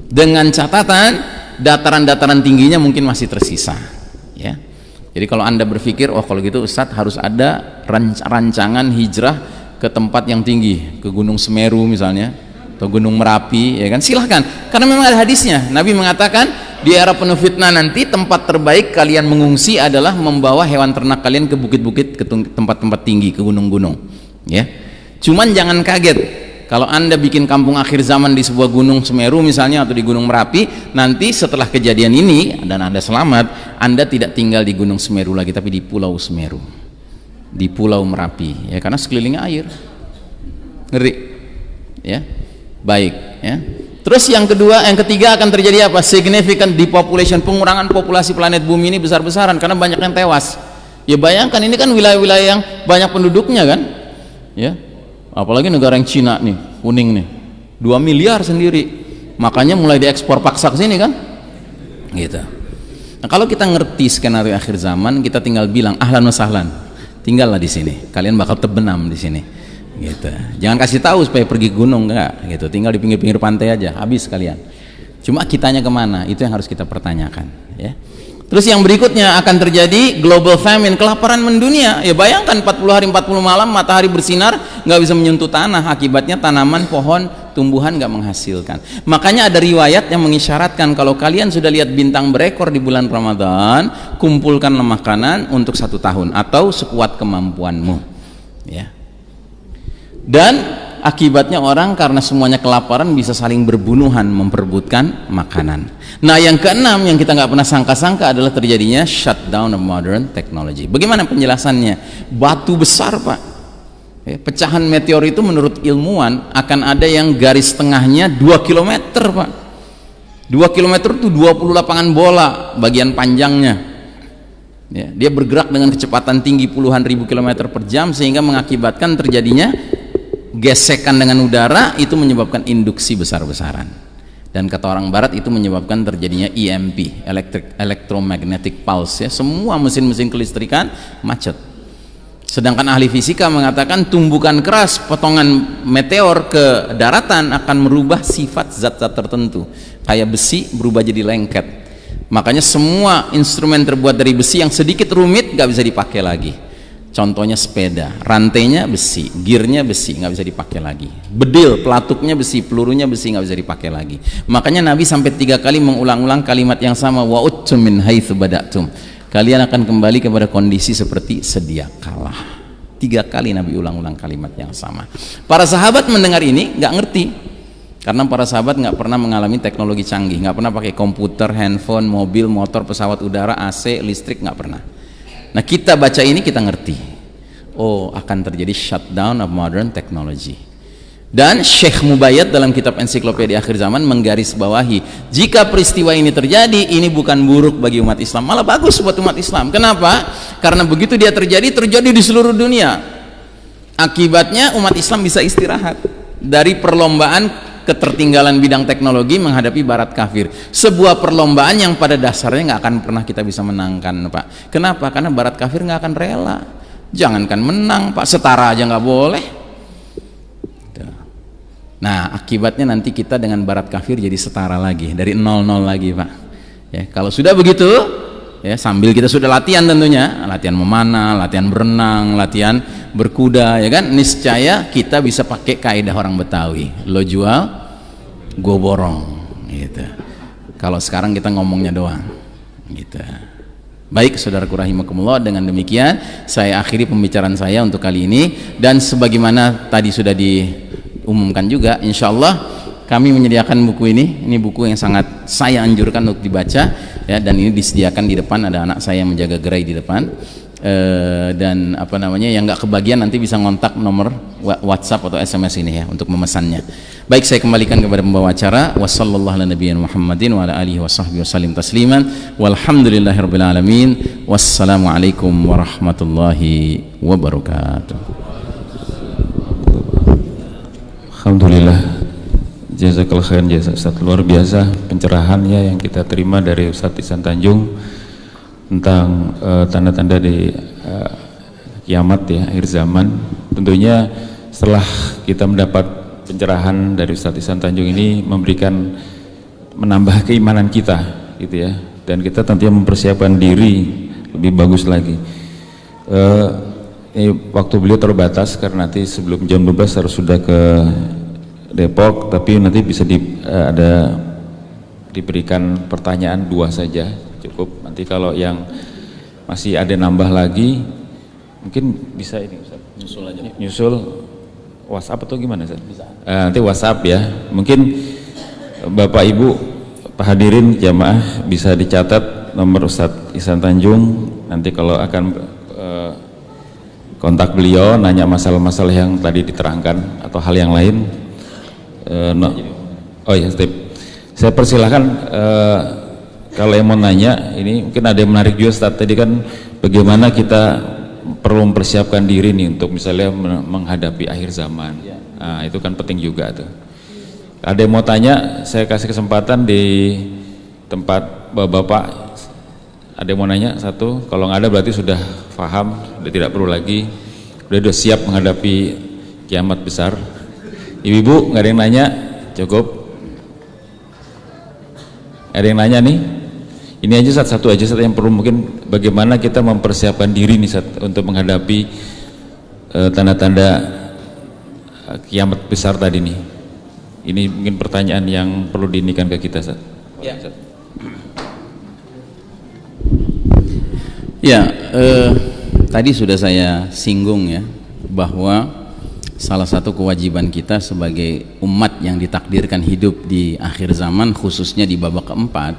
Dengan catatan dataran-dataran tingginya mungkin masih tersisa. Ya. Jadi kalau Anda berpikir, oh kalau gitu Ustadz harus ada rancangan hijrah ke tempat yang tinggi, ke Gunung Semeru misalnya, atau Gunung Merapi, ya kan, silahkan, karena memang ada hadisnya. Nabi mengatakan di era penuh fitnah nanti tempat terbaik kalian mengungsi adalah membawa hewan ternak kalian ke bukit-bukit, ke tempat-tempat tinggi, ke gunung-gunung ya. Cuman jangan kaget kalau Anda bikin kampung akhir zaman di sebuah Gunung Semeru misalnya, atau di Gunung Merapi, nanti setelah kejadian ini dan Anda selamat, Anda tidak tinggal di Gunung Semeru lagi, tapi di Pulau Semeru, di Pulau Merapi ya, karena sekelilingnya air. Ngeri ya. Baik ya. Terus yang kedua, yang ketiga akan terjadi apa? Significant depopulation, pengurangan populasi planet bumi ini besar-besaran karena banyak yang tewas. Ya bayangkan, ini kan wilayah-wilayah yang banyak penduduknya kan. Ya. Apalagi negara yang Cina nih, kuning nih. 2 miliar sendiri. Makanya mulai diekspor paksa ke sini kan? Gitu. Nah, kalau kita ngerti skenario akhir zaman, kita tinggal bilang ahlan wa sahlan. Tinggallah di sini. Kalian bakal terbenam di sini. Gitu. Jangan kasih tahu supaya pergi gunung, enggak gitu, tinggal di pinggir-pinggir pantai aja, habis kalian. Cuma kitanya kemana, itu yang harus kita pertanyakan ya. Terus yang berikutnya akan terjadi global famine, kelaparan mendunia ya. Bayangkan 40 hari 40 malam matahari bersinar nggak bisa menyentuh tanah, akibatnya tanaman, pohon, tumbuhan nggak menghasilkan. Makanya ada riwayat yang mengisyaratkan kalau kalian sudah lihat bintang berekor di bulan Ramadan, kumpulkanlah makanan untuk 1 tahun atau sekuat kemampuanmu ya. Dan akibatnya orang karena semuanya kelaparan bisa saling berbunuhan memperebutkan makanan. Nah, yang keenam yang kita nggak pernah sangka-sangka adalah terjadinya shutdown of modern technology. Bagaimana penjelasannya? Batu besar, Pak. Pecahan meteor itu menurut ilmuwan akan ada yang garis tengahnya 2 km, Pak. 2 km itu 20 lapangan bola bagian panjangnya. Ya, dia bergerak dengan kecepatan tinggi puluhan ribu kilometer per jam sehingga mengakibatkan terjadinya gesekan dengan udara, itu menyebabkan induksi besar-besaran. Dan kata orang barat itu menyebabkan terjadinya EMP, electromagnetic pulse ya. Semua mesin-mesin kelistrikan macet. Sedangkan ahli fisika mengatakan tumbukan keras potongan meteor ke daratan akan merubah sifat zat-zat tertentu, kayak besi berubah jadi lengket, Makanya semua instrumen terbuat dari besi yang sedikit rumit nggak bisa dipakai lagi. Contohnya sepeda, rantainya besi, gearnya besi, nggak bisa dipakai lagi. Bedil, pelatuknya besi, pelurunya besi, nggak bisa dipakai lagi. Makanya Nabi sampai 3 kali mengulang-ulang kalimat yang sama, wa uttum min haitsu bada'tum. Kalian akan kembali kepada kondisi seperti sedia kala. 3 kali Nabi ulang-ulang kalimat yang sama. Para sahabat mendengar ini nggak ngerti, karena para sahabat nggak pernah mengalami teknologi canggih, nggak pernah pakai komputer, handphone, mobil, motor, pesawat udara, AC, listrik, nggak pernah. Nah, kita baca ini kita ngerti, oh akan terjadi shutdown of modern technology. Dan Syekh Mubayyad dalam kitab Ensiklopedia Akhir Zaman menggarisbawahi, jika peristiwa ini terjadi, ini bukan buruk bagi umat Islam, malah bagus buat umat Islam. Kenapa? Karena begitu dia terjadi di seluruh dunia. Akibatnya umat Islam bisa istirahat dari perlombaan ketertinggalan bidang teknologi menghadapi barat kafir. Sebuah perlombaan yang pada dasarnya nggak akan pernah kita bisa menangkan, Pak. Kenapa? Karena barat kafir nggak akan rela. Jangankan menang, Pak, setara aja nggak boleh. Nah, akibatnya nanti kita dengan barat kafir jadi setara lagi, dari 0-0 lagi, Pak. Ya, kalau sudah begitu, ya sambil kita sudah latihan tentunya, latihan memanah, latihan berenang, latihan berkuda, ya kan, niscaya kita bisa pakai kaidah orang Betawi, lo jual gue borong gitu. Kalau sekarang kita ngomongnya doang gitu. Baik, saudaraku rahimakumullah, dengan demikian saya akhiri pembicaraan saya untuk kali ini, dan sebagaimana tadi sudah diumumkan juga, insya Allah kami menyediakan buku ini buku yang sangat saya anjurkan untuk dibaca, ya, dan ini disediakan di depan, ada anak saya yang menjaga gerai di depan. Dan apa namanya, yang nggak kebagian nanti bisa ngontak nomor WhatsApp atau SMS ini ya untuk memesannya. Baik, saya kembalikan kepada pembawa acara. Wassallallahu ala nabiyina Muhammadin wa ala alihi washabbihi wasallim tasliman. Walhamdulillahirabbil alamin. Wassalamualaikum warahmatullahi wabarakatuh. Alhamdulillah, jazakallahu khairan jazak Ustaz. Luar biasa pencerahan ya yang kita terima dari Ustaz Ihsan Tanjung tentang tanda-tanda di kiamat ya, akhir zaman. Tentunya setelah kita mendapat pencerahan dari Ustaz Ihsan Tanjung ini menambah keimanan kita gitu ya, dan kita tentunya mempersiapkan diri lebih bagus lagi. Waktu beliau terbatas karena nanti sebelum jam 12 harus sudah ke Depok, tapi nanti bisa diberikan pertanyaan 2 saja cukup. Nanti kalau yang masih ada nambah lagi mungkin bisa ini Ustaz, nyusul aja, nyusul WhatsApp atau gimana Ustaz? Nanti WhatsApp ya, mungkin Bapak Ibu hadirin jamaah bisa dicatat nomor Ustaz Ihsan Tanjung. Nanti kalau akan kontak beliau, nanya masalah-masalah yang tadi diterangkan atau hal yang lain. Oh ya, saya persilahkan kalau yang mau nanya, ini mungkin ada yang menarik juga Ustaz, tadi kan bagaimana kita perlu mempersiapkan diri nih untuk misalnya menghadapi akhir zaman. Nah, itu kan penting juga tuh. Ada yang mau tanya, saya kasih kesempatan di tempat Bapak. Ada yang mau nanya satu? Kalau nggak ada berarti sudah paham, sudah tidak perlu lagi, sudah siap menghadapi kiamat besar. Ibu-ibu nggak ada yang nanya, cukup. Ada yang nanya nih? Ini aja satu aja yang perlu, mungkin bagaimana kita mempersiapkan diri nih untuk menghadapi tanda-tanda kiamat besar tadi nih. Ini mungkin pertanyaan yang perlu diinikan ke kita, Ustaz. Ya. Ya, tadi sudah saya singgung ya, bahwa salah satu kewajiban kita sebagai umat yang ditakdirkan hidup di akhir zaman, khususnya di babak keempat,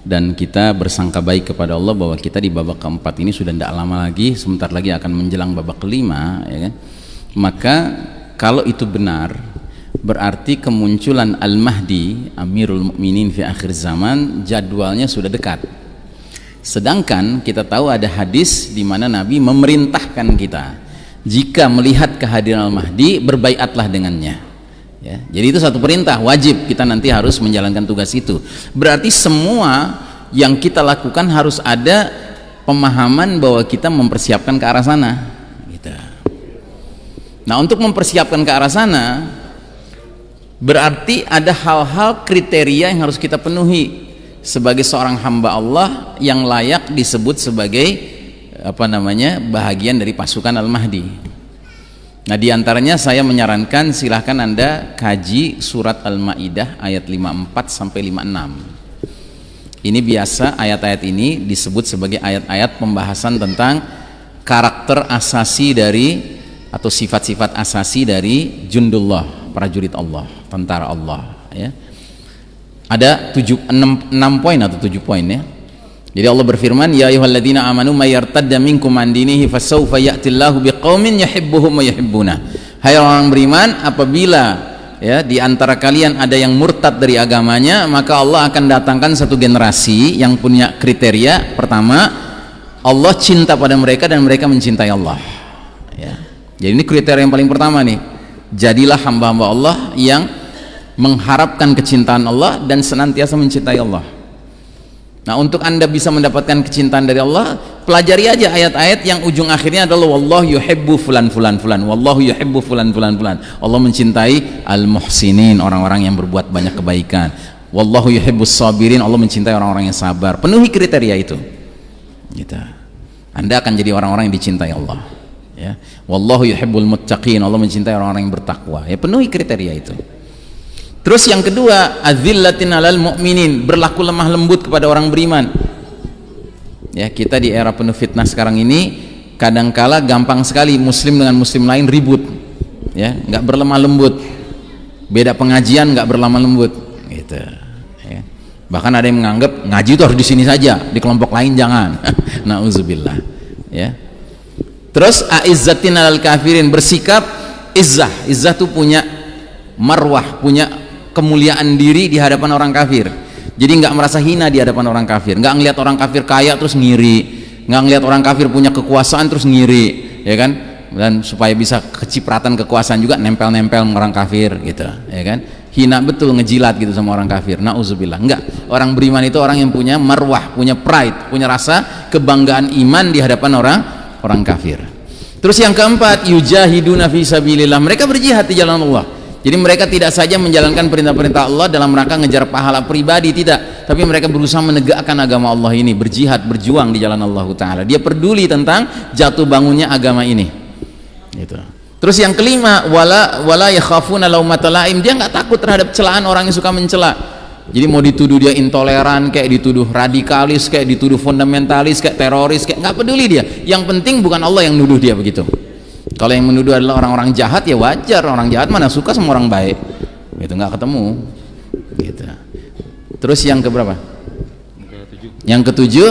dan kita bersangka baik kepada Allah bahwa kita di babak keempat ini sudah tidak lama lagi, sebentar lagi akan menjelang babak kelima, ya kan? Maka kalau itu benar, berarti kemunculan Al-Mahdi, Amirul Mukminin fi akhir zaman, jadwalnya sudah dekat. Sedangkan kita tahu ada hadis di mana Nabi memerintahkan kita, jika melihat kehadiran Al-Mahdi, berbaiatlah dengannya. Ya, jadi itu satu perintah wajib, kita nanti harus menjalankan tugas itu. Berarti semua yang kita lakukan harus ada pemahaman bahwa kita mempersiapkan ke arah sana. Gitu. Nah, untuk mempersiapkan ke arah sana, berarti ada hal-hal kriteria yang harus kita penuhi. sebagai seorang hamba Allah yang layak disebut sebagai bahagian dari pasukan Al-Mahdi. Nah, diantaranya saya menyarankan silahkan Anda kaji surat Al-Maidah ayat 54 sampai 56. Ini biasa ayat-ayat ini disebut sebagai ayat-ayat pembahasan tentang karakter asasi dari atau sifat-sifat asasi dari jundullah, prajurit Allah, tentara Allah, ya. Ada 6 poin atau 7 poin, ya. Jadi Allah berfirman, ya ayyuhalladzina amanu may yartadda minkum an dinihi fasawfa ya'tillahu biqaumin yuhibbuhum wa yuhibbuna. Hai orang beriman, apabila ya di antara kalian ada yang murtad dari agamanya, maka Allah akan datangkan satu generasi yang punya kriteria. Pertama, Allah cinta pada mereka dan mereka mencintai Allah, ya. Jadi ini kriteria yang paling pertama nih. Jadilah hamba-hamba Allah yang mengharapkan kecintaan Allah dan senantiasa mencintai Allah. Nah, untuk Anda bisa mendapatkan kecintaan dari Allah, pelajari aja ayat-ayat yang ujung akhirnya adalah wallahu yuhibbu fulan fulan fulan, wallahu yuhibbu fulan fulan fulan. Allah mencintai al-muhsinin, orang-orang yang berbuat banyak kebaikan. Wallahu yuhibbus sabirin, Allah mencintai orang-orang yang sabar. Penuhi kriteria itu. Gitu. Anda akan jadi orang-orang yang dicintai Allah, ya. Wallahu yuhibbul muttaqin, Allah mencintai orang-orang yang bertakwa. Ya, penuhi kriteria itu. Terus yang kedua, adzillatin alal mu'minin, berlaku lemah lembut kepada orang beriman. Ya, kita di era penuh fitnah sekarang ini kadangkala gampang sekali muslim dengan muslim lain ribut, ya, nggak berlemah lembut. Beda pengajian nggak berlemah lembut, gitu. Ya. Bahkan ada yang menganggap ngaji itu harus di sini saja, di kelompok lain jangan. Nauzubillah, ya. Terus aizzatin alal kafirin, bersikap izzah. Izzah tuh punya marwah, punya kemuliaan diri di hadapan orang kafir. Jadi nggak merasa hina di hadapan orang kafir, nggak ngelihat orang kafir kaya terus ngiri, nggak ngelihat orang kafir punya kekuasaan terus ngiri, ya kan? Dan supaya bisa kecipratan kekuasaan juga nempel-nempel orang kafir, gitu, ya kan? Hina betul, ngejilat gitu sama orang kafir. Nauzubillah. Enggak, orang beriman itu orang yang punya marwah, punya pride, punya rasa kebanggaan iman di hadapan orang kafir. Terus yang keempat, yujahiduna fi sabilillah, mereka berjihad di jalan Allah. Jadi mereka tidak saja menjalankan perintah-perintah Allah dalam rangka ngejar pahala pribadi, tidak, tapi mereka berusaha menegakkan agama Allah ini, berjihad, berjuang di jalan Allah Ta'ala. Dia peduli tentang jatuh bangunnya agama ini, gitu. Terus yang kelima, wala yakhafuna laumata laim, dia nggak takut terhadap celaan orang yang suka mencela. Jadi mau dituduh dia intoleran, kayak dituduh radikalis, kayak dituduh fundamentalis, kayak teroris, kayak nggak peduli dia. Yang penting bukan Allah yang nuduh dia begitu. Kalau yang menuduh adalah orang-orang jahat, ya wajar, orang jahat mana suka sama orang baik, gitu, nggak ketemu, gitu. Terus yang keberapa? Yang ketujuh,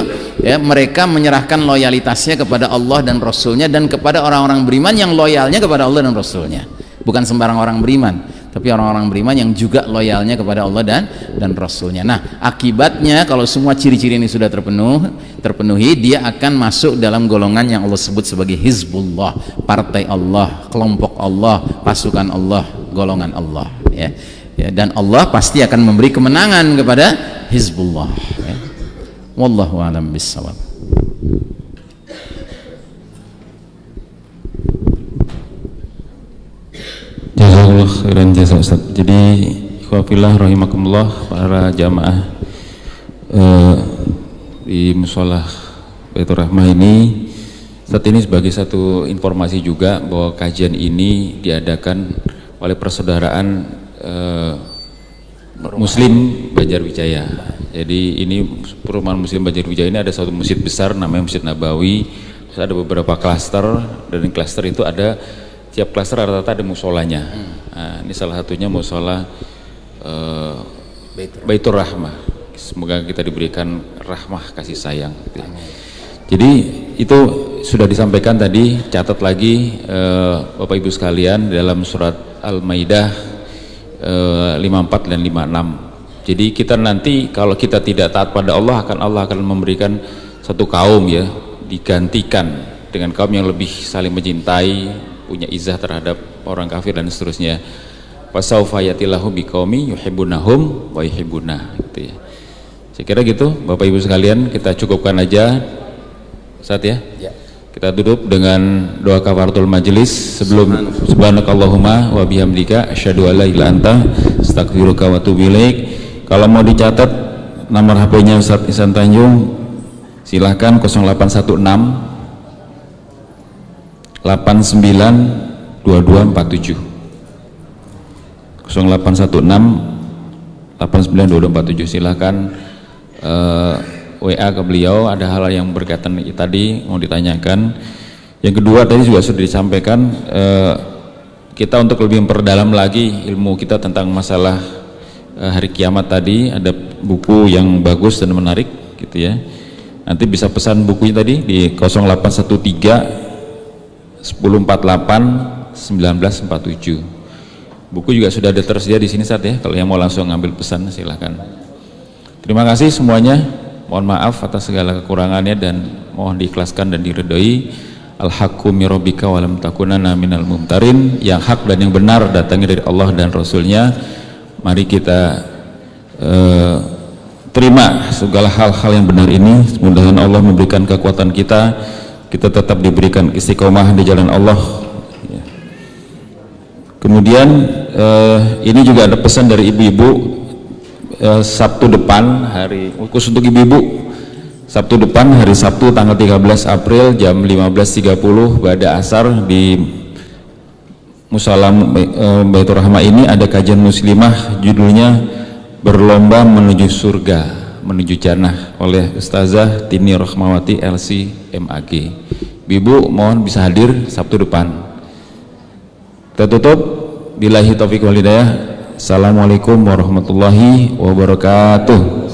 ya, mereka menyerahkan loyalitasnya kepada Allah dan Rasulnya dan kepada orang-orang beriman yang loyalnya kepada Allah dan Rasulnya. Bukan sembarang orang beriman, tapi orang-orang beriman yang juga loyalnya kepada Allah dan Rasulnya. Nah, akibatnya kalau semua ciri-ciri ini sudah terpenuhi, dia akan masuk dalam golongan yang Allah sebut sebagai Hizbullah, partai Allah, kelompok Allah, pasukan Allah, golongan Allah, ya. Ya, dan Allah pasti akan memberi kemenangan kepada Hizbullah, ya. Wallahu a'lam bishawab. Jazakallah khairan jasa Ustaz. Jadi ikhwafillah rahimakumullah, para jamaah di musola Baitur Rahmah ini, saat ini sebagai satu informasi juga bahwa kajian ini diadakan oleh persaudaraan Muslim Banjarwijaya. Jadi ini perumahan Muslim Banjarwijaya ini ada satu masjid besar namanya Masjid Nabawi. Terus ada beberapa klaster, dan di klaster itu ada, tiap klaster rata-rata ada musolanya. Nah, ini salah satunya musola Baitur Rahmah. Semoga kita diberikan rahmah kasih sayang. Jadi itu sudah disampaikan tadi, catat lagi Bapak Ibu sekalian dalam surat Al-Maidah 54 dan 56. Jadi kita nanti kalau kita tidak taat pada Allah akan memberikan satu kaum, ya, digantikan dengan kaum yang lebih saling mencintai, punya izah terhadap orang kafir dan seterusnya. Fasaufa yatillahu biqaumi yuhibbunahum wa yuhibbuna, gitu ya. Saya kira gitu Bapak Ibu sekalian, kita cukupkan aja saat, ya. Kita tutup dengan doa kafaratul majelis sebelum subhanakallahumma wa bihamdika asyhadu alla ilaha illa anta astaghfiruka wa atubu ilaik. Kalau mau dicatat nomor HP-nya Ustadz Ihsan Tanjung, silahkan 0816 89 2247 0816 89 2247. silahkan WA ke beliau, ada hal yang berkaitan tadi mau ditanyakan. Yang kedua tadi juga sudah disampaikan, kita untuk lebih memperdalam lagi ilmu kita tentang masalah hari kiamat tadi, ada buku yang bagus dan menarik gitu ya. Nanti bisa pesan bukunya tadi di 0813 1048 1947. Buku juga sudah ada tersedia di sini saat ya. Kalau yang mau langsung ngambil pesan silahkan. Terima kasih semuanya. Mohon maaf atas segala kekurangannya dan mohon diikhlaskan dan diridhoi. Al-haqqu min rabbika wa lam takunanna minal mumtarin. Yang hak dan yang benar datangnya dari Allah dan Rasulnya. Mari kita terima segala hal-hal yang benar ini. Mudah-mudahan Allah memberikan kekuatan kita tetap diberikan istiqomah di jalan Allah. Kemudian ini juga ada pesan dari ibu-ibu, Sabtu depan, hari khusus untuk ibu-ibu, Sabtu depan hari Sabtu tanggal 13 April jam 15.30 ba'da asar di Musala Baitur Rahmah ini ada kajian muslimah, judulnya Berlomba Menuju Surga, Menuju Jannah oleh Ustazah Tini Rahmawati LC MAG. Ibu mohon bisa hadir Sabtu depan. Kita tutup, billahi taufiq wal hidayah. Assalamualaikum warahmatullahi wabarakatuh.